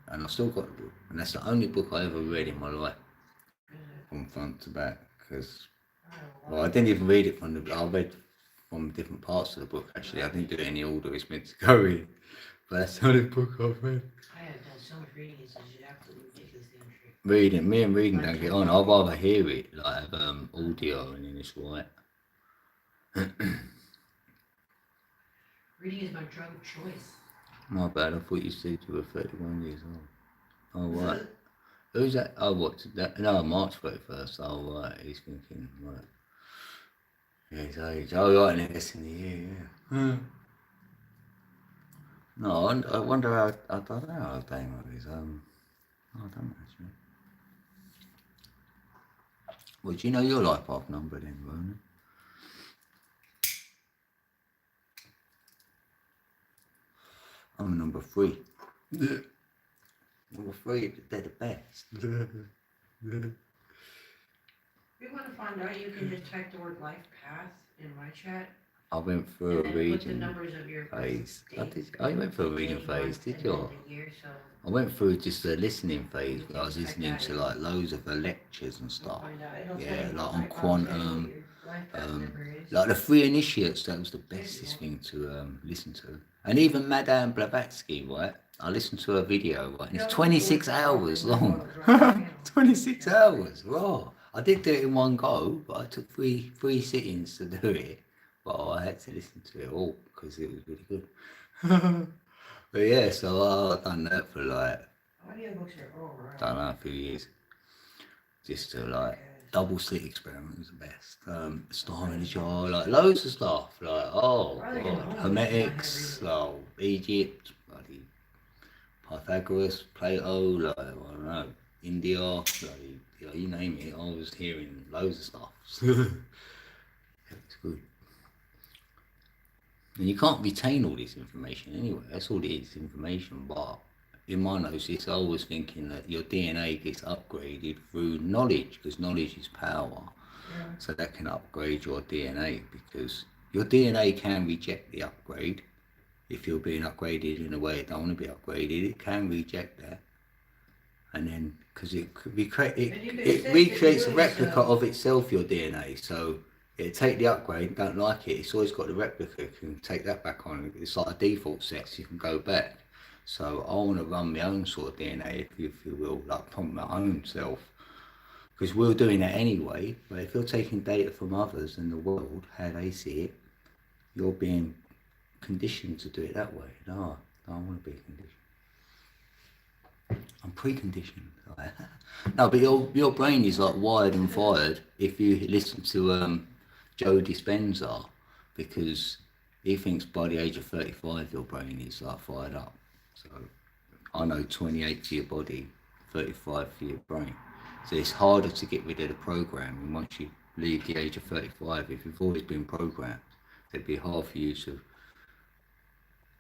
And I still got the book, and that's the only book I ever read in my life. From front to back, because I didn't even read it from I read from different parts of the book actually. I didn't do it in the order it's meant to go in, but that's the only book I've read. I have done so much reading, it's absolutely ridiculous. Me and reading don't get on. I'd rather hear it, like audio, and then it's right. Reading is my drug of choice. My bad, I thought you said you were 31 years old. Oh right. Who's that? Oh, what's that? No, March 31st. Oh, right. He's thinking, right. Yeah, his age. Oh, right, next in the year, yeah. No, I wonder how, I don't know how Damo is. I don't know, actually. Well, do you know your life path number then, Ronan? I'm number 3. Number 3, they're the best. If you want to find out, you can just type the word life path in my chat. I went through a reading phase. I went through a reading phase, did you? I went through just a listening phase where I was listening to like loads of the lectures and stuff. Yeah, like on quantum, like the 3 Initiates, that was the bestest thing to listen to. And even Madame Blavatsky, right? I listened to a video, right? And it's 26 hours long. 26 hours, wow. I did do it in one go, but I took three sittings to do it. But I had to listen to it all because it was really good. But yeah, so I've done that for like, don't know, a few years. Just to like, double slit experiment was the best. Star in the jar, like loads of stuff. Like, Hermetics, like Egypt, bloody Pythagoras, Plato, like, I don't know. India, bloody, you name it. I was hearing loads of stuff. It's good. And you can't retain all this information anyway. That's all it is, information. But in my gnosis, I was thinking that your DNA gets upgraded through knowledge, because knowledge is power. Yeah. So that can upgrade your DNA, because your DNA can reject the upgrade. If you're being upgraded in a way it don't want to be upgraded, it can reject that. And then, because it recreates a replica of itself, your DNA. So it take the upgrade, don't like it, it's always got the replica, you can take that back on. It's like a default set, so you can go back. So I want to run my own sort of DNA, if you will, like prompt my own self. Because we're doing that anyway, but if you're taking data from others in the world, how they see it, you're being conditioned to do it that way. No, I don't want to be conditioned. I'm preconditioned. No, but your brain is like wired and fired if you listen to Joe Dispenza, because he thinks by the age of 35 your brain is like fired up. So I know 28 for your body, 35 for your brain. So it's harder to get rid of the programming once you leave the age of 35. If you've always been programmed, it'd be hard for you to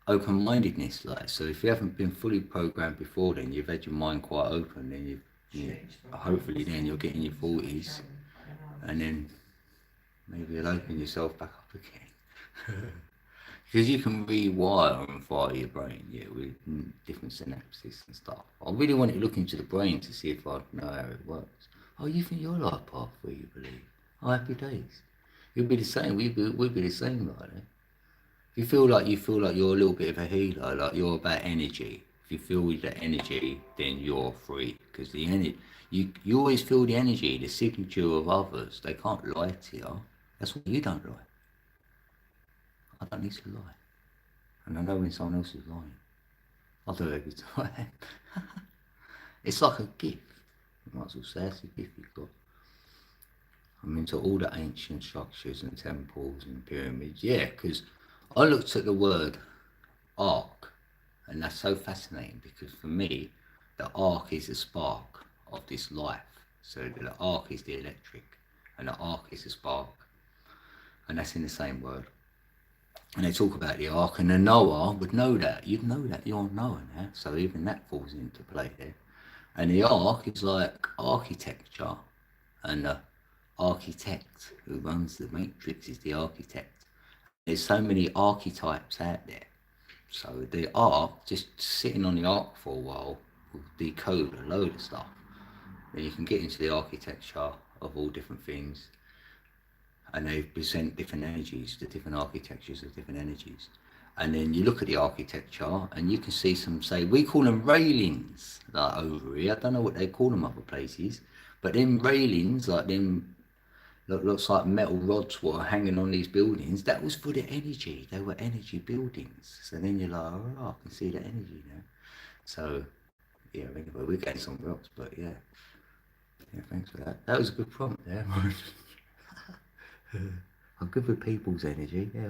open-mindedness, like. So if you haven't been fully programmed before then, you've had your mind quite open, then hopefully then you'll get in your 40s and then maybe you'll open yourself back up again. Because you can rewire and fire your brain, with different synapses and stuff. I really want to look into the brain to see if I know how it works. Oh, you think your life path where you believe? Oh, happy days. You'll be the same. We'll be the same like that. If you feel like you're a little bit of a healer, like you're about energy. If you feel that energy, then you're free. Because the energy, you always feel the energy, the signature of others. They can't lie to you. That's why you don't lie. I don't need to lie. And I know when someone else is lying. I do it every time. It's like a gift. You might as well say it's a gift you've got. I'm into all the ancient structures and temples and pyramids. Yeah, because I looked at the word arc, and that's so fascinating, because for me, the arc is the spark of this life. So the arc is the electric, and the arc is the spark, and that's in the same word. And they talk about the ark, and the Noah would know that. You'd know that, you're Noah now, so even that falls into play there. And the ark is like architecture, and the architect who runs the matrix is the architect. There's so many archetypes out there. So the ark, just sitting on the ark for a while, will decode a load of stuff. Then you can get into the architecture of all different things, and they present different energies, the different architectures of different energies. And then you look at the architecture and you can see some, say, we call them railings, like over here. I don't know what they call them other places, but them railings, like them, looks like metal rods were hanging on these buildings. That was for the energy. They were energy buildings. So then you're like, oh, I can see the energy now. So, yeah, anyway, we're getting somewhere else, but yeah. Yeah, thanks for that. That was a good prompt there. I'm good with people's energy, yeah.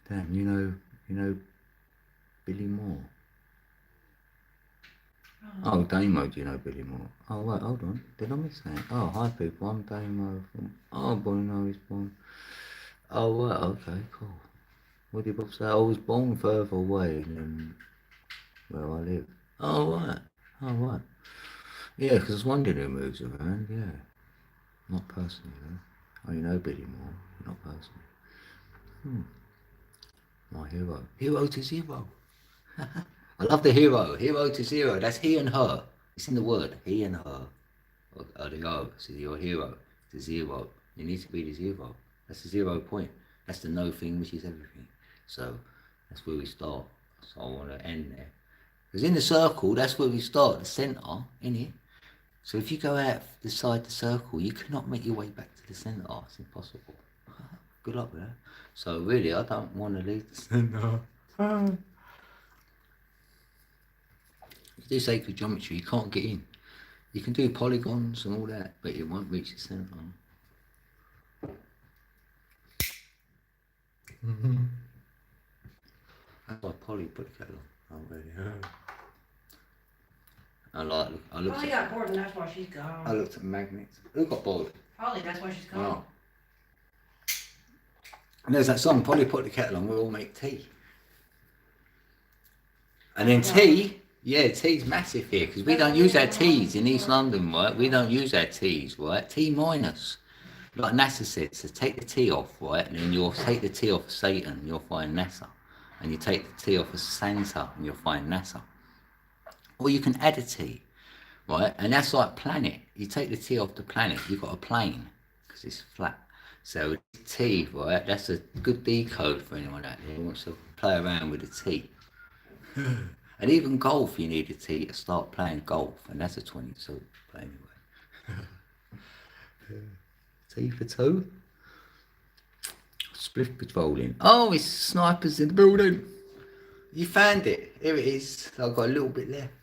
Damn, you know Billy Moore. Oh, Damo, do you know Billy Moore? Oh, wait, hold on. Did I miss that? Oh, hi people, I'm Damo from... Oh, Bruno is born. Oh, right, okay, cool. What did Bob say? I was born further away than where I live. Oh, right. Oh, right. Yeah, because I was wondering who moves around, yeah. Not personally, though. Oh, you know Billy Moore, not personally. My hero. Hero to zero. I love the hero. Hero to zero. That's he and her. It's in the word. He and her. Are the go. So your hero to zero. You need to be the zero. That's the 0 point. That's the no thing, which is everything. So that's where we start. So I want to end there. Because in the circle, that's where we start. The centre, in it. So if you go out the side the circle, you cannot make your way back to the centre. It's impossible. Good luck with that. So really, I don't want to leave the centre. If you do sacred geometry, you can't get in. You can do polygons and all that, but it won't reach the centre. That's why Polly put the kettle on. Oh, really? I looked Polly got bored and that's why she's I gone. looked at magnets. Who got bored? Polly, that's why she's gone. Oh. And there's that song, Polly put the kettle on, we'll all make tea. And then tea, yeah, tea's massive here, because we don't use our teas in East London, right? We don't use our teas, right? T minus. Like NASA said, so take the T off, right? And then you'll take the T off of Satan, and you'll find NASA. And you take the T off of Santa, and you'll find NASA. Or you can add a T, right? And that's like planet. You take the T off the planet, you've got a plane, because it's flat. So T, right? That's a good decode for anyone out there who wants to play around with a T. And even golf, you need a T to start playing golf, and that's a 22. But anyway, T for two. Spliff patrolling. Oh, it's snipers in the building. You found it. Here it is. I've got a little bit left.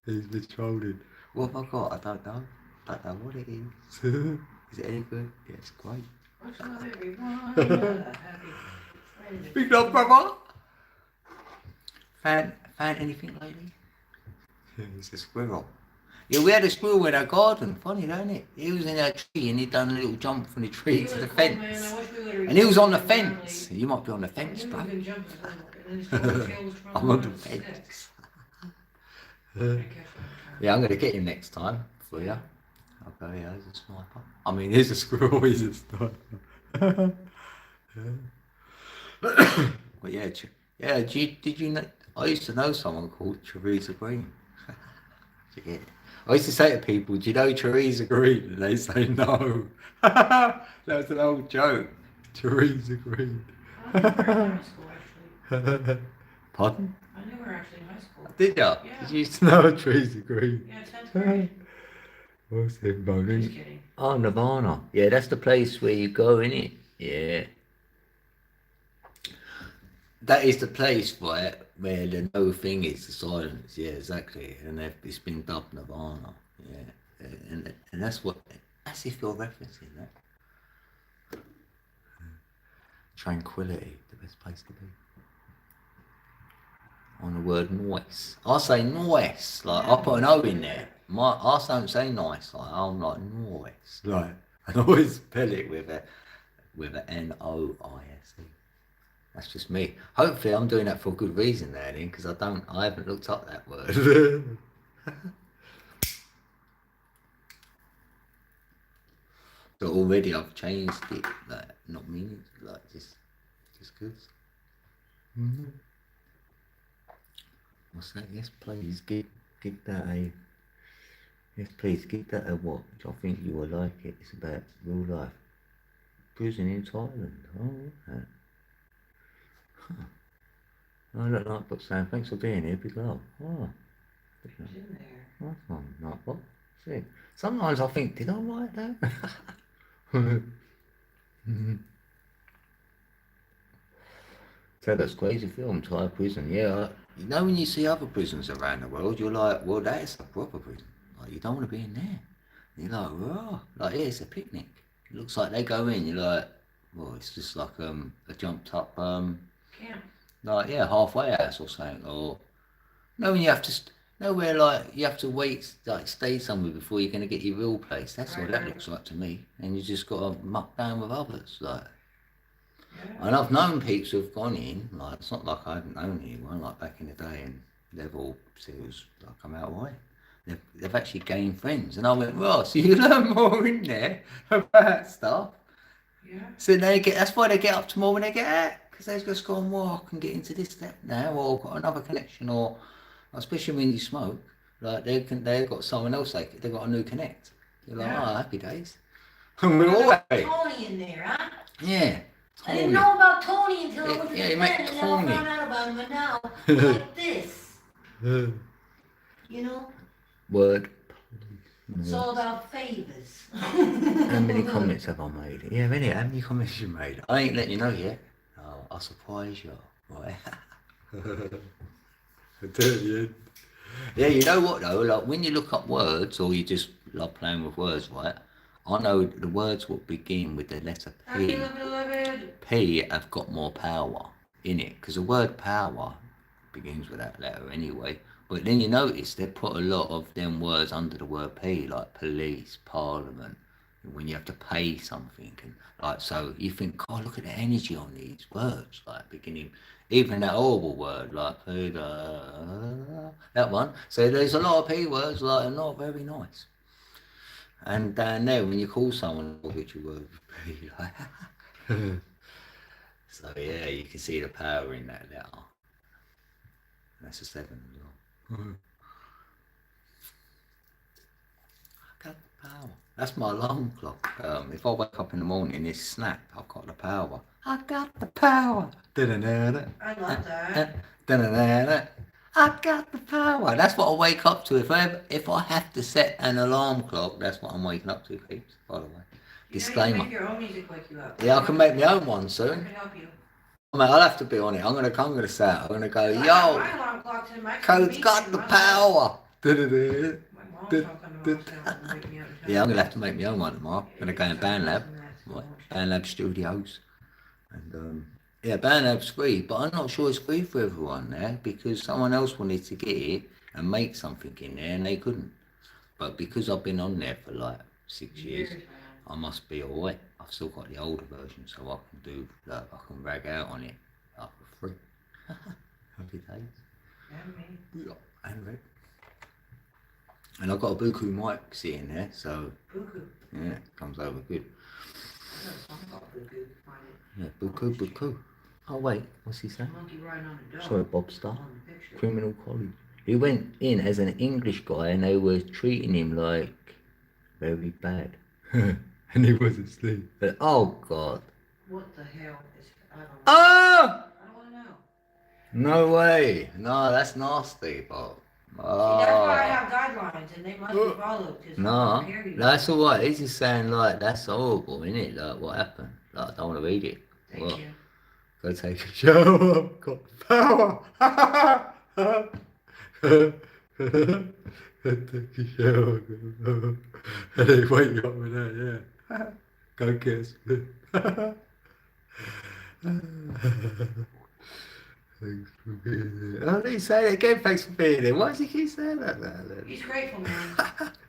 He's patrolling. What have I got? I don't know. I don't know what it is. Is it any good? Yeah, it's great. What's up, everyone? Big love, brother. Found anything lately? It's a squirrel. Yeah, we had a squirrel in our garden. Funny, don't it? He was in our tree and he'd done a little jump from the tree to the fence. And he was on the fence. You might be on the fence, bro. I'm on the fence. Yeah, I'm going to get him next time for you. Okay, yeah, he's a sniper. I mean, he's a squirrel, he's a sniper. But yeah, did you know? I used to know someone called Teresa Green. Forget it. I used to say to people, do you know Teresa Green? And they say no. That was an old joke. Teresa Green. I knew her in high school, actually. Pardon? I knew her actually in high school. Did ya? Yeah. Did you used to know Teresa Green? Yeah, 10th grade. What's it, Just Bonin? kidding. Oh, Nirvana. Yeah, that's the place where you go, innit? Yeah. That is the place, right, where the no thing is, the silence. Yeah, exactly. And it's been dubbed Nirvana. Yeah. And that's if you're referencing that. Tranquility, the best place to be. On the word noise. I say noise, like I put an O in there. I don't say nice, like I'm like noise. Like I always spell it with a N-O-I-S-E. That's just me. Hopefully I'm doing that for a good reason there then, because I haven't looked up that word. So already I've changed it, like not meaning, like just good. Mm-hmm. What's that? Yes, please give that a. Yes, please give that a watch. I think you will like it. It's about real life. Prison in Thailand. Oh, okay. Huh. I look like but saying thanks for being here. Big love. Oh, It's in there. that's not what. See, sometimes I think, did I write that? So that's crazy film, Thai prison. Yeah, you know when you see other prisons around the world, you're like, well, that's a proper prison. Like you don't want to be in there. And you're like, oh, like yeah, it's a picnic. It looks like they go in. You're like, well, it's just like a jumped up Camp. like yeah, halfway house or something. Or no, when you have to nowhere like you have to wait, like stay somewhere before you're gonna get your real place. That's what that looks like to me. And you just got to muck down with others, like. Yeah. And I've known peeps who've gone in, like it's not like I haven't known anyone, like back in the day, and they've all said it was like come out right. They've actually gained friends, and I went, Ross, you learn more in there about stuff. Yeah. So that's why they get up to more when they get out, because they've just gone, well, I can get into this, that now, or got another connection, or especially when you smoke, like they've got someone else, they've got a new connect. You're like, oh, happy days. And we're all happy. Tony in there, huh? Yeah. I didn't know about Tony until I went to the he pen, met and now I Tony. found out about him, and now like this. You know? Word. It's all about favors. How many comments have I made? Yeah, really, how many comments you made? I ain't letting you know yet. Oh, I'll surprise you. Right. Yeah, you know what though? Like when you look up words, or you just love playing with words, right? I know the words will begin with the letter P. P have got more power in it, because the word power begins with that letter anyway. But then you notice they put a lot of them words under the word P, like police, parliament, when you have to pay something. And like, so you think, oh, look at the energy on these words, like beginning, even that horrible word, like that one. So there's a lot of P words, like, not very nice. And down there, when you call someone, which you word P, like, so yeah, you can see the power in that letter. That's a 7 as well. Got the power. That's my alarm clock. If I wake up in the morning, it's snap. I've got the power. I got the power. I love that. I got the power. That's what I wake up to. If I have to set an alarm clock, that's what I'm waking up to, peeps. By the way, disclaimer. You can make your own music wake you up. Yeah, I can make my own one I soon. can help you. I mean, I'll have to be on it. I'm gonna say it. I'm gonna go, I got yo, my alarm clock to my Code's got the power. My mom's talking about wake me up. Yeah, I'm gonna have to make my own one tomorrow. I'm gonna go in Band Lab, Band Lab Studios, and yeah, Band Lab's free, but I'm not sure it's free for everyone there because someone else wanted to get it and make something in there and they couldn't. But because I've been on there for like 6 years, I must be alright. I've still got the older version, so I can do like I can rag out on it like for free. Happy days. And me. Yeah, and Red. And I've got a Buku mic sitting there, so Buku. yeah, it comes over good. I got a song called Buku. Find it. Yeah, Buku. Oh wait, what's he saying? Monkey riding on a dog. Sorry, Bob Star. On the picture. Criminal College. He went in as an English guy and they were treating him like very bad. And he was asleep. But, oh God. What the hell is? I don't know. Oh! I don't want to know. No way. No, that's nasty, Bob. Oh. See, that's why I have guidelines, and they must be followed. No, that's alright. He's just saying like that's horrible, isn't it? Like what happened? Like I don't want to read it. Thank you. Go take a shower. Got power. Take a shower. And they wake you up with that, yeah. Go get sleep. Thanks for being there. Oh, they say that again. Thanks for being there. Why does he keep saying that? He's grateful, man.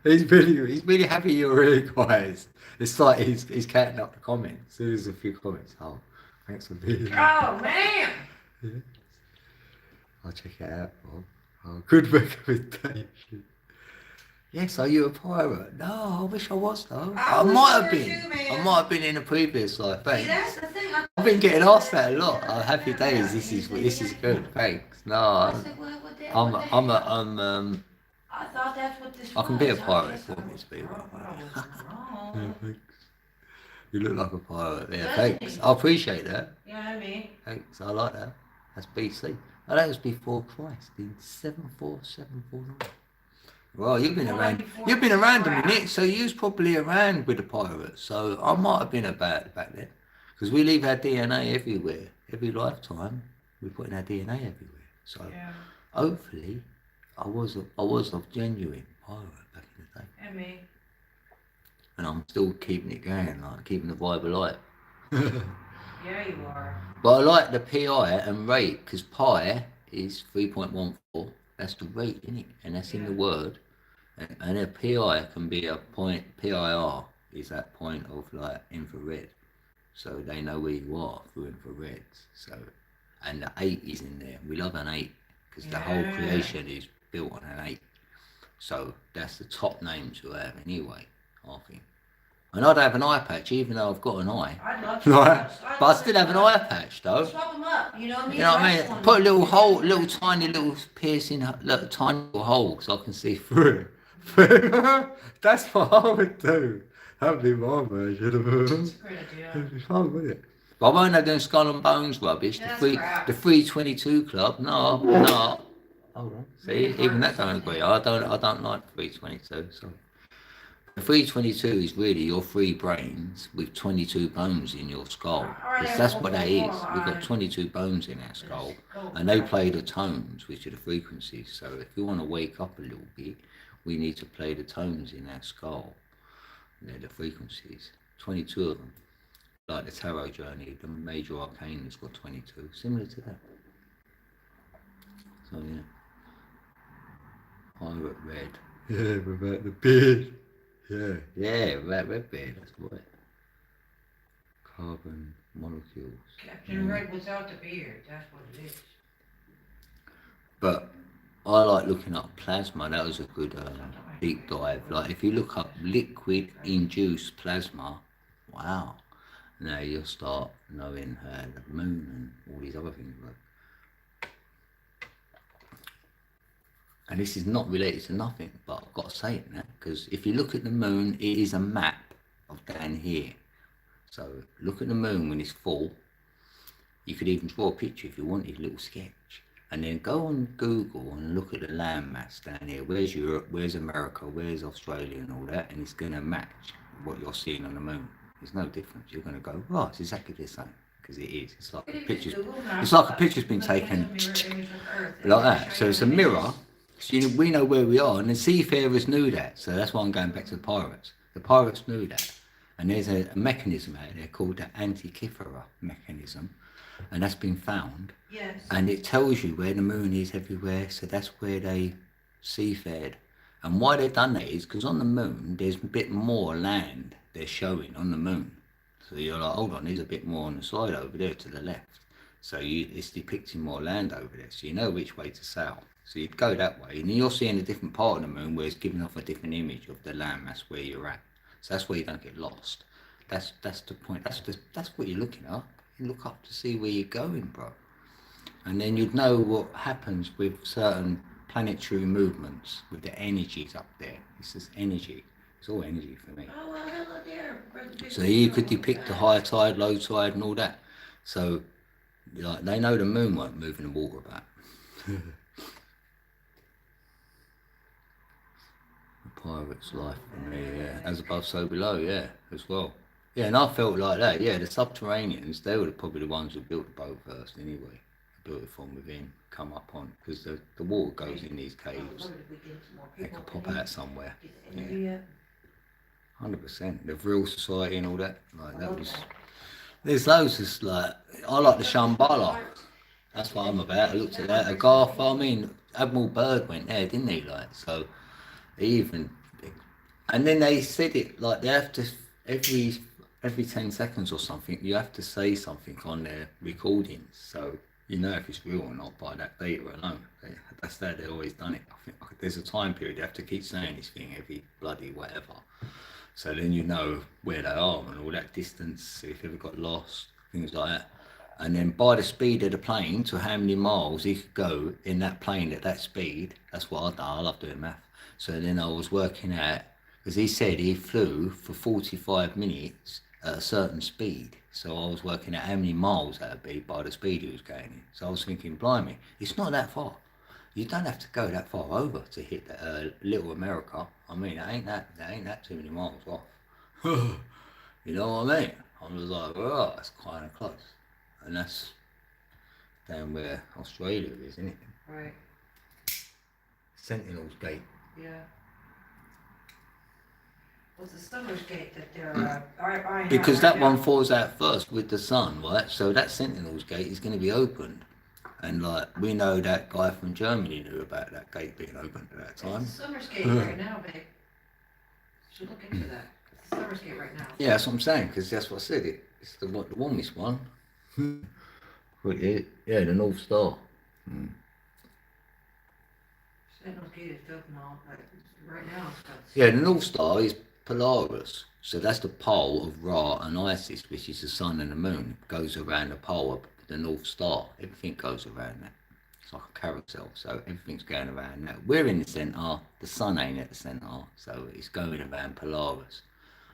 he's really happy you're here, guys. It's like he's counting up the comments. There's a few comments. Oh, thanks for being there. Oh man. Yeah. I'll check it out, Bob. Oh, good recommendation. Yes, are you a pirate? No, I wish I was though. I might have been. I might have been in a previous life. Thanks. See, that's the thing. I've been getting asked that a lot. Oh, happy days. This is good. Thanks. No, I said, what the hell? I thought that's what this was. I can be a pirate if you guess want me to be I one. was wrong. Yeah, thanks. You look like a pirate. Yeah, Doesn't thanks. he? I appreciate that. You know what I mean? Thanks. I like that. That's BC. Oh, that was before Christ in 74749. Well, you've been around. You've been around a minute, so you was probably around with the pirates. So I might have been about back then, because we leave our DNA everywhere. Every lifetime, we put in our DNA everywhere. So Yeah. hopefully, I was a genuine pirate back in the day, And me. and I'm still keeping it going, like keeping the vibe alive. Yeah, you are. But I like the PI and rate, because pi is 3.14. That's the rate, isn't it? And that's in the word. And a PI can be a point, PIR is that point of like infrared. So they know where you are through infrareds. So, and the 8 is in there. We love an 8 because the whole creation is built on an 8. So that's the top name to have anyway, I think. And I'd have an eye patch even though I've got an eye. I'd love to. But I still have an eye patch though. Swap them up. You know what I mean? You know what I mean? Put a little hole, tiny little piercing, little tiny little hole so I can see through it. That's what I would do. That'd be my version of it. That's a great idea. It'd be fun, wouldn't it? But I won't have them skull and bones rubbish. Yeah, The that's crap. 322 club. No. Hold on. See, even that don't agree. I don't like 322. So the 322 is really your 3 brains with 22 bones in your skull. That's what that is. We've got 22 bones in our skull, and they play the tones, which are the frequencies. So if you want to wake up a little bit, we need to play the tones in our skull. They're the frequencies. 22 of them. Like the tarot journey, the major arcane has got 22, similar to that. So yeah. pirate red. Yeah, without the beard. Yeah, without red beard, that's right. Carbon molecules. Captain Red without the beard, that's what it is. But I like looking up plasma. That was a good deep dive. Like if you look up liquid induced plasma, wow. Now you'll start knowing how the moon and all these other things work. And this is not related to nothing, but I've got to say it now, because if you look at the moon, it is a map of down here. So look at the moon when it's full. You could even draw a picture if you wanted, a little sketch. And then go on Google and look at the landmass down here. Where's Europe, where's America, where's Australia and all that, and it's going to match what you're seeing on the moon. There's no difference. You're going to go, right, it's exactly the same, because it is. It's like a picture's, it's like a picture's been taken like that. So it's a mirror. So we know where we are, and the seafarers knew that. So that's why I'm going back to the pirates. The pirates knew that. And there's a mechanism out there called the Antikythera mechanism, and that's been found. Yes. And it tells you where the moon is everywhere, so that's where they seafared. And why they've done that is because on the moon there's a bit more land they're showing on the moon. So you're like, hold on, there's a bit more on the side over there to the left. So it's depicting more land over there, so you know which way to sail. So you'd go that way, and then you're seeing a different part of the moon where it's giving off a different image of the landmass where you're at. So that's where you don't get lost. That's the point. That's what you're looking at. You look up to see where you're going, bro. And then you'd know what happens with certain planetary movements, with the energies up there. It's just energy. It's all energy for me. Oh, well, hello there. So you could depict the high tide, low tide, and all that. So, like, they know the moon won't move in the water about. The pirate's life for me, yeah. As above, so below, yeah, as well. Yeah, and I felt like that, yeah. The subterraneans, they were probably the ones who built the boat first anyway. Built it from within, come up on, because the water goes in these caves. They could pop out somewhere. Yeah. 100%. The real society and all that, like that was. There's loads of like, I like the Shambhala. That's what I'm about. I looked at that. Agartha, I mean, Admiral Byrd went there, didn't he? Like, so even, and then they said it like they have to every 10 seconds or something. You have to say something on their recordings, so you know if it's real or not by that data alone. That's how they've always done it. I think there's a time period you have to keep saying this thing every bloody whatever. So then you know where they are and all that distance, if you ever got lost, things like that. And then by the speed of the plane, to how many miles he could go in that plane at that speed. That's what I done. I love doing math. So then I was working out, because he said he flew for 45 minutes at a certain speed. So I was working out how many miles that would be by the speed he was going in. So I was thinking, blimey, it's not that far. You don't have to go that far over to hit little America. I mean, that ain't that too many miles off. You know what I mean? I was like, oh, that's kind of close. And that's down where Australia is, isn't it? Right. Sentinel's Gate. Yeah. Well, the Summer's Gate that they're because that one falls out first with the sun, right? So that Sentinel's Gate is going to be opened. And like, we know that guy from Germany knew about that gate being opened at that time. It's the Summer's Gate right now, babe. You should look into that. It's the Summer's Gate right now. Yeah, that's what I'm saying, because that's what I said. It's the warmest one. Yeah, the North Star. Sentinel's Gate is open all, but right now it's got... Yeah, the North Star is Polaris. So that's the pole of Ra and Isis, which is the sun and the moon. It goes around the pole of the North Star. Everything goes around that. It's like a carousel, so everything's going around that. We're in the centre, the sun ain't at the centre, so it's going around Polaris.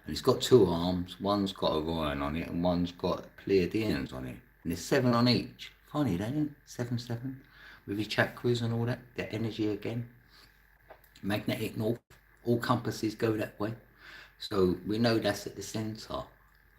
And it's got two arms, one's got Orion on it and one's got Pleiadians on it. And there's 7 on each. Funny, don't you? 7, 7. With your chakras and all that, the energy again. Magnetic north, all compasses go that way. So we know that's at the centre.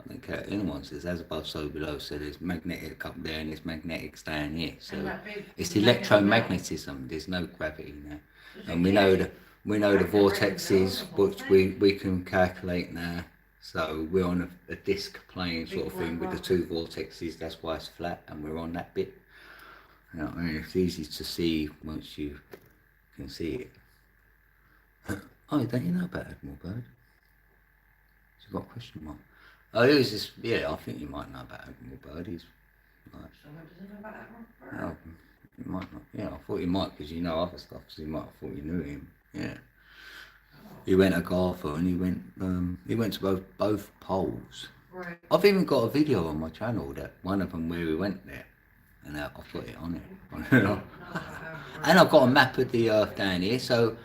I don't care what anyone says, as above, so below. So there's magnetic up there and there's magnetics down here. So it's electromagnetism. There's no gravity now. And we know the vortexes, which we can calculate now. So we're on a disc plane sort of thing with the 2 vortexes. That's why it's flat, and we're on that bit. You know what I mean? It's easy to see once you can see it. Oh, don't you know about Admiral Byrd? He's got a question mark. Oh, he was just, yeah, I think you might know about Admiral Byrd. He's like, Someone doesn't know about Admiral Byrd? oh, you might not. Yeah, I thought you might because you know other stuff, so you might have thought you knew him. Yeah. He went to Gartha and he went to both poles. Right. I've even got a video on my channel that one of them where we went there, and I've got it on it. And I've got a map of the Earth down here, so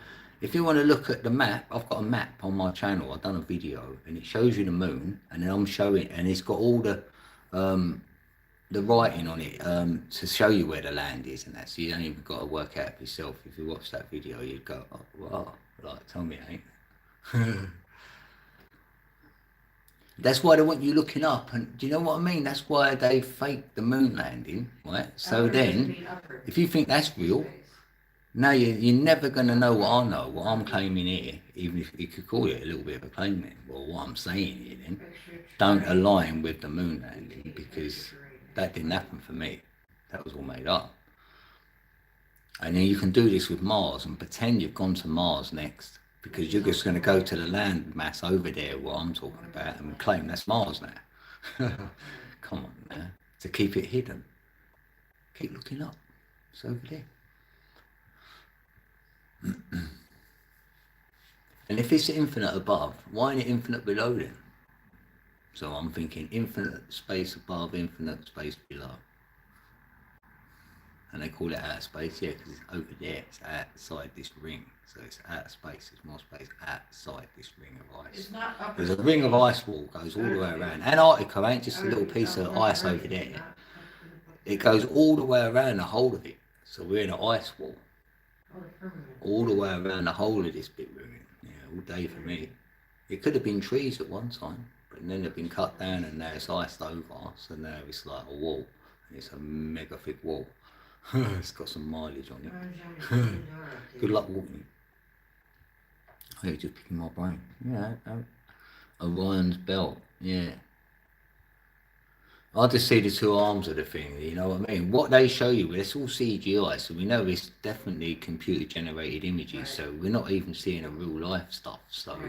if you want to look at the map, I've got a map on my channel. I've done a video, and it shows you the moon, and then I'm showing, and it's got all the writing on it to show you where the land is and that. So you don't even got to work out for yourself. If you watch that video, you'd go, oh, well, like, tell me, ain't. That's why they want you looking up, and do you know what I mean? That's why they faked the moon landing, right? So then, if you think that's real, now you're never going to know what I know, what I'm claiming here, even if you could call it a little bit of a claiming, or what I'm saying here then, don't align with the moon landing, because that didn't happen for me. That was all made up. And then you can do this with Mars and pretend you've gone to Mars next, because you're just going to go to the land mass over there, what I'm talking about, and claim that's Mars now. Come on now. To keep it hidden. Keep looking up. It's over there. And if it's infinite above, why ain't it infinite below then? So I'm thinking infinite space above, infinite space below. And they call it outer space, yeah, because it's over there, it's outside this ring. So it's outer space, there's more space outside this ring of ice. It's not upper. There's a ring of ice wall, goes all the way around. Antarctica ain't just a little piece of ice over there. It goes all the way around the whole of it. So we're in an ice wall. All the way around the whole of this bit we're in. Yeah, all day for me. It could have been trees at one time, but then they've been cut down and now it's iced over, so now it's like a wall. And it's a mega thick wall. It's got some mileage on it. Good luck walking. Oh, you're just picking my brain. Yeah, Orion's belt. Yeah. I just see the two arms of the thing, you know what I mean? What they show you, it's all CGI, so we know it's definitely computer generated images, so we're not even seeing a real life stuff. So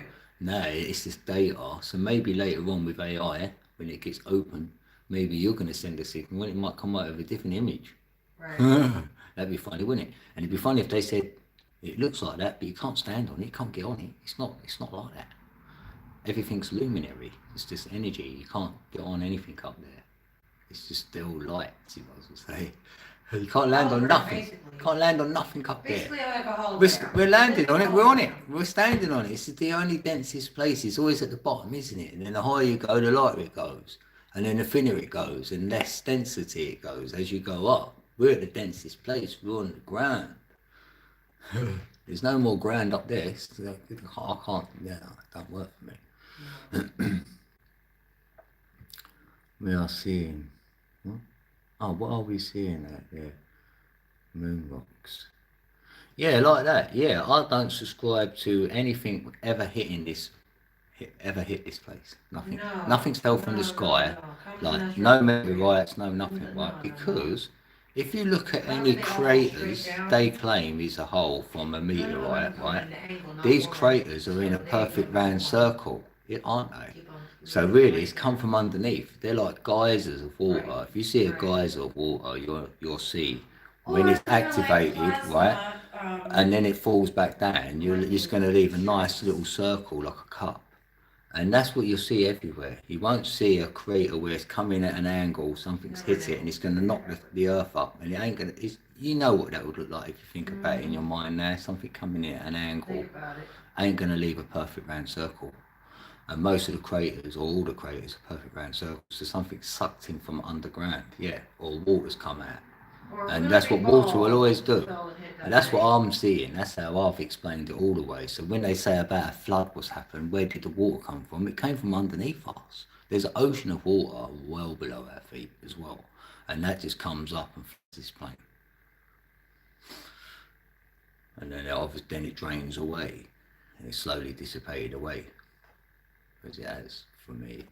no, it's just data. So maybe later on with AI, when it gets open, maybe you're going to send a signal and it might come out of a different image. Right. That'd be funny, wouldn't it? And it'd be funny if they said it looks like that, but you can't stand on it, you can't get on it. It's not like that. Everything's luminary. It's just energy. You can't get on anything up there. It's just still light, as you might as well say. You can't land on nothing. Can't land on nothing up there. We're landing on it. We're on it. We're standing on it. It's the only densest place. It's always at the bottom, isn't it? And then the higher you go, the lighter it goes. And then the thinner it goes, and less density it goes as you go up. We're at the densest place. We're on the ground. There's no more ground up there. I can't. Yeah, it don't work for me. We are seeing. What? Oh, what are we seeing out there? Moon rocks. Yeah, like that. Yeah, I don't subscribe to anything ever hit this place. Nothing. No, nothing's fell from the sky. Like no meteorites, no nothing, right? Because if you look at any craters they claim is a hole from a meteorite, right? These craters are in a perfect round circle, aren't they? So really, it's come from underneath. They're like geysers of water. If you see a geyser of water, you'll see when it's activated, right? And then it falls back down, you're just going to leave a nice little circle like a cup. And that's what you'll see everywhere. You won't see a crater where it's coming at an angle, something's hit it, and it's going to knock the earth up. And it ain't going to, you know what that would look like if you think about it in your mind now. Something coming in at an angle ain't going to leave a perfect round circle. And most of the craters, or all the craters, are perfect round circles. So something's sucked in from underground, yeah, or water's come out. And that's what water will always do. And that's what I'm seeing. That's how I've explained it all the way. So when they say about a flood what's happened, where did the water come from? It came from underneath us. There's an ocean of water well below our feet as well. And that just comes up and floods this plane. And then it drains away. And it slowly dissipated away. As it has for me.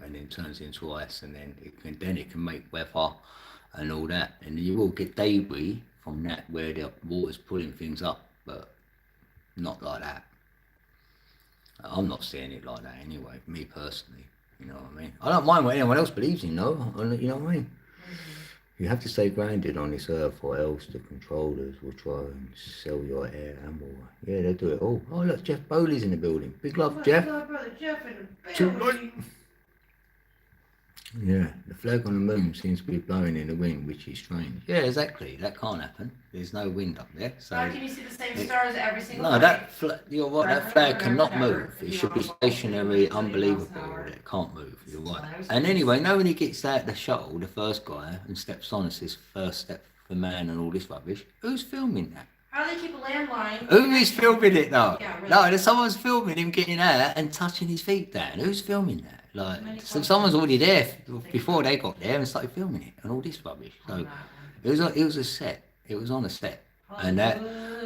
And then turns into ice, and then it can make weather and all that, and you will get debris from that where the water's pulling things up, but not like that. I'm not seeing it like that anyway, me personally. You know what I mean? I don't mind what anyone else believes in, though. You know what I mean? You have to stay grounded on this earth, or else the controllers will try and sell your air and water. Yeah, they do it all. Oh, look, Jeff Bowley's in the building. Big love, Jeff. Brother Jeff in the Too building. Yeah, the flag on the moon seems to be blowing in the wind, which is strange. Yeah, exactly. That can't happen. There's no wind up there. So how can you see the same stars every single no, day? you're right. That flag cannot move. It should be stationary, unbelievable. It can't move. You're right. And anyway, no, when he gets out the shuttle, the first guy, and steps on and says, "First step for man," and all this rubbish. Who's filming that? How do they keep a landline? Who is filming it though? Yeah, really. No, someone's filming him getting out and touching his feet down. Who's filming that? Like, so someone's already there before they got there and started filming it and all this rubbish. So it was a set. It was on a set, and that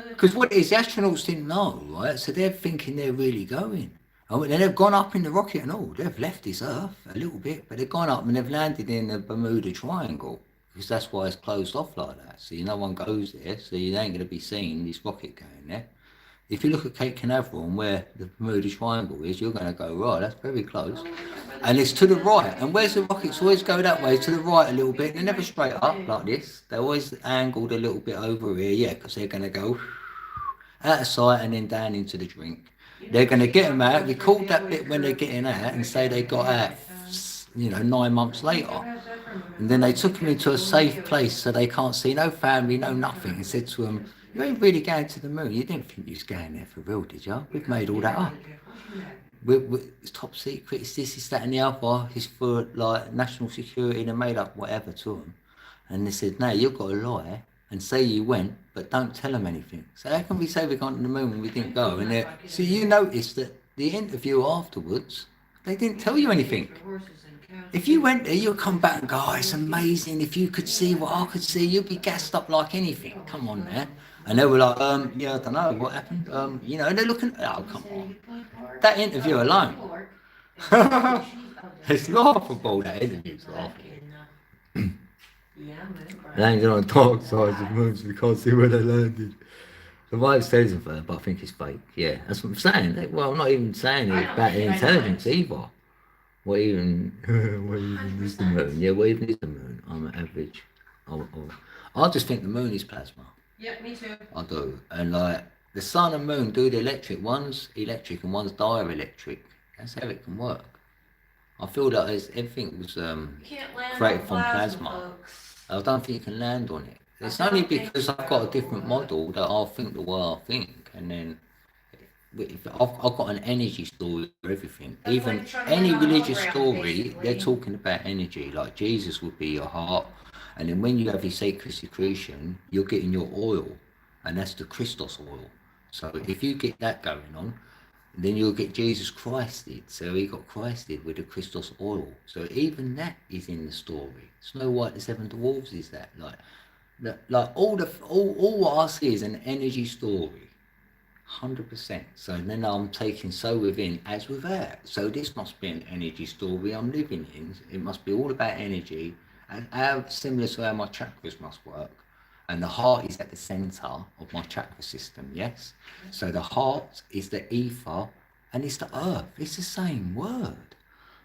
because what it is, the astronauts didn't know, right? So they're thinking they're really going. Oh, and then they've gone up in the rocket and all. They've left this Earth a little bit, but they've gone up and they've landed in the Bermuda Triangle. Because that's why it's closed off like that. So no one goes there, so you ain't going to be seeing this rocket going there. If you look at Cape Canaveral and where the Bermuda Triangle is, you're going to go, right, that's very close. And it's to the right. And where's the rockets always go that way, to the right a little bit. They're never straight up like this. They're always angled a little bit over here, yeah, because they're going to go out of sight and then down into the drink. They're going to get them out, record that bit when they're getting out and say they got out, 9 months later. And then they took them into a safe place so they can't see no family, no nothing, and said to them, "You ain't really going to the moon. You didn't think you was going there for real, did you? We've made all that up. It's top secret, it's this, it's that and the other. It's for like national security, and they made up whatever to them." And they said, "No, you've got to lie and say you went, but don't tell them anything." So how can we say we've gone to the moon when we didn't go? And so you noticed that the interview afterwards, they didn't tell you anything. If you went there, you'll come back and go, "Oh, it's amazing. If you could see what I could see, you'd be gassed up like anything. Come on, man." And they were like, "Yeah, I don't know what happened." And they're looking, "Oh, come on." That interview alone. It's laughable, that interview's laughable. Landing on dark sides of moons, we can't see where they landed. The white says it, but I think it's fake. Yeah, that's what I'm saying. Well, I'm not even saying it about the intelligence either. What even is the moon? Yeah, what even is the moon? I'm an average. I just think the moon is plasma. Yeah, me too. I do. And like, the sun and moon do the electric. One's electric and one's dielectric. That's how it can work. I feel that everything was created from plasma. I don't think you can land on it. It's only because I've got a different model that I'll think the way I think, and then I've got an energy story for everything. Even any religious story, they're talking about energy. Like Jesus would be your heart, and then when you have your sacred secretion, you're getting your oil, and that's the Christos oil. So if you get that going on, then you'll get Jesus Christed. So he got Christed with the Christos oil. So even that is in the story. Snow White, the Seven Dwarfs is that. Like all what I see is an energy story. 100%. So then I'm taking so within as without. So this must be an energy story I'm living in. It must be all about energy, and how similar to how my chakras must work. And the heart is at the center of my chakra system, yes? So the heart is the ether and it's the earth. It's the same word.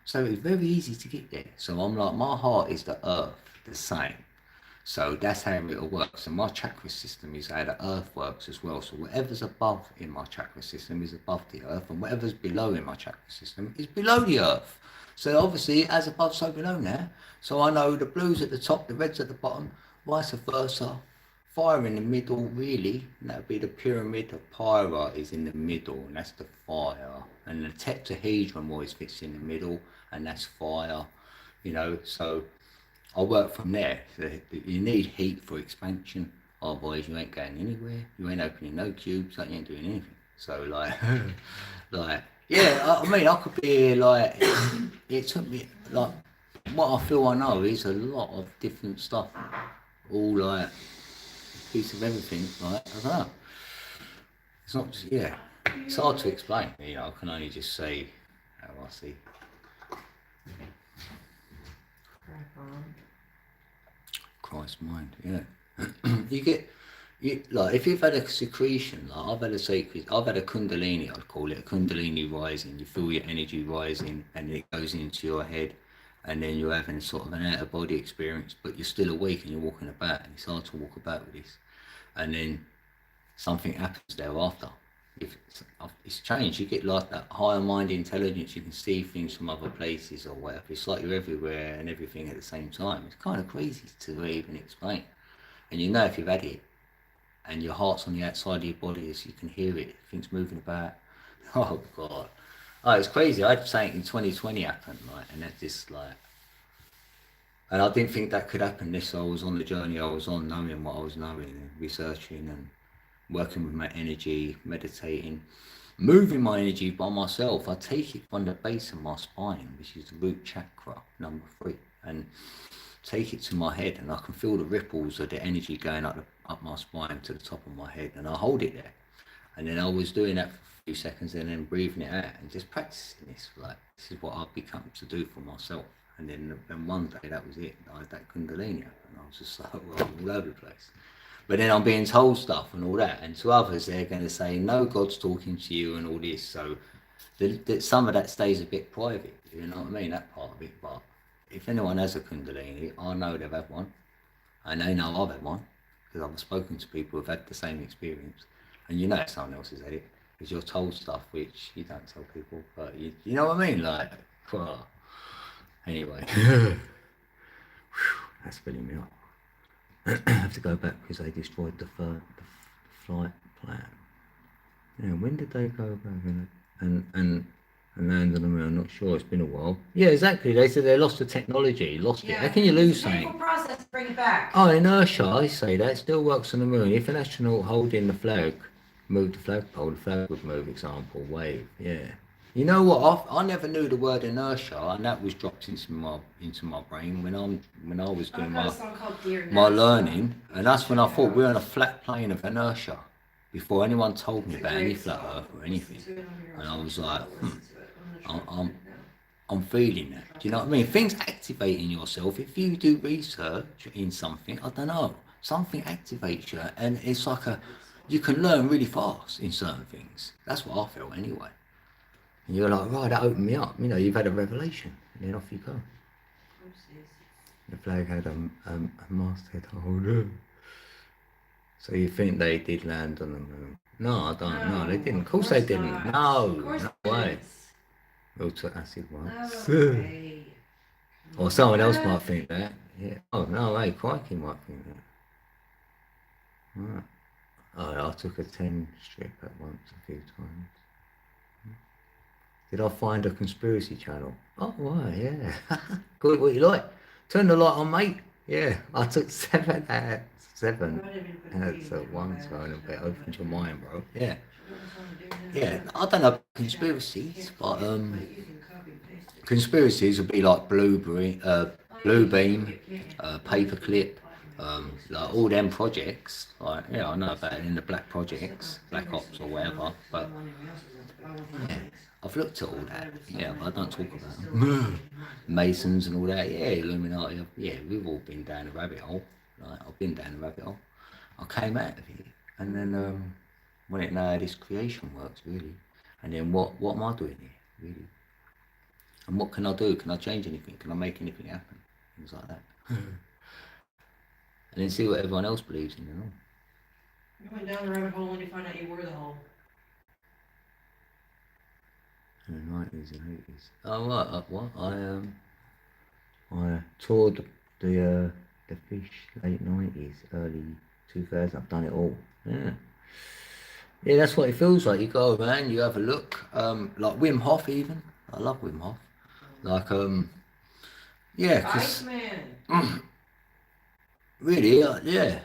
So it's very easy to get there. So I'm like, my heart is the earth, the same. So that's how it'll work. So my chakra system is how the earth works as well. So whatever's above in my chakra system is above the earth, and whatever's below in my chakra system is below the earth. So obviously, as above, so below now. So I know the blues at the top, the reds at the bottom, vice versa. Fire in the middle, really, and that would be the pyramid. The Pyra is in the middle, and that's the fire. And the tetrahedron always fits in the middle, and that's fire. So I work from there. So you need heat for expansion, otherwise you ain't going anywhere. You ain't opening no cubes, like you ain't doing anything. So yeah, I mean, I could be here, like, it took me, like, what I feel I know is a lot of different stuff, all like, piece of everything, like, I don't know. It's not just, yeah, it's hard to explain, I can only just say how I see. Christ mind, yeah. like if you've had a secretion, like I've had a kundalini, I'd call it a kundalini rising. You feel your energy rising, and it goes into your head, and then you're having sort of an out of body experience, but you're still awake and you're walking about, and it's hard to walk about with this. And then something happens thereafter. If it's changed, you get like that higher mind intelligence. You can see things from other places or whatever. It's like you're everywhere and everything at the same time. It's kind of crazy to even explain. And you know if you've had it, and your heart's on the outside of your body, as you can hear it, things moving about. Oh God, oh it's crazy. I had something in 2020 happen, like, and that's just like, and I didn't think that could happen unless I was on the journey I was on, knowing what I was knowing and researching and working with my energy, meditating, moving my energy by myself. I take it from the base of my spine, which is the root chakra, number 3, and take it to my head, and I can feel the ripples of the energy going up my spine to the top of my head, and I hold it there. And then I was doing that for a few seconds and then breathing it out and just practicing this. Like, this is what I've become to do for myself. And then one day that was it. I had that kundalini up, and I was just like, well, all over the place. But then I'm being told stuff and all that, and to others they're going to say, no, God's talking to you and all this. So some of that stays a bit private, you know what I mean, that part of it. But if anyone has a kundalini, I know they've had one, and they know I've had one, because I've spoken to people who've had the same experience. And you know if someone else has had it, because you're told stuff which you don't tell people, but you know what I mean, like, well, anyway. That's filling me up. I have to go back because they destroyed the flight plan. Yeah, when did they go back and land on the moon? I'm not sure. It's been a while. Yeah, exactly. They said they lost the technology, lost it. How can you lose something? It's a painful process to bring it back. Oh, inertia. I say that still works on the moon. If an astronaut holding the flag moved the flagpole, the flag would move. Example, wave. Yeah. You know what? I never knew the word inertia, and that was dropped into my brain when I was doing my learning, and that's when I thought we're on a flat plane of inertia. Before anyone told me about any flat Earth or anything, and I was like, I'm feeling that. Do you know what I mean? Things activate in yourself. If you do research in something, I don't know, something activates you, and it's like you can learn really fast in certain things. That's what I felt anyway. And you're like, right, that opened me up. You know, you've had a revelation, and then off you go. The flag had a masthead holder. So you think they did land on the moon? No, I don't know. They didn't. Of course they didn't. No way. We'll took acid once. Or someone else might think that. Yeah. Oh, no, hey, Crikey might think that. Right. Oh, I took a 10 strip at once a few times. Did I find a conspiracy channel? Oh, right, yeah. Call it what you like. Turn the light on, mate. Yeah, I took 7 at 7. That's one time, but it opens your mind, bro. Yeah. Yeah, I don't know conspiracies, but conspiracies would be like Blue Beam, Paperclip, like all them projects. Like, yeah, I know about it in the Black projects, Black Ops or whatever, but yeah, I've looked at all that. Yeah, but I don't talk about them. Masons and all that. Yeah, Illuminati. Yeah, we've all been down the rabbit hole. Like, I've been down the rabbit hole. I came out of it, and then when it know how this creation works, really, and then what am I doing here, really, and what can I do? Can I change anything? Can I make anything happen? Things like that. And then see what everyone else believes in, you know. You went down the rabbit hole and you find out you were the hole. In the 90s and 80s. Oh, what? I toured the fish late 90s, early 2000s. I've done it all. Yeah. Yeah, that's what it feels like. You go around, you have a look. Like Wim Hof, even. I love Wim Hof. Like, yeah, because really, yeah.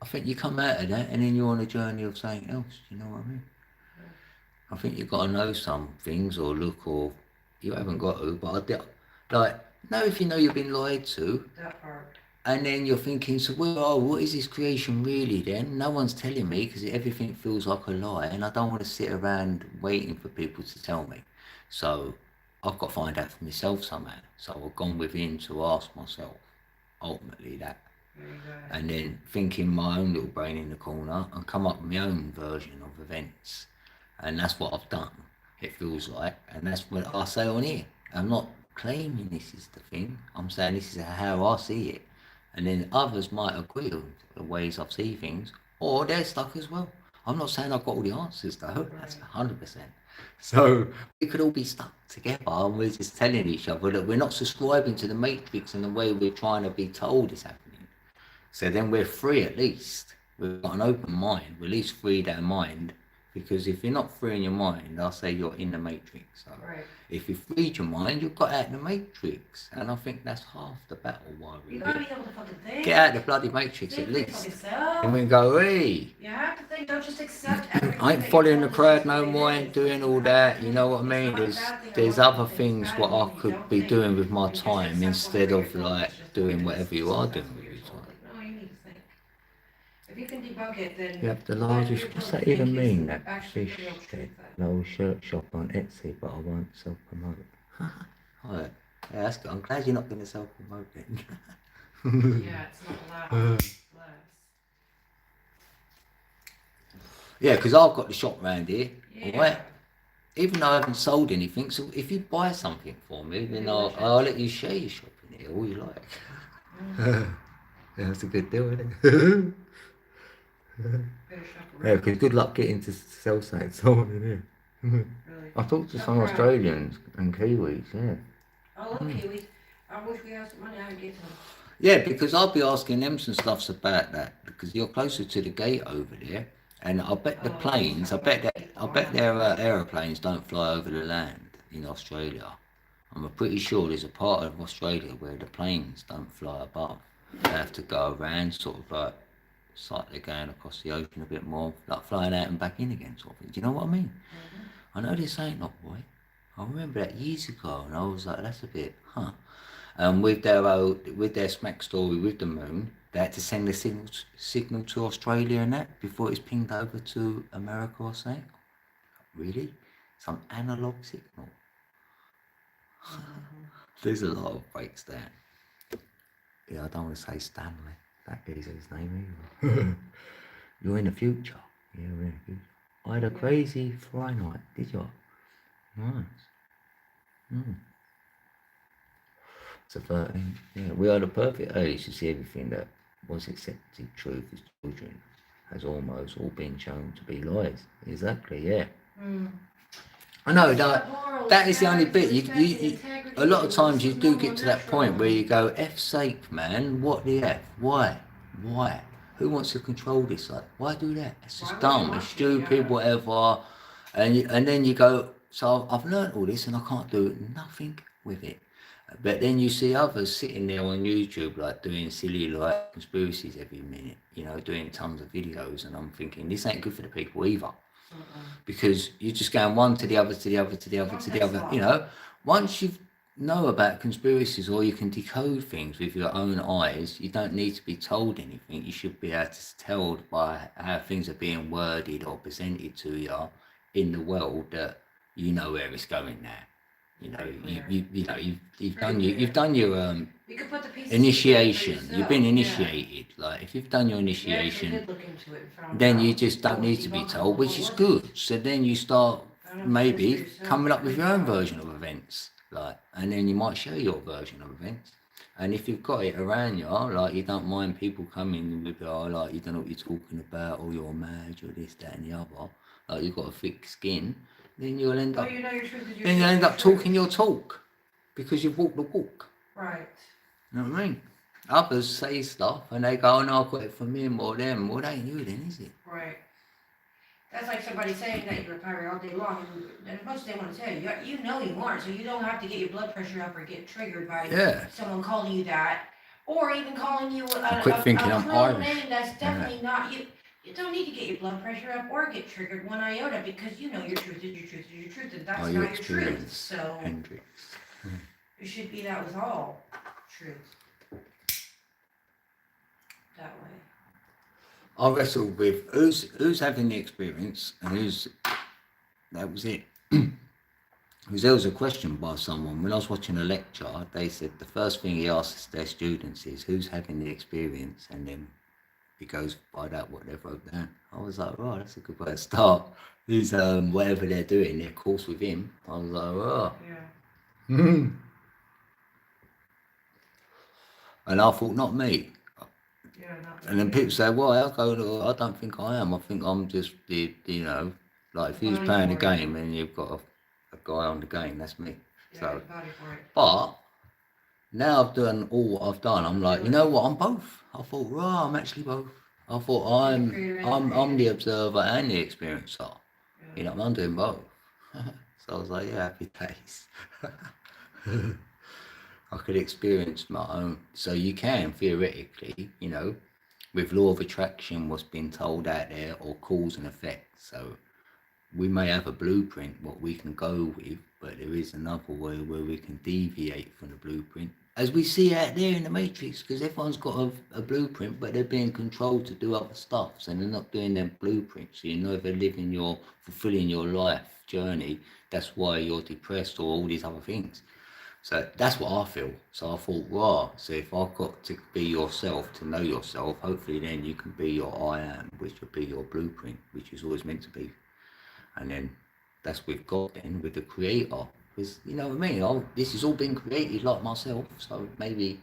I think you come out of that and then you're on a journey of something else. Do you know what I mean? I think you've got to know some things or look, or you haven't got to, but know if you know you've been lied to. That part. And then you're thinking, so, well, what is this creation really then? No one's telling me because everything feels like a lie, and I don't want to sit around waiting for people to tell me. So I've got to find out for myself somehow. So I've gone within to ask myself, ultimately, that. and then think in my own little brain in the corner and come up with my own version of events. And that's what I've done, it feels like. And that's what I say on here. I'm not claiming this is the thing. I'm saying this is how I see it. And then others might agree with the ways I see things, or they're stuck as well. I'm not saying I've got all the answers though, that's 100%. So we could all be stuck together and we're just telling each other that we're not subscribing to the matrix in the way we're trying to be told is happening. So then we're free at least. We've got an open mind. We at least freed our mind. Because if you're not free in your mind, I'll say you're in the matrix. So if you freed your mind, you've got out of the matrix. And I think that's half the battle why we You gotta be able to fucking think. get out of the bloody matrix at least. And we go, hey. You have to think, don't just accept everything. I ain't following the crowd no more, I ain't doing all that, you know what I mean? There's other things what I could be doing with my time instead of like doing whatever you are doing with your time. No, you need to think. If you can debunk it, then... You have the largest, what's that even mean, that fish head, no shirt shop on Etsy, but I won't self-promote. Alright, yeah, that's good. I'm glad you're not going to self-promote it. Yeah, it's not allowed. Yeah, because I've got the shop round here, Yeah. right? Even though I haven't sold anything, so if you buy something for me, then I'll let you share your shop in here, all you like. Yeah, that's a good deal, isn't it? Yeah, because good luck getting to sell something sold in here. Really? I talked to some Australians and Kiwis, yeah. I love Kiwis. I wish we had some money, I would get some. Yeah, because I'll be asking them some stuffs about that, because you're closer to the gate over there, and I bet the planes, I bet their aeroplanes don't fly over the land in Australia. I'm pretty sure there's a part of Australia where the planes don't fly above. They have to go around, sort of like, it's like they're going across the ocean a bit more, like flying out and back in again, sort of thing. Do you know what I mean? I know this ain't not boy. I remember that years ago, and I was like, that's a bit, huh? With their smack story with the moon, they had to send the signal to Australia and that before it was pinged over to America or something. Really? Some analog signal. There's a lot of breaks there. Yeah, I don't want to say Stanley. That is his name either. You're in the future. Yeah, we're in the future. I had a crazy Friday night, did you? Nice. So 13. Yeah, we are the perfect age to see everything that was accepted truth as children has almost all been shown to be lies. Exactly, yeah. I know that is the only bit. You a lot of times you do get to that point where you go, F's sake, man, what the F? Why? Who wants to control this? Like, why do that? It's just dumb, it's stupid, whatever. And then you go, so I've learnt all this and I can't do nothing with it. But then you see others sitting there on YouTube, like doing silly like conspiracies every minute, you know, doing tons of videos, and I'm thinking this ain't good for the people either, because you're just going one to the other, to the other, to the other, to the other. You know, once you know about conspiracies or you can decode things with your own eyes, you don't need to be told anything. You should be able to tell by how things are being worded or presented to you in the world that you know where it's going now. You know, you've done your initiation. You've been initiated. Like if you've done your initiation, then you just don't need to be told, which is good. So then you start maybe coming up with your own version of events, like, and then you might share your version of events. And if you've got it around you, like you don't mind people coming with, like you don't know what you're talking about, or you're mad, or this, that, and the other. Like you've got a thick skin. Then you'll end up. Then you'll end up talking your talk, because you've walked the walk. Right. You know what I mean? Others say stuff and they go, "Oh no, I got it from him or them." Well, that ain't you then, is it? Right. That's like somebody saying that you're a pirate all day long, and as much as they want to tell you, you know you aren't, so you don't have to get your blood pressure up or get triggered by someone calling you that, or even calling you a clone name that's definitely not you. You don't need to get your blood pressure up or get triggered one iota, because you know your truth is your truth is your truth, and that's not your truth. So it should be that with all truth. That way. I wrestled with who's having the experience and that was it. Because there was a question by someone when I was watching a lecture. They said the first thing he asks their students is who's having the experience, and then he goes find out what they've wrote down. I was like, right, that's a good way to start. Who's whatever they're doing, their course with him. I was like, oh. Yeah. And I thought, not me. Yeah, not And then me. people say, well, I go, I don't think I am. I think I'm just the, you know, like if he's Body playing a for it. game and you've got a guy on the game, that's me. Yeah, So, body for it. but now I've done all what I've done. I'm like, you know what? I'm both. I thought, right, I'm actually both. I thought I'm the observer and the experiencer. You know, I'm doing both. So I was like, yeah, happy days. I could experience my own. So you can theoretically, you know, with law of attraction, what's been told out there, or cause and effect. So we may have a blueprint what we can go with, but there is another way where we can deviate from the blueprint, as we see out there in the matrix, because everyone's got a blueprint, but they're being controlled to do other stuff, so they're not doing their blueprint. So you're never living your fulfilling your life journey. That's why you're depressed or all these other things. So that's what I feel. So I thought, wow, so if I've got to be yourself, to know yourself, hopefully then you can be your I am, which will be your blueprint, which is always meant to be. And then that's with God then, with the creator. Because, you know what I mean? This has all been created like myself, so maybe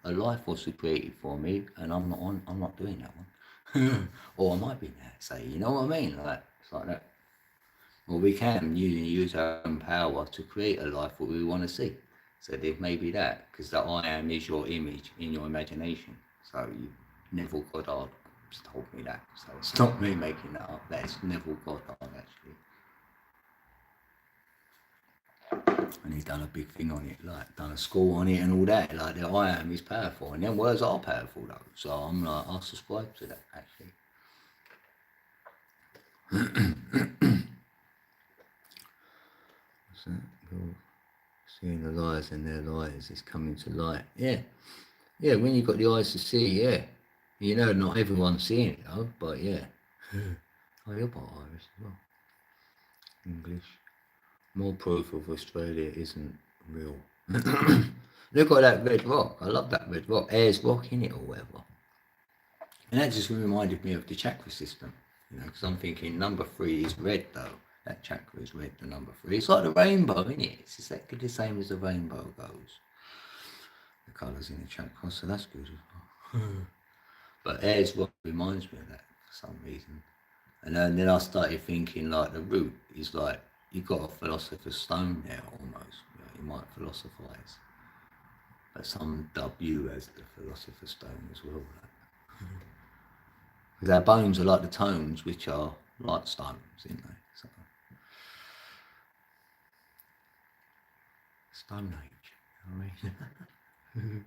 a life was created for me and I'm not doing that one. Or I might be now, say, you know what I mean? Like, it's like that. Well, we can use our own power to create a life what we want to see. So there may be that, because the I am is your image in your imagination. So Neville Goddard told me that. So it's not me making that up. That's Neville Goddard actually. And he's done a big thing on it, like done a score on it and all that. Like the I am is powerful, and then words are powerful though. So I'm like, I subscribe to that actually. What's that? You're seeing the lies and their lies is coming to light. Yeah. Yeah, when you've got the eyes to see, yeah. You know, not everyone's seeing it though, but yeah. Oh, you're part Irish as well. English. More proof of Australia isn't real. Look at that red rock. I love that red rock. Ayers Rock in it or whatever. And that just reminded me of the chakra system. You know, because I'm thinking number 3 is red though. That chakra is red, the number 3. It's like the rainbow, isn't it? It's exactly the same as the rainbow goes. The colours in the chakra, so that's good as well. But Ayers Rock reminds me of that for some reason. And then I started thinking like the root is like, you've got a philosopher's stone there almost. You might philosophize. But some dub you as the philosopher's stone as well. Because our bones are like the tones, which are like stones, isn't they? So, Stone Age, you know what I mean?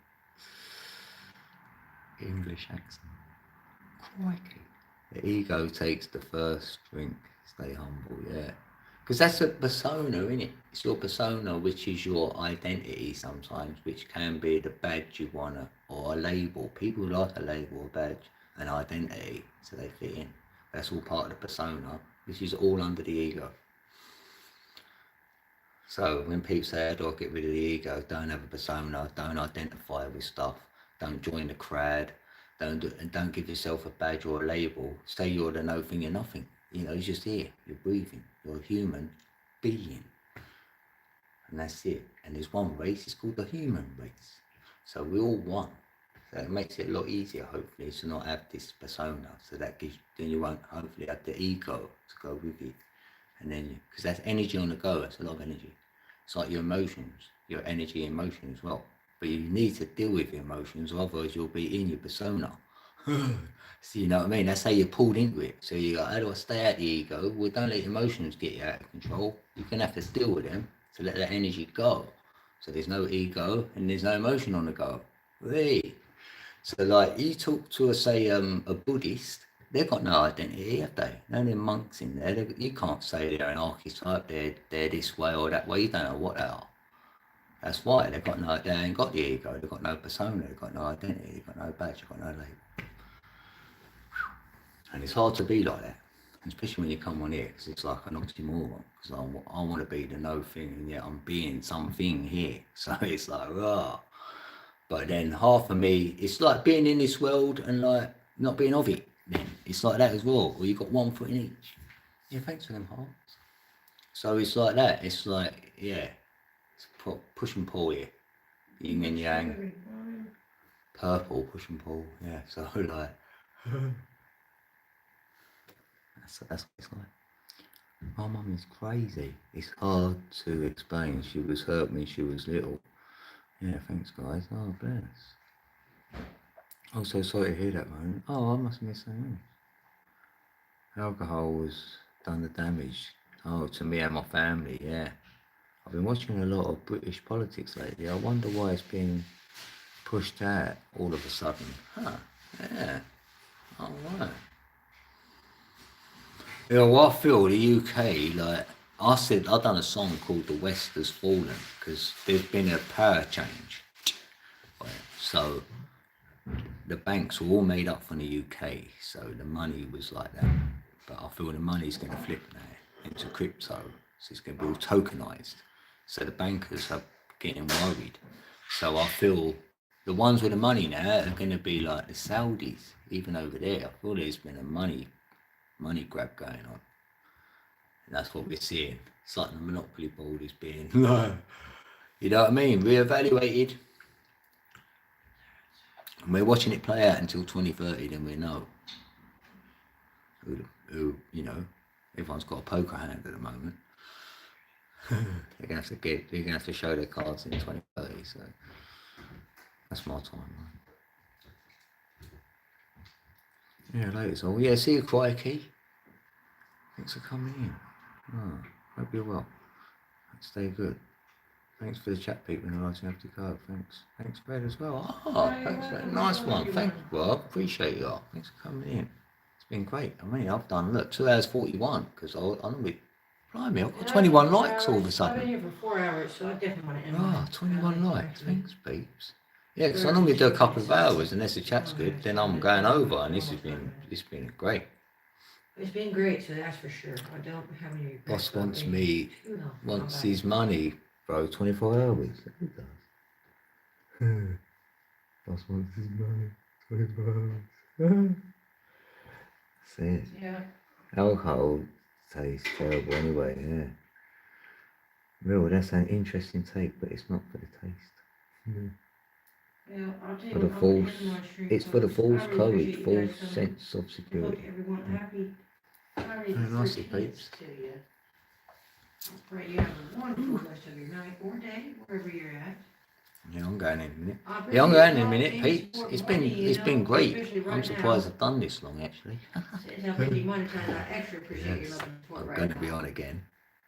English accent. Crikey. The ego takes the first drink. Stay humble, yeah. Because that's a persona, isn't it? It's your persona, which is your identity sometimes, which can be the badge you want to, or a label. People like a label, a badge, an identity, so they fit in. That's all part of the persona, which is all under the ego. So when people say, how do I get rid of the ego? Don't have a persona, don't identify with stuff, don't join the crowd, don't give yourself a badge or a label. Say you're the no thing, you're nothing. You know, you're just here, you're breathing, you're a human being. And that's it. And there's one race, it's called the human race. So we're all one. So it makes it a lot easier, hopefully, to not have this persona. So that gives, then you won't hopefully have the ego to go with it. And then, because that's energy on the go, that's a lot of energy. It's like your emotions, your energy and emotion as well. But you need to deal with your emotions, otherwise you'll be in your persona. So you know what I mean? That's how you're pulled into it. So you go, how do I stay out the ego? Well, don't let emotions get you out of control. You're going to have to deal with them to let that energy go. So there's no ego and there's no emotion on the go. Hey. So like you talk to a Buddhist, they've got no identity, have they? No, they're monks in there. You can't say they're an archetype, they're this way or that way. You don't know what they are. That's why they ain't got the ego. They've got no persona. They've got no identity. They've got no badge. They've got no label. And it's hard to be like that. especially when you come on here, because it's like an oxymoron. Because I want to be the no thing, and yet I'm being something here. So it's like, ah. But then half of me, it's like being in this world and like not being of it. Then it's like that as well. Or you got one foot in each. Yeah, thanks for them hearts. So it's like that. It's like, yeah, it's push and pull here. Yin and yang. Purple, push and pull. Yeah, so like, that's what it's like. My mum is crazy. It's hard to explain. She was hurt when she was little. Yeah, thanks guys. Oh, bless. Oh, so sorry to hear that, man. Oh, I must have missed something else. Alcohol has done the damage. Oh, to me and my family, yeah. I've been watching a lot of British politics lately. I wonder why it's being pushed out all of a sudden. Huh, yeah. All right. You know, I feel the UK, like, I've done a song called The West Has Fallen, because there's been a power change. Right. So, the banks were all made up from the UK, so the money was like that. But I feel the money's going to flip now into crypto, so it's going to be all tokenized. So the bankers are getting worried. So I feel the ones with the money now are going to be like the Saudis, even over there. I feel there's been a money grab going on. And that's what we're seeing. It's like the monopoly board is being, you know what I mean, reevaluated. And we're watching it play out until 2030, then we know who, you know, everyone's got a poker hand at the moment. they're gonna have to show their cards in 2030, so that's my timeline. Yeah, later. Oh yeah, see you, Crikey. Thanks for coming in. Oh, hope you're well. Stay good. Thanks for the chat, people. And I have to go. Thanks, Fred, as well. Oh, thanks, Fred. Nice one. Thanks, Rob. Appreciate you all. Thanks for coming in. It's been great. I mean, I've done, look, 2 hours 41, because I normally, blimey, I've got 21 likes all of a sudden. I've been here for 4 hours, so I definitely want to end. Oh, 21 likes. Thanks, peeps. Yeah, because I normally do a couple of hours, unless the chat's good, then I'm going over, and it's been great. It's been great, so that's for sure. I don't have any regrets. Boss wants his money, bro. 24 hours. He does. Boss wants his money. 24 hours. See it? Yeah. Alcohol tastes terrible anyway, yeah. Real, that's an interesting take, but it's not for the taste. Yeah, I'll tell you For the what, false, it's for the false I really courage, appreciate you guys false coming. sense of Look, security. everyone, happy nice to 13th peeps. to you. I pray you have a wonderful rest of your night or day, wherever you're at. Yeah, I'm going in a minute. I Yeah, I'm going in a appreciate minute, y'all peeps. support It's money, been great. especially right I'm surprised now. I've done this long, actually. Since I'm making money, I extra appreciate your Yes, love and support I'm right going to now. be on again.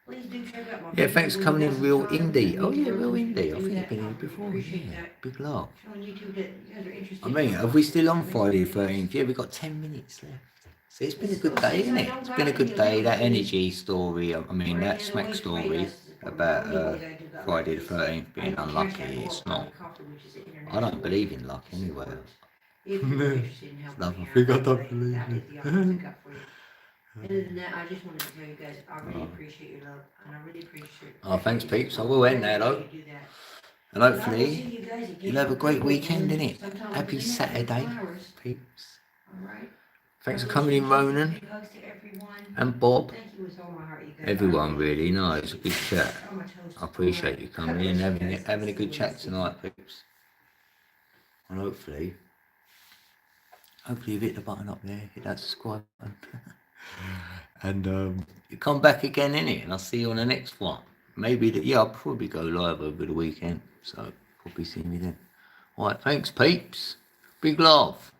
Please do check out my Yeah, Facebook thanks for when coming you in, got some Real time. Indie. That Oh means yeah, the Real world to me Indie. to I do think you've that. been I here really before. appreciate Yeah, that. big love. Showing YouTube that you guys are interested. I mean, in are we still on makes Friday me the feel 13th? Yeah, we've got 10 minutes left. See, it's been a It's good so day, since isn't I it? don't It's got been a good any day. That ability energy story, I mean, or that any smack ways for you story guys to support me. about The only way that I do got Friday lucky the is 13th being I can unlucky. cash that or It's buy not. me coffee, which is the I international don't way believe in luck to anyway. support. If you're interested in helping Another me out, thing I that don't way, believe that is in. the option I got for you. Other than that, I just wanted to tell you guys, I really appreciate your love, and I really appreciate. Oh, thanks, your peeps. I support. will end there, Wherever though. you do that. And But I will see hopefully, you guys again you'll have a on great Facebook weekend, innit? sometime Happy within the next Saturday, 24 hours. peeps. All right. Thanks for God bless coming you. in, Ronan. Big hugs to everyone. And Bob. Thank you with all my heart, you guys. Everyone really, no, it's a big chat. I'm a toast. I appreciate you God coming in, bless you guys. having a See good you chat next tonight, peeps. And hopefully you've hit the button up there, hit that subscribe button. And you come back again, innit? And I'll see you on the next one. Maybe, I'll probably go live over the weekend. So, probably see me then. Alright, thanks, peeps. Big love.